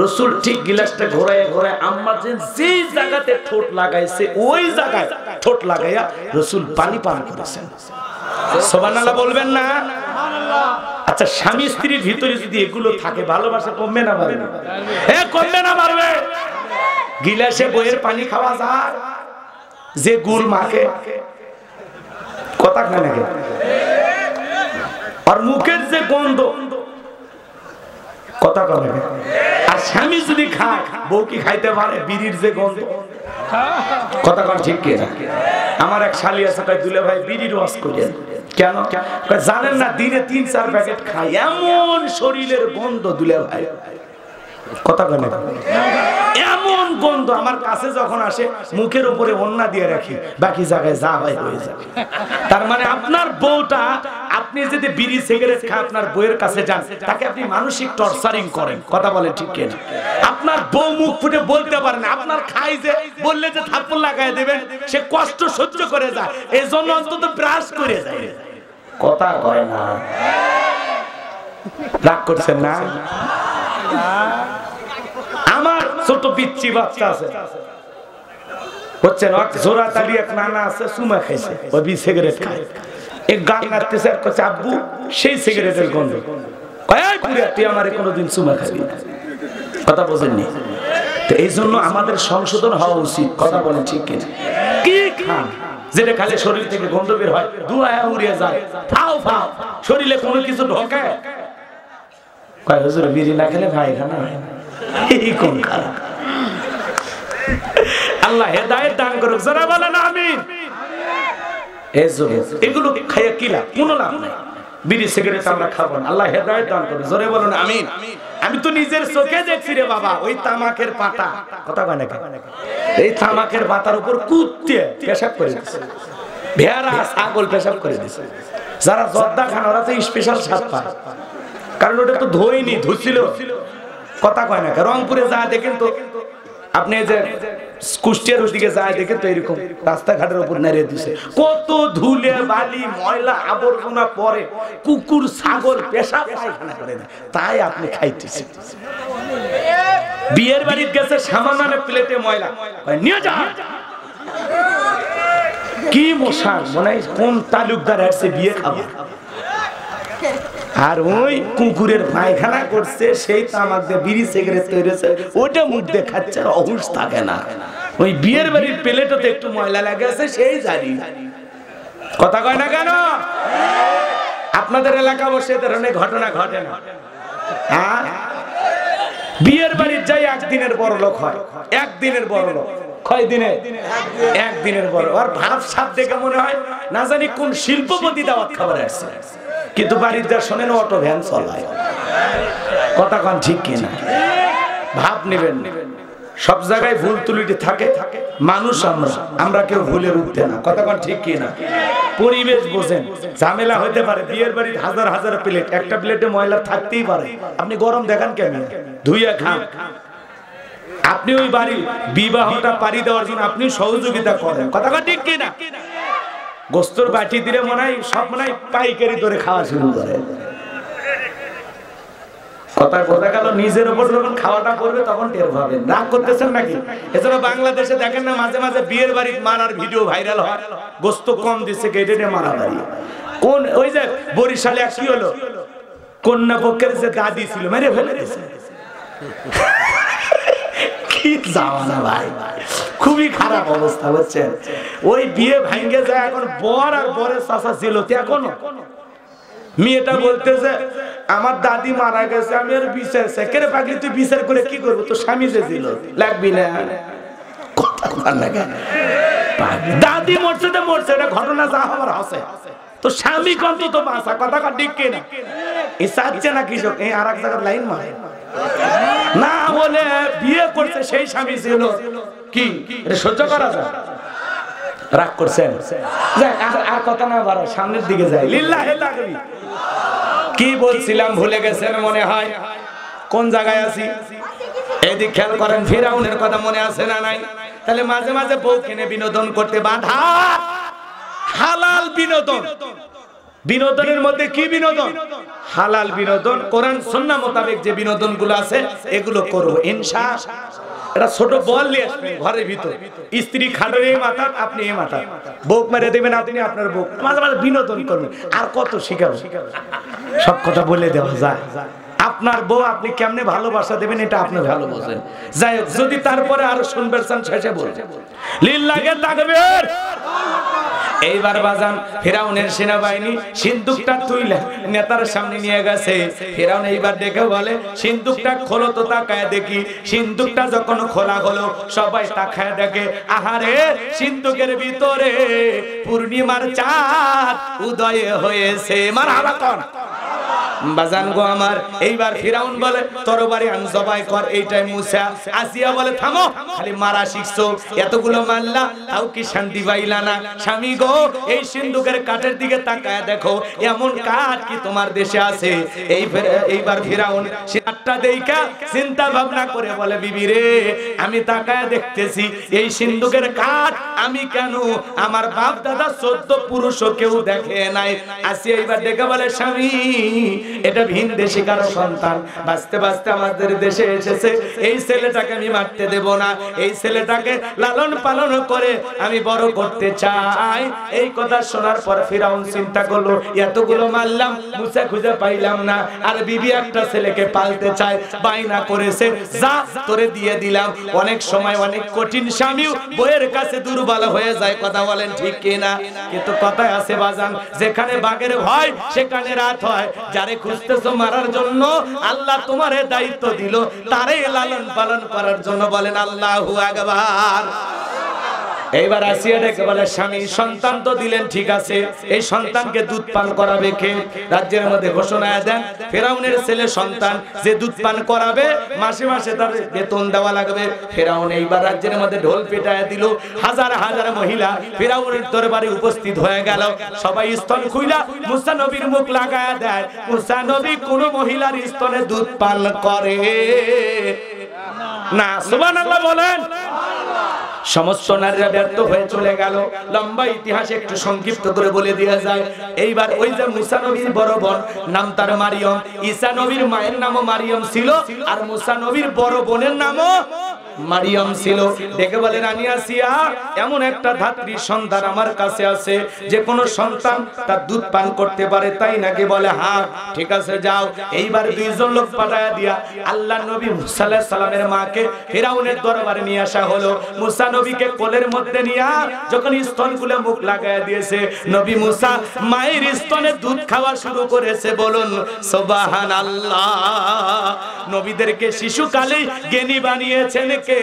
রাসূল ঠিক গিলাসটা ঘোরায় ঘোরায় আম্মা জান যেই জায়গাতে ঠোঁট লাগাইছে ওই জায়গায় ঠোঁট লাগাইয়া রাসূল পানি পান করেছেন, সুবহানাল্লাহ বলবেন না? আচ্ছা স্বামী স্ত্রীর ভিতরে যদি এগুলো থাকে ভালোবাসা কমবে না বাড়বে? কমবে না বাড়বে? গিলাসে বইয়ের পানি খাওয়া যায়, যে গুল মাখে, কথা কানে আর মুখের যে গন্ধ, কথা বলে। আর স্বামী যদি খায়, বউ কি খাইতে পারে বিড়ির যে গন্ধ? কথা কন ঠিক কিনা? আমার এক শালি আছে, কয় দুলে ভাই বিড়ির ওয়াজ করেন কেন? জানেন না দিনে 3-4 প্যাকেট খাই, এমন শরীরের গন্ধ দুলে ভাই। কথা বলে এমন গন্ধ আমার কাছে যখন আসে মুখের উপরে ওন্না দিয়ে রাখি, বাকি জায়গায় যা হয় হয়ে যাবে। তার মানে আপনার বউটা, আপনি যদি বিড়ি সিগারেট খায় আপনার বউয়ের কাছে যান, তাকে আপনি মানসিক টর্চারিং করেন। কথা বলেন ঠিক কিনা? আপনার বউ মুখ ফুটে বলতে পারে না, আপনার খাই যে বললে যে থাপ্পড় লাগায় দেবেন, সে কষ্ট সহ্য করে যায়, এই জন্য অন্তত ব্রাশ করে যায়। কথা কয় না, রাগ করছেন না? আমার ছোট পিচ্চি বাচ্চা আছে, বুঝছেন, জোড়া তালি এক নানা আছে, সুমা খাইছে, ওই বি সিগারেট খায়, এক গান গাইতেছে, আর কইছে আব্বু সেই সিগারেটের গন্ধ। কয় তুই আমারে কোনোদিন সুমা খাবি না। কথা বোঝেননি? তো এই জন্য আমাদের সংশোধন হওয়া উচিত। কথা বলেন ঠিক কিনা? কি খান যেটা খালি শরীর থেকে গন্ধ বের হয়, ধোঁয়া উড়িয়ে যায়, ফাও ফাও শরীরে কোনো কিছু ঢোকে? কয় হুজুর বিড়ি না খেলে ভাই খানা হয় না। এই কোন খারাপ? আল্লাহ হেদায়েত দান করুক, যারা বলেন আমিন। এগুলো খাইয়া কি লাভ? কোনো লাভ নাই। বিড়ি সিগারেট আমরা খাবো না, আল্লাহ হেদায়েত দান করুক, জোরে বলুন আমিন। আমি তো নিজের চোখে দেখছি রে বাবা, ওই তামাকের পাতা, কথা কয় না, এই তামাকের পাতার উপর কুত্তে পেশাব করে দিচ্ছে, ভেড়া ছাগল পেশাব করে দিচ্ছে। যারা জর্দা খান ওরা তো স্পেশাল স্বাদ পায়, কারণ ওটা তো ধোয়নি, ধুছিল। কথা কয় না, রংপুরে যা দেখেন তো আপনি, যে কুষ্টিয়ার ওদিকে যায় দেখেন তো এরকম রাস্তাঘাটের উপর নাড়িয়ে দিছে, কত ধুলে বালি ময়লা আবর্জনা পরে, কুকুর ছাগল পেশাব পায়খানা করে না, তাই আপনি খাইতেছেন। বিয়ের বাড়ির গেছে, সামান্য প্লেটে ময়লা নিয়ে যা, কি মশার মনে হয় কোন তালুকদার আসছে বিয়ে খাবার, আর ওই কুকুরের পায়খানা করছে, সেই তামাক দিয়ে বিড়ি সিগারেট তৈরি হয়েছে, ওইটা মুখ দিয়ে খাচ্ছে, অহুশ থাকে না। ওই বিয়ের বাড়ির প্লেটতে একটু ময়লা লাগে আছে, সেই জানি। কথা কয় না কেন? আপনাদের এলাকা বসে এ ধরনের ঘটনা ঘটে না? হ্যাঁ, বিয়ের বাড়ির যাই একদিনের বড় লোক হয়, একদিনের বড় লোক। কয় দিনে? একদিনের বড়। আর ভাব সাপ দেখে মনে হয় না জানি কোন শিল্পপতি দাওয়াত খাবার আসছে, কিন্তু বাড়ির যা শোনেন অটো ভ্যান চলায়। কথা কন ঠিক কিনা? ভাব নেবেন, সব জায়গায় ভুল ত্রুটি থাকে, মানুষ আমরা কেউ ভুলের উঠতে না। কথা কন ঠিক কিনা? পরিবেশ বোঝেন, ঝামেলা হইতে পারে। বিয়ের বাড়ির হাজার হাজার প্লেট, একটা প্লেটে ময়লা থাকতেই পারে, আপনি গরম দেখান কেন? ধুইয়া খান। আপনি ওই বাড়ি বিবাহটা পারি দেওয়ার জন্য আপনি সহযোগিতা করেন। কথা কন ঠিক কিনা? গোস্তর বাটি দিলে মনে হয় সব মনে হয় পাইকারি ধরে খাওয়া শুরু করে। কথা বোঝা গেল, নিজের উপর যখন খাওয়াটা করবে তখন টের পাবেন। রাগ করতেছেন নাকি? এছাড়া বাংলাদেশে দেখেন না মাঝে মাঝে বিয়ের বাড়ির মারার ভিডিও ভাইরাল হয়, গোস্ত কম দিচ্ছে কেটে নিয়ে মারামারি। কোন ওই যে বরিশালে কি হলো, কন্যা পক্ষের যে দাদি ছিল মেরে ফেলে দিয়েছে। কি জামানা ভাই, খুবই খারাপ অবস্থা হচ্ছে। ওই বিয়ে ভাঙ্গে যায়, এখন বর আর বরের চাচা ছিল, এখনো মেয়েটা বলতেছে আমার দাদি মারা গেছে, আমি আর বিচার চাই। কেরে পাগলি তুই বিচার করে কি করবো, তো স্বামী যে ছিল লাগবি না। দাদি মরছে তো মরছে, এটা ঘটনা যা হবার আছে, তো স্বামী কত তো বাঁচা। কথা ঠিক কিনা? এই চাচ্ছে না কৃষক, এই আর এক জায়গার লাইন মারে না বলে বিয়ে করছে, সেই স্বামী ছিল কি এটা সহ্য করা যায়? রাগ করছেন? আর কথা না বাড়ো, সামনের দিকে যাই। লিল্লাহি লাগবি। কি বলছিলাম ভুলে গেছেন মনে হয়? কোন জায়গায় আছি এদিক খেয়াল করেন। ফিরাউনের কথা মনে আছে না নাই? তাহলে মাঝে মাঝে বউ কিনে বিনোদন করতে বাধা। হালাল বিনোদন, বিনোদনের মধ্যে কি বিনোদন? হালাল বিনোদন, কোরআন সুন্নাহ মোতাবেক যে বিনোদন গুলো আছে এগুলো করবো ইনশাআল্লাহ। এটা ছোট বল নিয়ে আসবেন ঘরের ভিতর, স্ত্রী খাটের এই মাথা, আপনি এই মাথা, বউক মেরে দেবেন আপনি, আপনার বউ মাঝে মাঝে বিনোদন করবেন। আর কত শিখাবো, সব কথা বলে দেওয়া যায়। আপনার বউ আপনি কেমনে ভালোবাসা দেবেন এটা আপনি ভালো বোঝেন। যাই হোক, যদি তারপরে আরো শুনবেন শেষে বলছেন লিল্লাহি তাকবীর, এইবার বাজান ফিরাউনের সেনাবাহিনী সিন্দুকটা তুইলা নেতার সামনে নিয়ে গেছে। ফিরাউন এইবার দেখে বলে সিন্দুকটা খোলো তো তাকায় দেখি। সিন্দুকটা যখন খোলা হলো সবাই তাকায় দেখে, আহারে সিন্দুকের ভিতরে পূর্ণিমার চাঁদ উদয় হয়েছে। মারহাবা কোন বাজান গো আমার। এইবার ফিরাউন বলে তরবারি আন জবাই কর। এইটাই মুসা। আসিয়া বলে থামো, খালি মারা শিখছো, এতগুলো মারলা তাও কি শান্তি পাইলা না? স্বামী গো এই সিন্দুকের কাঠের দিকে তাকায় দেখো, এমন কাঠ কি তোমার দেশে আছে? এইবার ফিরাউন কাঠটা দেখা চিন্তা ভাবনা করে বলে, বিবি রে আমি তাকায় দেখতেছি এই সিন্দুকের কাঠ আমি কেন, আমার বাপ দাদা 14 পুরুষও কেউ দেখে নাই। আসিয়া এইবার দেখে বলে, স্বামী এটা ভিন দেশি কারো সন্তান, বাঁচতে বাঁচতে আমাদের দেশে এসেছে, এই ছেলেটাকে আমি মারতে দেব না, এই ছেলেটাকে লালন পালন করে আমি বড় করতে চাই। এই কথা শোনার পর ফিরাউন চিন্তা করলো, এতগুলো মারলাম মুসা খুঁজে পাইলাম না, আর বিবি একটা ছেলেকে পালতে চায়, বাইনা করেছে, যা তোরে দিয়ে দিলাম। অনেক সময় অনেক কঠিন স্বামীও বইয়ের কাছে দুর্বল হয়ে যায়, কথা বলেন ঠিক কিনা? কিন্তু কথায় আছে বাজান, যেখানে বাঘের ভয় সেখানে রাত হয়। যারে খুঁজতেছো মারার জন্য আল্লাহ তোমারে দায়িত্ব দিল, তারে লালন পালন করার জন্য। বলেন আল্লাহু আকবার। এইবার আসিয়া ডেকে বলে, স্বামী সন্তান তো দিলেন ঠিক আছে, এই সন্তানকে দুধ পান করাবে কে? রাজ্যের মধ্যে ঘোষণা দেন, ফেরাউনের ছেলে সন্তান যে দুধ পান করাবে মাসে মাসে তার বেতন দেওয়া লাগবে। ফেরাউন এইবার রাজ্যের মধ্যে ঢোল পেটায় দিল, হাজার হাজার মহিলা ফেরাউনের দরবারে উপস্থিত হয়ে গেল। সবাই স্তন খুইলা মুসা নবীর মুখ লাগায় দেয়। মুসা নবী কোন মহিলার স্তনে দুধ পান করে না। সুবহানাল্লাহ বলেন। সমস্ত নারীরা ব্যর্থ হয়ে চলে গেল। লম্বা ইতিহাস একটু সংক্ষিপ্ত করে বলে দেওয়া যায়। এইবার ওই যে মুসা নবীর বড় বোন, নাম তার মারিয়ম। ঈসা নবীর মায়ের নামও মারিয়ম ছিল, আর মুসা নবীর বড় বোনের নামও মারিয়ম ছিল। দেখে বলে, রানী আসিয়া এমন একটা ধাত্রী সন্তান আমার কাছে আছে, যে কোনো সন্তান তার দুধ পান করতে পারে, তাই নাকি? বলে হ্যাঁ, ঠিক আছে যাও। এইবার দুইজন লোক পাঠায়া দিয়া আল্লাহ নবী মুসা আলাইহিস সালামের মাকে ফিরাউনের দরবারে নিয়ে আসা হলো। মুসা নবীকে কোলের মধ্যে নিয়ে যখন স্তন খুলে মুখ লাগায়া দিয়েছে, নবী মুসা মায়ের স্তনে দুধ খাওয়া শুরু করেছে। বলুন সুবহানাল্লাহ। নবীদেরকে শিশুকালেই জ্ঞানী বানিয়েছেন কে?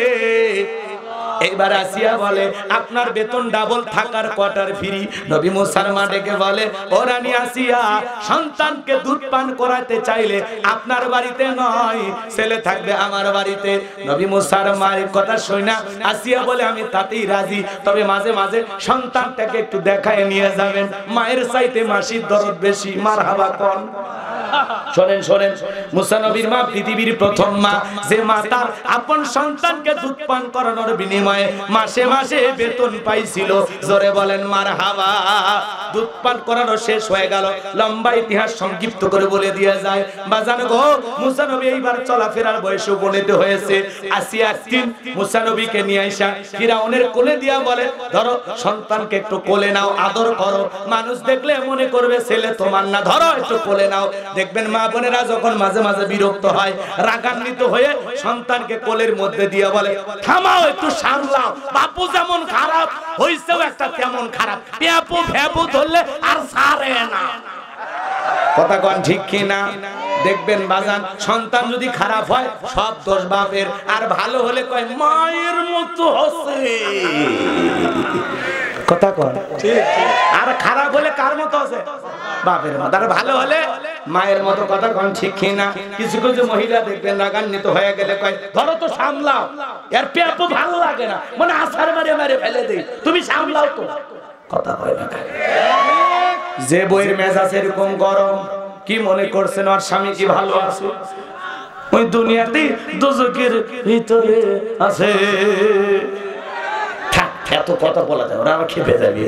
এইবার আসিয়া বলে, আপনার বেতন ডাবল, থাকার কোয়ার্টার ফ্রি। নবী মুসার মা ডেকে বলে, ও রানী আসিয়া, সন্তানকে দুধ পান করাতে চাইলে আপনার বাড়িতে নয়, ছেলে থাকবে আমার বাড়িতে। নবী মুসার মায়ের কথা শুনে আসিয়া বলে, আমি তাতেই রাজি, তবে মাঝে মাঝে সন্তানটাকে একটু দেখায় নিয়ে যাবেন, মায়ের চাইতে মাসির দরদ বেশি। মারহাবা কোন। শোনেন শোনেন, মুসা নবীর মা পৃথিবীর প্রথম মা, যে মা তার আপন সন্তানকে দুধ পান করানোর বিনিময়ে মাসে মাসে বেতন পাইছিল। জোরে বলেন মারহাবা। দুধ পান করানো শেষ হয়ে গেল। লম্বা ইতিহাস সংক্ষিপ্ত করে বলে দিয়ে যায়। বাজান গো, মুসা নবী এইবার চলাফেরার বয়সে উপনীত হয়েছে। আসিয়া একদিন মুসা নবীকে নিয়ে আসা ফিরাউনের কোলে দিয়া বলে, ধরো সন্তানকে একটু কোলে নাও, আদর করো, মানুষ দেখলে মনে করবে ছেলে তোমার না, ধরো একটু কোলে নাও। দেখবেন মা বোনেরা যখন মাঝে মাঝে বিরক্ত হয়, রাগান্বিত হয়ে সন্তানকে কোলের মধ্যে দিয়ে বলে, থামাও, একটু সামলাও, বাপু যেমন খারাপ হইছেও একটা তেমন খারাপ, পেপু ফেপু ধরলে আর ছাড়ে না। কথা কোন ঠিক কি না? দেখবেন বাজান, সন্তান যদি খারাপ হয় সব দোষ বাপের, আর ভালো হলে কয় মায়ের মতো হচ্ছে। কথা কোন ঠিক? আর খারাপ হলে কার মতো আছে? বাপের মতো। আর ভালো হলে মায়ের মতো। কথা কোন ঠিক কি না? কিছু কিছু মহিলা দেখবেন রাগান্বিত হয়ে গেলে কয়, ধরো তো সামলাও, এর পেপু ভালো লাগে না, মানে আছাড় মারে মারে ফেলে দেই, তুমি সামলাও তো। কথা কয় না। যে বইয়ের মেজাজ এরকম গরম, কি মনে করছেন ওর স্বামী কি ভালো আছে? ওই দুনিয়াতে দোজখের ভিতরে আছে। এত কথা বলা যায়, ওরা আবার খেপে যাবে।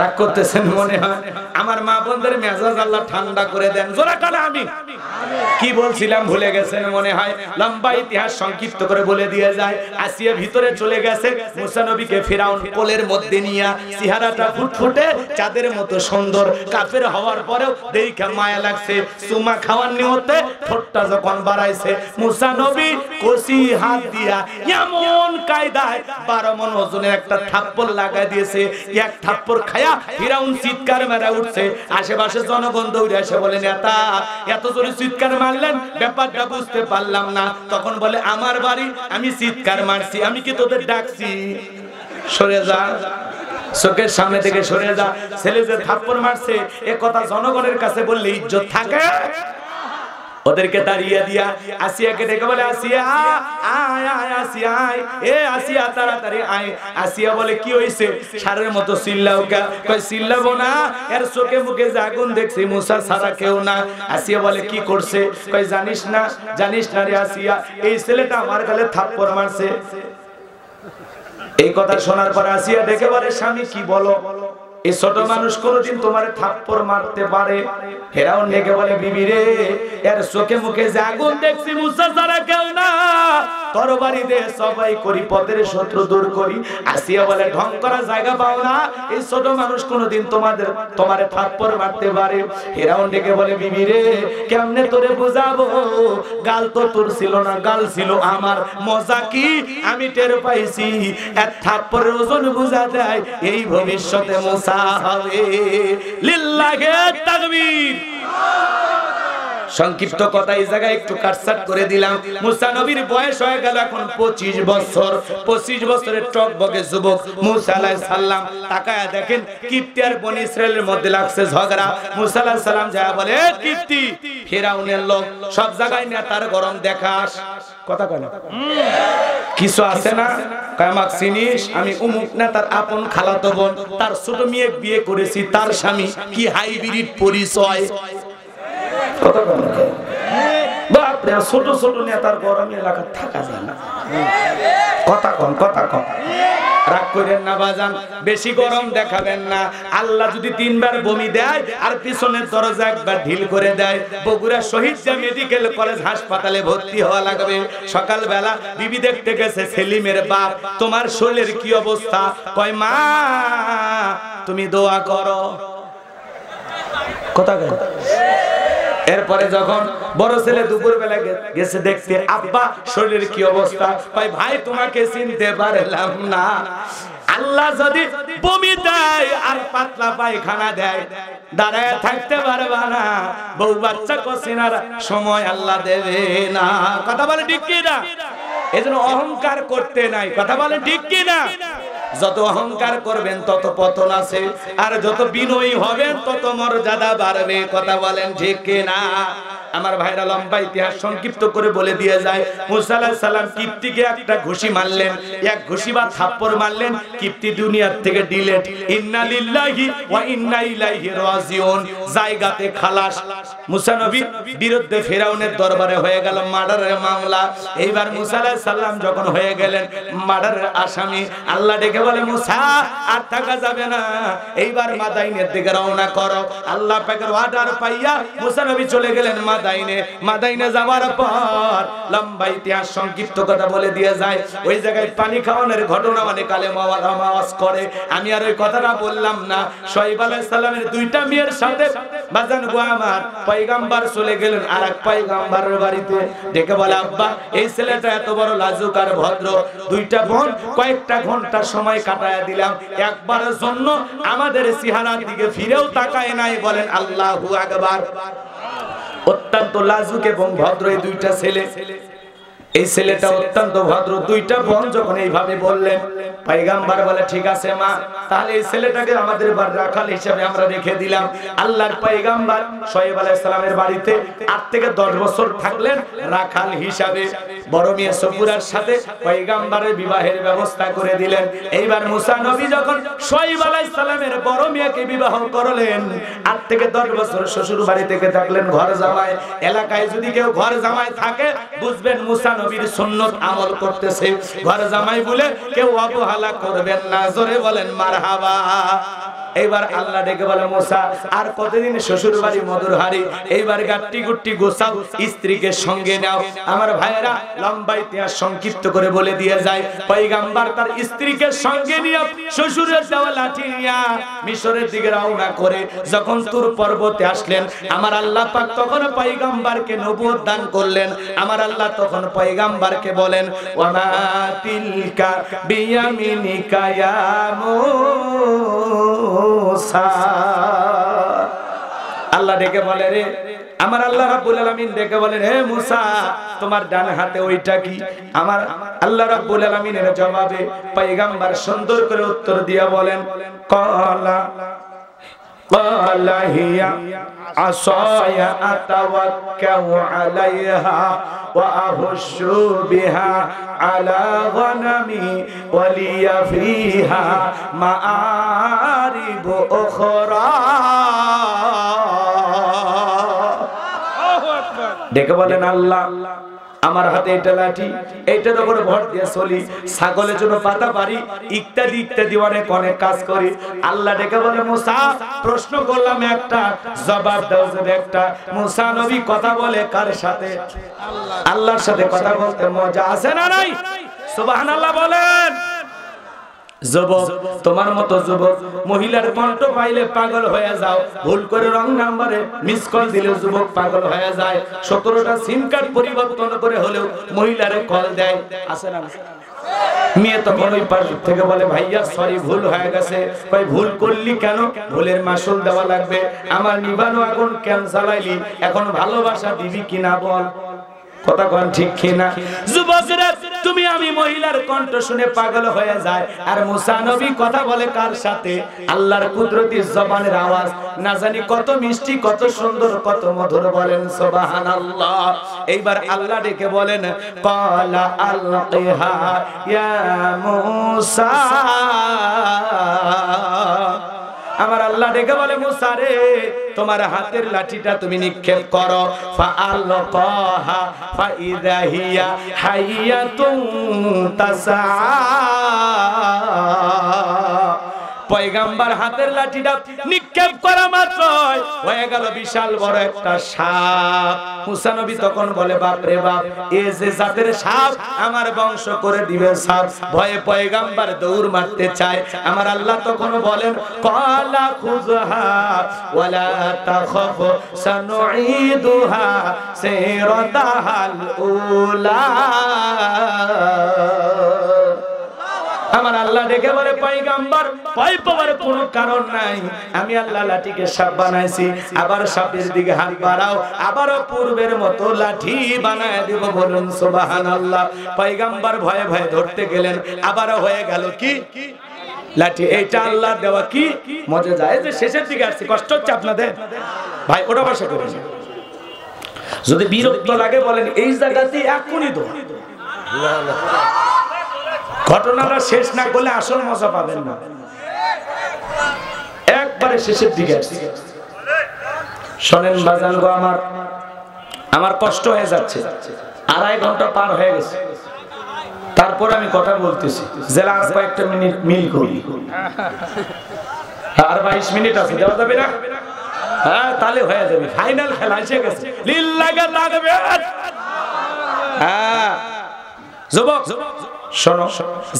রাগ করতেছেন মনে হয়। আমার মা বোনদের মেজাজ আল্লাহ ঠান্ডা করে দেন। জোরা কানা আমি কি বলছিলাম ভুলে গেছেন মনে হয়। লম্বা ইতিহাস সংক্ষিপ্ত করে বলে দিয়ে যায়। আসিয়া ভিতরে চলে গেছে, মুসা নবীকে ফিরাউন কোলের মধ্যে নিয়ে, চেহারাটা ফুটফুটে চাঁদের মতো সুন্দর, কাফের হওয়ার পরেও দেখে মায়া লাগছে। চুমা খাওয়ার নিয়তে ঠোঁটটা যখন বাড়াইছে, মুসা নবী কষি হাত দিয়া এমন কায়দায় 12 মণ ওজনের একটা থাপ্পড় লাগাই দিয়েছে। এক থাপ্পড় খায় খায়া ফিরাউন চিৎকার মেরে উঠছে। আশেপাশে জনগণ দৌড়ে এসে বলে, নেতা এত জোরে চিৎকার মারলেন, ব্যাপারটা বুঝতে পারলাম না। তখন বলে, আমার বাড়ি, আমি চিৎকার মারছি, আমি কি তোদের ডাকছি? সরে যা, চোখের সামনে থেকে সরে যা। ছেলে যে থাপ্পড় মারছে এ কথা জনগণের কাছে বললে ইজ্জত থাকে? ওদেরকে দাঁড়িয়ে দিয়া আসিয়াকে ডেকে বলে, আসিয়া আয় আয়, আসিয়া আয়, এ আসিয়া তাড়াতাড়ি আয়। আসিয়া বলে, কি হইছে? সারের মতো চিল্লাও কা? কই চিল্লাবো না, এর চোখে মুখে যে আগুন দেখছি, মুসা ছাড়া কেউ না। আসিয়া বলে, কি করছে? কই জানিস না? জানিস না রে আসিয়া, এই ছেলেটা আমার গালে থাপ্পড় মারছে। এই কথা শোনার পর আসিয়া ডেকে বলে, স্বামী কি বলো? এই ছোট মানুষ কোনদিন তোমার থাপ্পড় মারতে পারে? ফেরাউন ডেকে বলে, বিবি রে, এর চোখে মুখে যে আগুন দেখছি, মুসা ছাড়া কেউ না। তরবারি দে সবাই করি, পথের শত্রু দূর করি। আসিয়া বলে, ঢং করা জায়গা পাও না, এই ছোট মানুষ কোনদিন তোমারে থাপ্পড় মারতে পারে? ফেরাউন ডেকে বলে, বিবি রে, কেমনে তোরে বুঝাবো? গাল তো তোর ছিল না, গাল ছিল আমার। মজা কি আমি টের পাইছি, এক থাপ্পড়ের ওজন বুঝা যায়, এই ভবিষ্যতে মুসা হবে। লিল্লাহি তাকবীর। সংক্ষিপ্ত কথা এই জায়গায় একটু কাটছাট করে দিলাম। মুসা নবীর বয়স হয়ে গেল এখন 25 বছর। 25 বছরের টকবকে যুবক মুসা আলাইহিস সালাম তাকায়া দেখেন কিপ্তি আর বনি ইসরাইলের মধ্যে লাগছে ঝগড়া। মুসা আলাইহিস সালাম যা বলে, কিপ্তি ফিরাউনের লোক, সব জায়গায় নিয়ে তার গরম দেখাস। কথা কয় না, কিছু আছে না? কয় আমাক চিনিস? আমি উমুক না, তার আপন খালাতো বোন, তার ছোট মেয়ে বিয়ে করেছি, তার স্বামী। কি হাইব্রিড পরিচয়! বাপরে, ছোট ছোট নেতার গরম এলাকা থাকা যায় না। কথা কন, কথা কন। রাগ করেন না বাজান, বেশি গরম দেখাবেন না। আল্লাহ যদি 3 বার বমি দেয় আর পিছনের দরজা একবার ঢিল করে দেয়, বগুড়া শহীদ মেডিকেল কলেজ হাসপাতালে ভর্তি হওয়া লাগবে। সকালবেলা বিবি দেখতে গেছে সেলিমের বাপ, তোমার শরীরের কি অবস্থা? কয় মা তুমি দোয়া করো। কথা কয়। এরপরে যখন বড় ছেলে দুপুর বেলা গেছে দেখতে, আব্বা শরীরের কি অবস্থা? ভাই ভাই তোমাকে চিনতে পারলাম না। আল্লাহ যদি বমি দেয় আর পাতলা পায়খানা দেয়, দাঁড়ায় থাকতে পারবা না। বউ বাচ্চা কচিনার সময় আল্লাহ দেবে না। কথা বলে ঠিক কি না? এজন্য অহংকার করতে নাই। কথা বলে ঠিক কি না? যত অহংকার করবেন তত পতন আছে, আর যত বিনয়ী হবেন তত মর্যাদা বাড়বে। কথা বলেন ঠিক কি না? আমার ভাইরা লম্বা ইতিহাস সংক্ষিপ্ত করে বলে দিয়ে যায়, মুসা আলাইহিস সালাম কিপ্তিকে একটা ঘুষি মারলেন, এক ঘুষি বা থাপ্পড় মারলেন, কিপ্তি দুনিয়ার থেকে ডিলেট। ইন্না লিল্লাহি ওয়া ইন্না ইলাইহি রাজিউন, জায়গাতে খালাস। মুসা নবীর বিরুদ্ধে ফিরাউনের দরবারে হয়ে গেল মার্ডারের মামলা। এইবার মুসা আলাইহিস সালাম যখন হয়ে গেলেন মার্ডারের আসামি, আল্লাহ ডেকে বলে, মুসা আর থাকা যাবে না, এইবার মাদাইনের দিকে রওনা করো। আল্লাহ পাকের অর্ডার পাইয়া মুসা নবী চলে গেলেন মাদাইনে যাওয়ার পর লম্বা ইতিহাস সংক্ষিপ্ত কথা বলে দিয়ে যায়, ওই জায়গায় পানি খাওয়ানোর ঘটনা অনেক আলেম ওয়াজ করে। আমি আর ওই কথাটা বললাম না। শুআয়ব আলাইহিস সালামের 2টা মেয়ের সাথে বাজান গো আমার পয়গম্বর চলে গেলেন আরেক পয়গম্বরের বাড়িতে। ডেকে বলে, আব্বা এই ছেলেটা এত বড় লাজুক আর ভদ্র, 2টা বোন কয়েকটা ঘন্টা সময় কাটায়া দিলাম, একবারের জন্য আমাদের চেহারার দিকে ফিরেও তাকায় নাই। বলেন আল্লাহু আকবার। অত্যন্ত লাজুক এবং ভদ্র এই 2টা ছেলে। এই ছেলেটা অত্যন্ত ভদ্র। 2টা বোন যখন এইভাবে বললেন, পয়গম্বর বলে, ঠিক আছে মা, তাহলে এই ছেলেটাকে আমাদের রাখাল হিসেবে আমরা রেখে দিলাম। আল্লাহর পয়গম্বর শুআয়ব আলাইহিস সালামের বাড়িতে 8 থেকে 10 বছর থাকলেন রাখাল হিসাবে। বড় মেয়ে সফুরার সাথে পয়গম্বরের বিবাহের ব্যবস্থা করে দিলেন। এইবার মুসা নবী যখন শুআয়ব আলাইহিস সালামের বড় মেয়েকে বিবাহ করলেন, 8 থেকে 10 বছর শ্বশুর বাড়ি থেকে থাকলেন ঘর জামাই। এলাকায় যদি কেউ ঘর জামাই থাকে, বুঝবেন মুসা নবীর সুন্নত আমল করতেছে। ঘর জামাই বলে কেউ অবহেলা করবেন না। জোরে বলেন মারহাবা। এইবার আল্লাহ ডেকে বলে, মুসা আর কতদিন শ্বশুর বাড়ি মধুর হাড়ি, এইবার গাট্টি গুট্টি গোছাও, স্ত্রীকে সঙ্গে নাও। আমার ভাইয়েরা লম্বা ইতিহাস সংক্ষিপ্ত করে বলে দিয়ে যায়, পয়গম্বর তার স্ত্রীকে সঙ্গে নিয়ে শ্বশুরের দেওয়া লাঠি নিয়ে মিশরের দিকে রওনা করে যখন তুর পর্বতে আসলেন, আমার আল্লাহ পাক তখন পয়গম্বরকে নবুয়ত দান করলেন। আমার আল্লাহ তখন পয়গম্বরকে বলেন, ওয়া তিলকা বিয়ামিনিকা ইয়া মুসা। আল্লাহ ডেকে বলে রে, আমার আল্লাহ রাব্বুল আলামিন ডেকে বলেন, হে মুসা তোমার ডান হাতে ওইটা কি? আমার আল্লাহ রাব্বুল আলামিনের জবাবে পয়গম্বর সুন্দর করে উত্তর দিয়া বলেন, ক্বালা হিয়া আসায়া আতাওয়াক্কাউ আলাইহা ওয়া আহুশু বিহা আলা গনামি ওয়া লিয়া ফিহা মাআরিব উখরা। ডেকে বলেন, আল্লাহ আমার হাতে এটা লাঠি, এইটার উপর ভর দিয়ে চলি, ছাগলের জন্য পাতা পারি, ইত্যাদি ইত্যাদি অনেক অনেক কাজ করি। আল্লাহ ডেকে বলে, মুসা প্রশ্ন করলাম একটা, জবাব দাও যদি একটা। মুসা নবী কথা বলে কার সাথে? আল্লাহর সাথে কথা বলতে মজা আছে না নাই? সুবহানাল্লাহ বলেন। যুবক, তোমার মতো যুবক মহিলার কণ্ঠ পাইলে পাগল হয়ে যাও, ভুল করে রং নাম্বারে মিস কল দিলে যুবক পাগল হয়ে যায়। 17টা সিম কার্ড পরিবর্তন করে হলেও মহিলারে কল দেয়, আছে না? মেয়ে তখন ওই পাশ থেকে বলে, ভাইয়া সরি ভুল হয়ে গেছে। ভাই ভুল করলি কেন? ভুলের মাসুল দেওয়া লাগবে। আমার নিবানো আগুন কেন জ্বালাইলি? এখন ভালোবাসা দিবি কিনা বল। কথা কোন ঠিক কিনা? যুবকরা তুমি আমি মহিলার কণ্ঠ শুনে পাগল হয়ে যায়, আর মুসা নবী কথা বলে কার সাথে? আল্লাহর কুদরতি জবানের আওয়াজ না জানি কত মিষ্টি, কত সুন্দর, কত মধুর। বলেন সুবহানাল্লাহ। এইবার আল্লাহ ডেকে বলেন, ক্বালা আলকিহা ইয়া মুসা। আমার আল্লাহ ডেকে বলে, মুসা রে তোমার হাতের লাঠিটা তুমি নিক্ষেপ করো। ফাআলকাহা ফাইযা হিয়া হাইয়াতুন তাসা। পয়গম্বর হাতের লাঠিটা নিক্ষেপ করা মাত্র হয়ে গেল বিশাল বড় একটা সাপ। মুসা নবী তখন বলে, বাপ রে বাপ, এই যে জাতের সাপ আমার বংশ করে দিবে সাপ। ভয়ে পয়গম্বর দৌড় মারতে চায়। আমার আল্লাহ তখন বলেন, ক্বালা খুযহা ওয়ালা তাখাফ সানুঈদুহা সিরাতাহাল উলা। আমার আল্লাহ ডেকে বলে, পয়গম্বর ভয় পাওয়ার কোনো কারণ নাই। আমি আল্লাহ লাঠিকে সাপ বানাইছি, আবার সাপের দিকে হাত বাড়াও, আবারও পূর্বের মতো লাঠি বানায় দেব। বলুন সুবহানাল্লাহ। পয়গম্বর ভয়ে ভয়ে ধরতে গেলেন, আবারও হয়ে গেল কি লাঠি। এইটা আল্লাহর দেওয়া কি মজা যায়। যে শেষের দিকে আসছে, কষ্ট হচ্ছে আপনাদের ভাই, ওটা বসে করেন। যদি বিরক্ত লাগে বলেন এই জায়গাতে এখনই দো। ঘটনাটা শেষ না করলে আসল মজা পাবেন না। একবারে শেষের দিকে আসছে। শোনেন বাজান গো, আমার কষ্ট হয়ে যাচ্ছে। 2.5 ঘন্টা পার হয়ে গেছে, তারপর আমি কথা বলতেছি। জেলা আর কয়েকটা মিনিট মিল করি, আর 22 মিনিট আছে, দেওয়া যাবে না? হ্যাঁ, তাহলে হয়ে যাবে। ফাইনাল খেলা এসে গেছে। লিল্লাহি লাগবে। হ্যাঁ যুবক শোনো,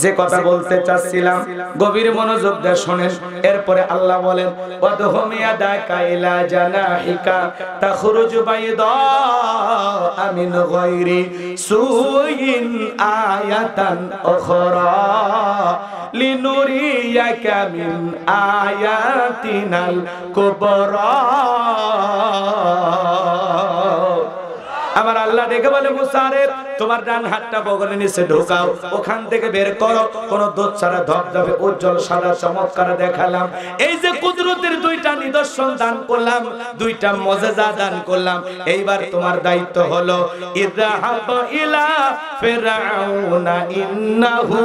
যে কথা বলতে চাচ্ছিলাম গভীর মনোযোগ দিয়ে শোনেন। এরপরে আল্লাহ বলেন, ওয়াদহুমিয়া দাকা ইলা জানাহিকা তাখরুজু বাইদা মিন গায়রি সুইন আয়াতান উখরা লিনুরিয়াকা মিন আয়াতিনাল কুবরা। আমার আল্লাহ ডেকে বলে, মুসা রে তোমার ডান হাতটা বগলের নিচে ঢোকাও, ওখান থেকে বের করো। কোন দুধ ছাড়া ধবধবে উজ্জ্বল সাদা চমৎকার দেখালাম। এই যে কুদরতের 2টা নিদর্শন দান করলাম, 2টা মুজিজা দান করলাম। এইবার তোমার দায়িত্ব হলো ইযহাব ইলা ফিরআউনা ইন্নাহু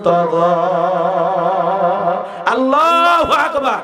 তাগা। আল্লাহু আকবার।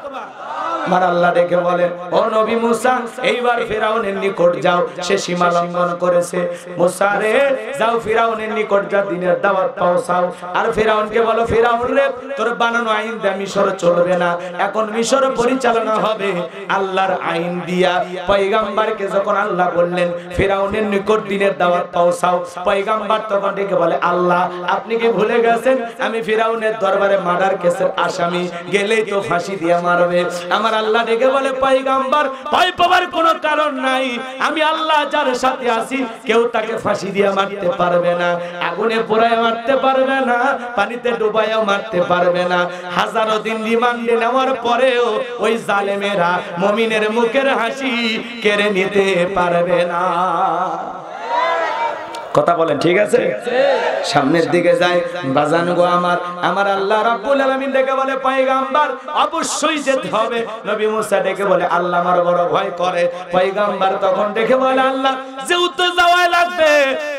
আমার আল্লাহ ডেকে বলেন, ও নবী মুসা এইবার ফিরাউনের নিকট যাও, সে সীমা লঙ্ঘন করেছে। মুসা রে যাও ফিরাউনের নিকট যা, দিনের দাওয়াত পৌঁছাও। আর ফিরাউনকে বলো, ফিরাউন রে তোর বানানো আইন দিয়ে মিশর চলবে না, এখন মিশর পরিচালনা হবে আল্লাহর আইন দিয়া। পয়গম্বরকে যখন আল্লাহ বললেন ফিরাউনের নিকট দিনের দাওয়াত পৌঁছাও, পয়গম্বর তখন ডেকে বলে, আল্লাহ আপনি কি ভুলে গেছেন আমি ফিরাউনের দরবারে মার্ডার কেসের আসামি, গেলেই তো ফাঁসি দিয়ে মারবে। আমার আল্লাহ ডেকে বলে পয়গম্বর ভয় পাওয়ার কোনো কারণ নাই, আমি আল্লাহ যার সাথে আছি কেউ তাকে ফাঁসি দিয়ে মারতে পারবে না, আগুনে পোড়ায় মারতে পারবে না, পানিতে ডুবাইয়া মারতে পারবে না। হাজারো দিন রিমান্ডে নেওয়ার পরেও ওই জালেমেরা মুমিনের মুখের হাসি কেড়ে নিতে পারবে না। কথা বলেন ঠিক আছে? সামনের দিকে যায় বাজান গো আমার, আমার আল্লাহ রাব্বুল আলামিন ডেকে বলে পয়গম্বর অবশ্যই যেতে হবে। নবী মুসা ডেকে বলে আল্লাহ আমার বড় ভয় করে। পয়গম্বর তখন ডেকে বলে আল্লাহ যেহেতু যাওয়া লাগবে,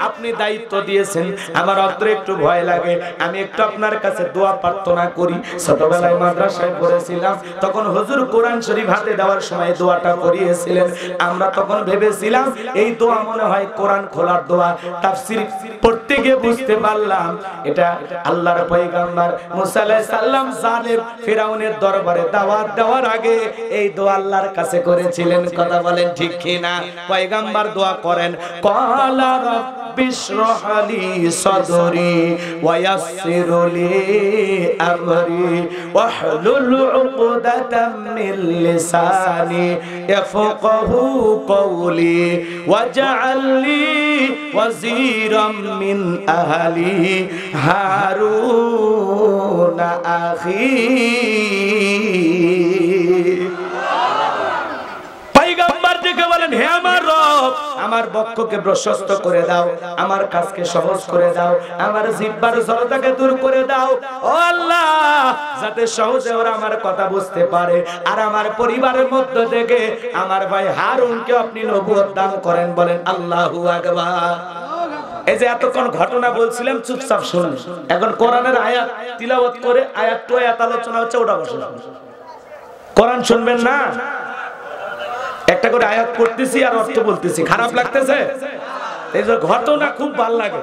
আপনি দায়িত্ব দিয়েছেন, আমার অন্তরে একটু ভয় লাগে, আমি একটু আপনার কাছে দোয়া প্রার্থনা করি। ছোটবেলায় মাদ্রাসায় পড়েছিলাম, তখন হুজুর কোরআন শরীফ হাতে দেওয়ার সময় দোয়াটা করিয়েছিলেন। আমরা তখন ভেবেছিলাম এই দোয়া মনে হয় কোরআন খোলার দোয়া। তাফসীর পড়তে গিয়ে বুঝতে পারলাম এটা আল্লাহর পয়গম্বর মুসা আলাইহিস সালাম জালেম ফিরাউনের দরবারে দাওয়াত দেওয়ার আগে এই দোয়া আল্লাহর কাছে করেছিলেন। কথা বলেন ঠিক কি না? পয়গম্বর দোয়া করেন ক্বালা রাব্বিশরাহ লি সাদরি ওয়া ইয়াসসির লি আমরি ওয়াহলুল উকদাতাম মিন লিসানি ইয়াফকাহু কওলি ওয়াজআল লি ওয়াজিরাম মিন আহলি হারুন আখি। পয়গম্বর ডেকে বলেন হে আমার রব, আমার বক্ষকে প্রশস্ত করে দাও, আমার কাজকে সহজ করে দাও, আমার জিহ্বার জড়তাকে দূর করে দাও ও আল্লাহ, যাতে সহজে ওরা আমার কথা বুঝতে পারে। আর আমার পরিবারের মধ্য থেকে আমার ভাই হারুনকে আপনি নবুয়ত দান করেন। বলেন আল্লাহু আকবার। এই যে এতক্ষণ ঘটনা বলছিলাম চুপচাপ শুনুন, এখন কোরআনের আয়াত তিলাওয়াত করে আয়াত টু আয়াত আলোচনা হচ্ছে, ওটা বসে কোরআন শুনবেন না? একটা করে আয়াত পড়তেছি আর অর্থ বলতেছি, খারাপ লাগতেছে? এই যে ঘটনা খুব ভালো লাগে,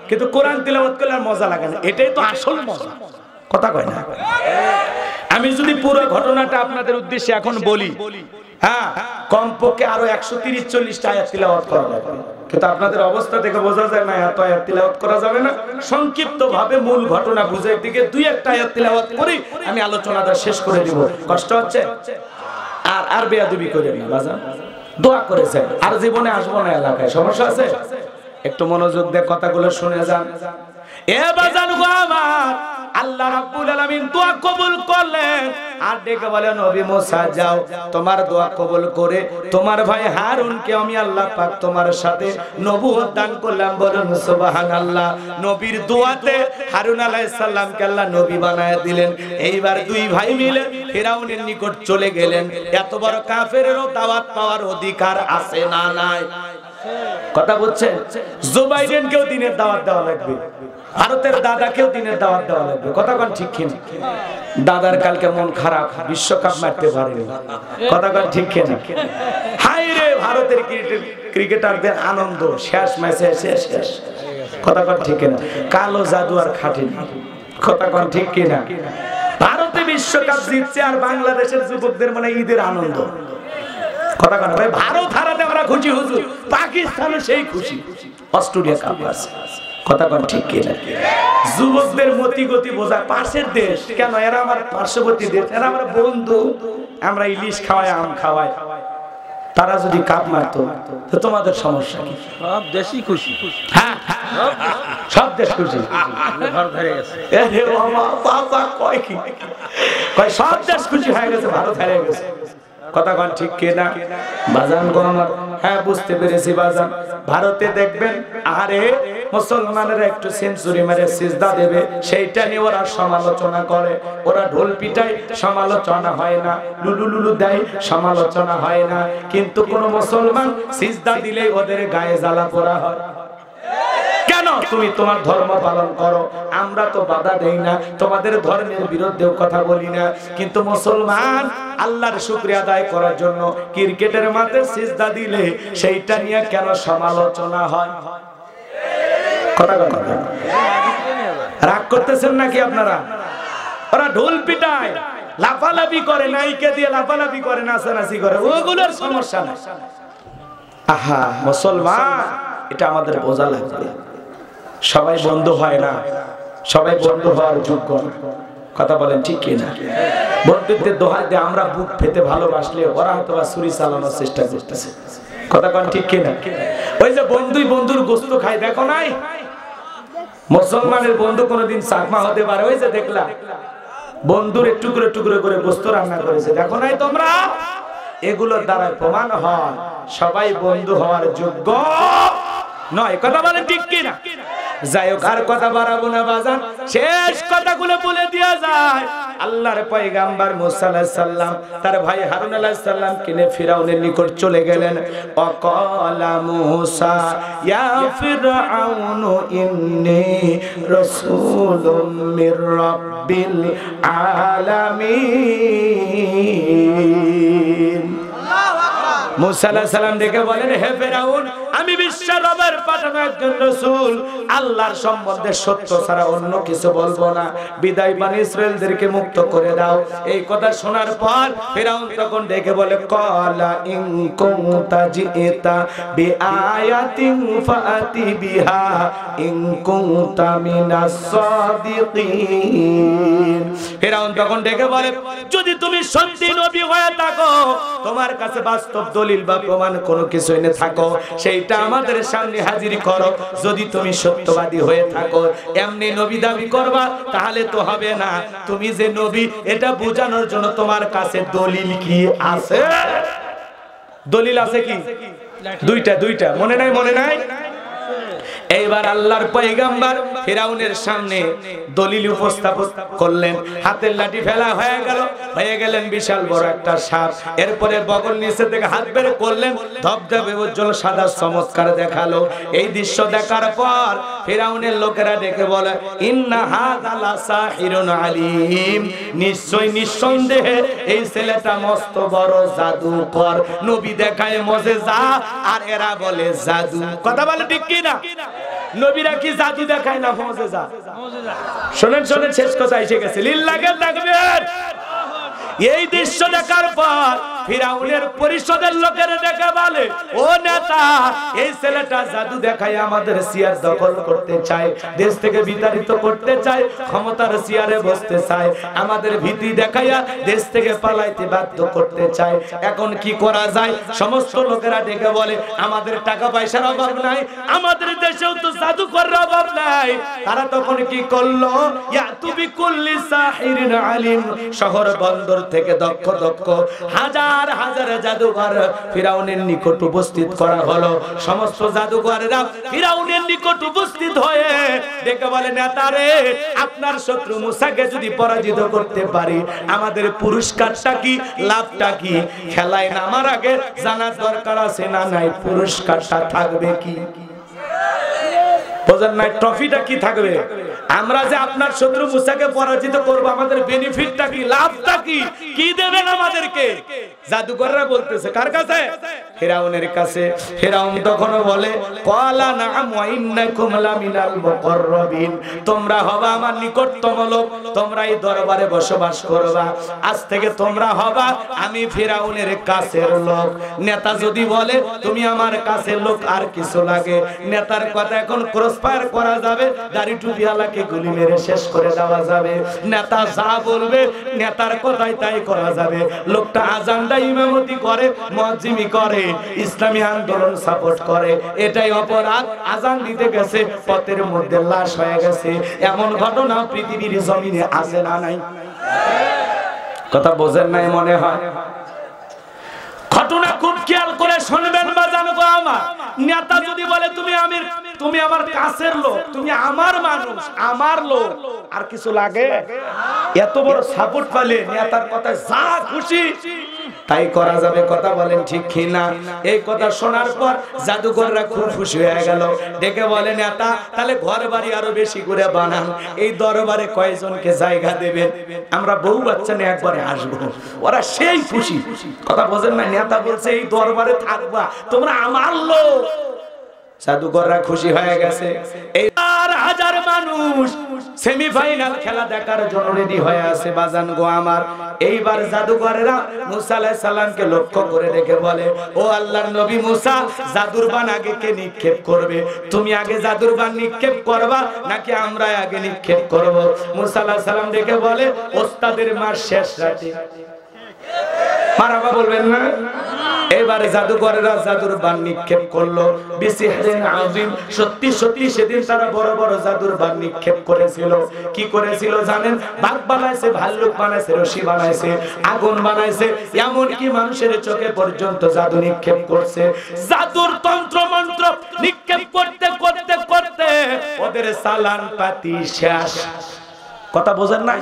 কিন্তু কোরআন তিলাওয়াত করলে আর মজা লাগে না, এটাই তো আসল মজা। কথা কয় না? আমি যদি পুরো ঘটনাটা আপনাদের উদ্দেশ্যে এখন বলি, হ্যাঁ কমপক্ষে আরো 130-40টা আয়াত তিলাওয়াত করা লাগবে, কিন্তু আপনাদের অবস্থা দেখে বোঝা যায় না এত আয়াত তিলাওয়াত করা যাবে না। সংক্ষিপ্ত ভাবে মূল ঘটনা বুঝাই দিকে 2-1টা আয়াত তিলাওয়াত করি, আমি আলোচনাটা শেষ করে দিব। কষ্ট হচ্ছে? আর বেয়াদবি করেন না বাজান, দোয়া করেছেন, আর জীবনে আসবো না এলাকায়, সমস্যা আছে? একটু মনোযোগ দিয়ে কথাগুলো শুনে যান। এ বাজান গো আমার, আল্লাহ রাব্বুল আলামিন দোয়া কবুল করলেন আর ডেকে বলেন নবী মুসা যাও, তোমার দোয়া কবুল করে তোমার ভাই হারুনকে আমি আল্লাহ পাক তোমার সাথে নবুয়ত দান করলাম। বলেন সুবহানাল্লাহ। নবীর দোয়াতে হারুন আলাইহিস সালামকে আল্লাহ নবী বানায় দিলেন। এইবার দুই ভাই মিলে ফিরাউনের নিকট চলে গেলেন। এত বড় কাফেরেরও দাওয়াত পাওয়ার অধিকার আছে না নাই? কথা বুঝছেন? জো বাইডেনকেও দিনের দাওয়াত দেওয়া লাগবে, ভারতের দাদাকেও দিনের দাওয়াত দেওয়া লাগবে। কথা কোন ঠিক কিনা? দাদার কালকে মন খারাপ, বিশ্বকাপ মারতে পারেনি। কথা কোন ঠিক কিনা? হাই রে ভারতের ক্রিকেটারদের আনন্দ, শেষ ম্যাচে শেষ। কথা কোন ঠিক কিনা? কালো জাদু আর খাটেনি। কথা কোন ঠিক কিনা? ভারতে বিশ্বকাপ জিতছে আর বাংলাদেশের যুবকদের মানে ঈদের আনন্দ। কথা কোন ভাই? ভারত হারাতে আমরা খুশি, হুজুর পাকিস্তানে সেই খুশি, অস্ট্রেলিয়া কাপ আছে। কথা কোন ঠিক কিনা? যুবকদের মতি গতি বোঝায় পাশের দেশ, কেন এরা আমার পার্শ্ববর্তী দেশ, এরা আমার বন্ধু, আমরা ইলিশ খাওয়াই, আম খাওয়াই, তারা যদি কাপ মারতো তো তোমাদের সমস্যা কি? সব দেশই খুশি। হ্যাঁ সব দেশ খুশি। ভারত হেরে গেছে। বাবা কয় কি? কয় সব দেশ খুশি হয়ে গেছে, ভারত হেরে গেছে। কথা কোন ঠিক কিনা? বাজান গো আমার, হ্যাঁ বুঝতে পেরেছি বাজান। ভারতে দেখবেন আরে মুসলমানেরা একটু সেঞ্চুরি মেরে সিজদা দেবে, সেইটা নিয়ে ওরা সমালোচনা করে, ওরা ঢোল পিটায়, সমালোচনা হয় না, লুলু লুলু দেয়, সমালোচনা হয় না। কিন্তু কোন মুসলমান সিজদা দিলেই ওদের গায়ে জ্বালা পোড়া হয়। কেন? তুমি তোমার ধর্ম পালন করো, আমরা তো বাধা দেই না, তোমাদের ধর্মের বিরুদ্ধেও কথা বলি না। কিন্তু মুসলমান আল্লাহর শুকরিয়া আদায় করার জন্য ক্রিকেটের মাঠে সিজদা দিলে সেইটা নিয়ে কেন সমালোচনা হয়? কথা কথা রাগ করতেছেন নাকি আপনারা? ওরা ঢোল পিটায়, লাফালাফি করে, নাইকে দিয়ে লাফালাফি করে, নাচানাচি করে, ওগুলোর সমস্যা না। আহা মুসলমান, এটা আমাদের বোঝা লাগবে। সবাই বন্ধু হয় না, সবাই বন্ধু হওয়ার যোগ্য না। কথা বলেন ঠিক কি না? বন্ধুত্বের দোহাই দিয়ে আমরা বুক পেতে ভালোবাসলে ওরা হয়তো বা ছুরি চালানোর চেষ্টা করতেছে। কথা বলেন ঠিক কি না? ওই যে বন্ধুই বন্ধুর গোস্ত খায়, দেখো নাই? মুসলমানের বন্ধু কোনোদিন চাকমা হতে পারে? ওই যে দেখলা বন্ধুর টুকরো টুকরো করে গোস্ত রান্না করেছে, দেখো নাই তোমরা? এগুলোর দ্বারা প্রমাণ হয় সবাই বন্ধু হওয়ার যোগ্য নয়। কথা বলেন ঠিক কি না? যাই হোক, আর কথা বাড়াবো না বাজান, শেষ কথাগুলো বলে দেয়া যায়। আল্লাহর পয়গাম্বর মুসা আলাইহিস সালাম তার ভাই হারুন আলাইহিস সালাম কিনে ফিরাউনের নিকট চলে গেলেন। অকালা মুসা ইয়া ফিরআউনু ইন্নী রাসূলুম মির রাব্বিল আলামিন। মুসা আলাইহিস সালাম ডেকে বলেন, হে ফিরাউন, আমি বিশ্বের রবের পাঠানো একজন রাসূল, আল্লাহর সম্বন্ধে সত্য ছাড়া অন্য কিছু বলবো না, বিদায় বনি ইসরাইলদেরকে মুক্ত করে দাও। এই কথা শোনার পর ফিরাউন তখন ডেকে বলে, ক্বালা ইন কুনতা জিতা বিআয়াতিন ফাতি বিহা ইন কুনতা মিনাস সাদিকিন। ফিরাউন তখন ডেকে বলে, যদি তুমি সত্যি নবী হয়ে থাকো, তোমার কাছে বাস্তব দলিল বা প্রমাণ কোনো কিছু এনে থাকো, সেইটা আমাদের সামনে হাজির করো। যদি তুমি সত্যবাদী হয়ে থাকো, এমনি নবী দাবি করবা, তাহলে তো হবে না। তুমি যে নবী এটা বোঝানোর জন্য তোমার কাছে দলিল কি আছে? দলিল আছে কি? দুইটা। মনে নাই? মনে নাই? এইবার আল্লাহর পয়গাম্বর ফিরাউনের সামনে দলিল উপস্থাপন করলেন। হাতের লাঠি ফেলা হয়ে গেলেন বিশাল বড় একটা সাপ। এরপরে বগল নিচে থেকে হাত বের করলেন, ধবধবে উজ্জ্বল সাদা চমৎকার দেখালো। এই দৃশ্য দেখার পর ফিরাউনের লোকেরা ডেকে বলে, ইন্না হাযা লাসাহিরুন আলীম, নিঃসন্দেহে এই ছেলেটা মস্ত বড় জাদুকর। নবী দেখায় মুজিজা আর এরা বলে জাদু। কথা বলে ঠিক কি না? নবীরা কি জাদু দেখায় না মুজিজা? শুনেন, শেষ কথা এসে গেছে। লিল্লাহি তাকবীর। এই দৃশ্য দেখার পর ফিরাউনের পরিষদের লোকেরা ডেকে বলে, ও নেতা, এই ছেলেটা জাদু দেখায় আমাদের চেয়ার দখল করতে চায়, দেশ থেকে বিতাড়িত করতে চায়, ক্ষমতার চেয়ারে বসতে চায়, আমাদের ভীতি দেখাইয়া দেশ থেকে পালাইতে বাধ্য করতে চায়। এখন কি করা যায়? সমস্ত লোকেরা ডেকে বলে, আমাদের টাকা পয়সার অভাব নাই, আমাদের দেশেও তো জাদুকরের অভাব নাই। তারা তখন কি করলো? ইয়াতু বিকুল্লি সাহিরিন আলিম, শহর বন্দর থেকে দক্ষ হাজার জাদুঘর ফিরাউনের নিকট উপস্থিত করা হলো। সমস্ত জাদুঘরেরা ফিরাউনের নিকট উপস্থিত হয়ে ডেকে বলে, নেতারে, আপনার শত্রু মুসাকে যদি পরাজিত করতে পারি, আমাদের পুরস্কারটা কি, লাভটা কি? খেলায় নামার আগে জানার দরকার আছে না নাই পুরস্কারটা থাকবে কি? বোঝেন নাই? ট্রফিটা কি থাকবে? আমরা যে আপনার শত্রু মুসাকে পরাজিত করব, আমাদের বেনিফিটটা কি, লাভটা কি, কি দেবেন আমাদেরকে? জাদুকররা বলতেছে কার কাছে? ফিরাউনের কাছে। ফিরাউন তখন বলে, ক্বালা নাআম ওয়া ইন্নাকুম লামিনাল মুকাররাবিন, তোমরা হবা আমার নিকটতম লোক, তোমরা এই দরবারে বসবাস করবা। আজ থেকে তোমরা হবা আমি ফিরাউনের কাছের লোক। নেতা যদি বলে তুমি আমার কাছের লোক, আর কিছু লাগে? নেতার কথা এখন ক্রসফায়ার করা যাবে, দাড়ি টুপিওয়ালাকে গুলি মেরে শেষ করে দেওয়া যাবে। নেতা যা বলবে নেতার কথাই তাই করা যাবে। লোকটা আজানটা ইমামতি করে, মুয়াজ্জিমি করে, ইসলামী আন্দোলন সাপোর্ট করে, এটাই অপরাধ। আজান দিতে গেছে, পথের মধ্যে লাশ হয়ে গেছে। এমন ঘটনা পৃথিবীর জমিনে আছে না নাই? কথা বোঝেন নাই মনে হয়? ঘটনা খুব খেয়াল করে শুনবেন বাজান গো আমার। নেতা যদি বলে তুমি আমার কাছের লোক, তুমি আমার মানুষ, আমার লোক, আর কিছু লাগে? এত বড় সাপোর্ট পালে নেতার কথায় যা খুশি তাই করা যাবে। কথা বলেন ঠিক কি না? এই কথা শোনার পর জাদুকররা খুব খুশি হয়ে গেল। ডেকে বলে, নেতা, তাহলে ঘর বাড়ি আরো বেশি করে বানান, এই দরবারে কয়জনকে জায়গা দেবেন? আমরা বউ বাচ্চা নিয়ে একবারে আসবো। ওরা সেই খুশি। কথা বোঝেন না? নেতা বলছে এই দরবারে থাকবা, তোমরা আমার লোক। জাদুকররা খুশি হয়ে গেছে। এই 4,000 মানুষ সেমিফাইনাল খেলা দেখার জন্য রেডি হয়ে আছে বাজান গো আমার। এইবার জাদুকরেরা মুসা আলাইহিস সালামকে লক্ষ্য করে রেখে বলে, ও আল্লাহর নবী মুসা, জাদুর বান আগে কে নিক্ষেপ করবে? তুমি আগে জাদুর বান নিক্ষেপ করবা নাকি আমরা আগে নিক্ষেপ করব? মুসা আলাইহিস সালাম দেখে বলে, ওস্তাদের মার শেষ রাতে। মারাবা বলবেন না? এবারে জাদুকরেরা জাদুর বান নিক্ষেপ করলো বিসিহরিন আযীম। সত্যি সত্যি সেদিন তারা বড় বড় জাদুর বান নিক্ষেপ করেছিল। কি করেছিল জানেন? বাঘ বানাইছে, ভাল্লুক বানাইছে, রশি বানাইছে, আগুন বানাইছে, এমন কি মানুষের চোখে পর্যন্ত জাদু নিক্ষেপ করছে। জাদুর তন্ত্র মন্ত্র নিক্ষেপ করতে করতে করতে ওদের চালান পাতি শেষ। কথা বোঝেন না?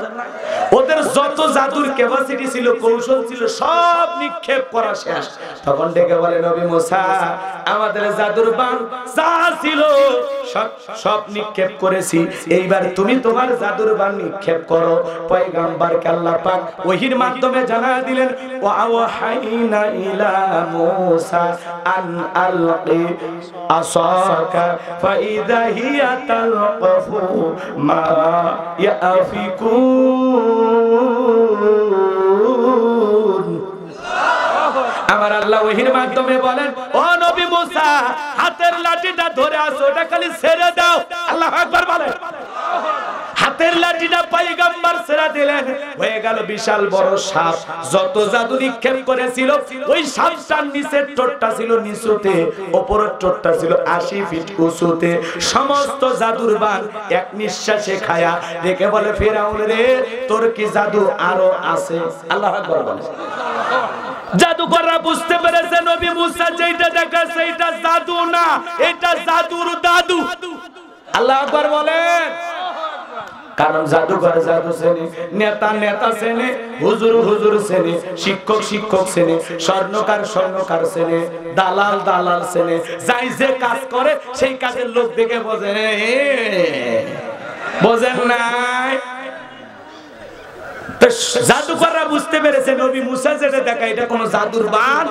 ওদের যত জাদুর ক্যাপাসিটি ছিল, কৌশল ছিল, সব নিক্ষেপ করা শেষ। তখন ডেকে বলে, নবী মুসা, আমাদের জাদুর বান যা ছিল সব নিক্ষেপ করেছি, এইবার তুমি তোমার জাদুর বান নিক্ষেপ করো। পয়গম্বরকে আল্লাহ পাক ওহীর মাধ্যমে জানায় দিলেন, ওয়া আওহাইনা ইলা মুসা আন আলকি আসাকা ফাইদা হিয়া তালকাফু মা আমার আল্লাহ ওহীর মাধ্যমে বলেন, ও নবী মুসা, হাতের লাঠিটা ধরে আসো, ওটা খালি ছেড়ে দাও। আল্লাহু আকবার বলেন। হাতের লাঠিটা পয়গম্বর ছেড়ে দিলেন, হয়ে গেল বিশাল বড় সাপ। যত জাদু নিক্ষেপ করেছিল, ওই সাপটার নিচের ঠোঁটটা ছিল নিচুতে, উপরের ঠোঁটটা ছিল 80 ফিট উঁচুতে। সমস্ত জাদুর বান এক নিঃশ্বাসে খায়া দেখে বলে, ফেরাউন রে, তোর কি জাদু আরো আছে? আল্লাহু আকবার বলেন। জাদুকররা বুঝতে পেরেছে নবী মুসা যেটা দেখাচ্ছে এটা জাদু না, এটা জাদুর দাদু। আল্লাহু আকবার বলেন। কারণ জাদুকর জাদু শ্রেণী, নেতা নেতা শ্রেণী, হুজুর হুজুর শ্রেণী, শিক্ষক শিক্ষক শ্রেণী, স্বর্ণকার স্বর্ণকার শ্রেণী, দালাল দালাল শ্রেণী। যাই যে কাজ করে সেই কাজের লোক দেখে বোঝে, বোঝেন নাই? জাদুকররা বুঝতে পেরেছে নবী মুসা যেটা দেখা এটা কোনো জাদুর বান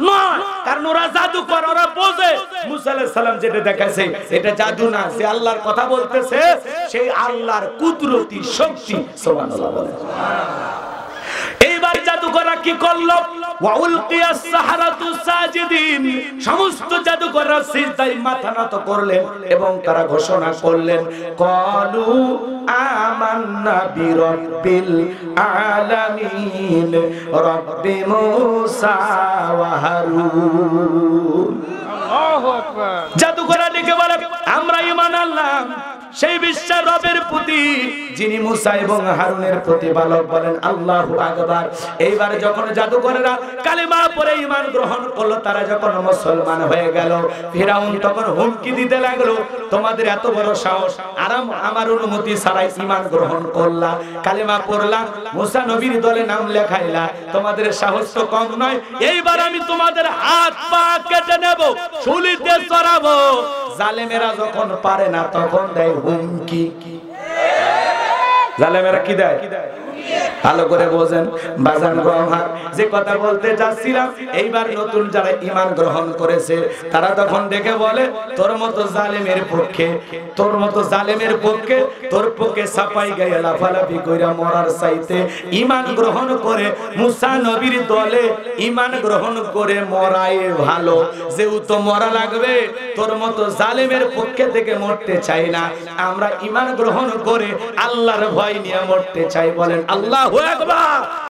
নয়, কারণ ওরা জাদুকর, ওরা বোঝে মুসা আলাইহিস সালাম যেটা দেখাইছে এটা জাদু না, যে আল্লাহর কথা বলতেছে সেই আল্লাহর কুদরতি শক্তি। সুবহানাল্লাহ বলেন। এইবার জাদুকররা কি করলো? ওয়া উলকিয়াস সাহারাতু সাজিদিন। সমস্ত জাদুকররা সিজদায় মাথা নত করলেন এবং তারা ঘোষণা করলেন, ক্বালু আমান্না বিরাব্বিল আলামিন রাব্বি মুসা ওয়া হারুন। আল্লাহু আকবার। জাদুকররা ডেকে বলে, আমরা ঈমান আনলাম সেই বিশ্বের রবের প্রতি যিনি মুসা এবং হারুনের প্রতিপালক। বলেন আল্লাহু আকবার। এইবার যখন জাদুকরেরা কালিমা পড়ে ঈমান গ্রহণ করলো, তারা যখন মুসলমান হয়ে গেল, ফিরাউন তখন হুমকি দিতে লাগলো, তোমাদের এত বড় সাহস, আমার অনুমতি ছাড়াই ঈমান গ্রহণ করলা, কালিমা পড়লা, মুসা নবীর দলে নাম লেখাইলা, তোমাদের সাহস তো কম নয়। এইবার আমি তোমাদের হাত পা কেটে নেব, শুলিতে চড়াবো। জালেমেরা যখন পারে না তখন দেয় হুমকি। জালেমেরা কি দেয়? ভালো করে বোঝেন বাজান গো আমার, যে কথা বলতে যাচ্ছিলাম। এইবার নতুন যারা ঈমান গ্রহণ করেছে তারা তখন দেখে বলে, তোর মতো জালেমের পক্ষে, তোর মতো জালেমের পক্ষে, তোর পক্ষে সাফাই গায়ে লাফালাফি কইরা মরার চাইতে ঈমান গ্রহণ করে মুসা নবীর দলে ঈমান গ্রহণ করে মরাই ভালো। যেহেতু মরা লাগবে, তোর মতো জালেমের পক্ষে থেকে মরতে চাই না, আমরা ঈমান গ্রহণ করে আল্লাহর ভয় নিয়ে মরতে চাই। বলেন আল্লাহু আকবার।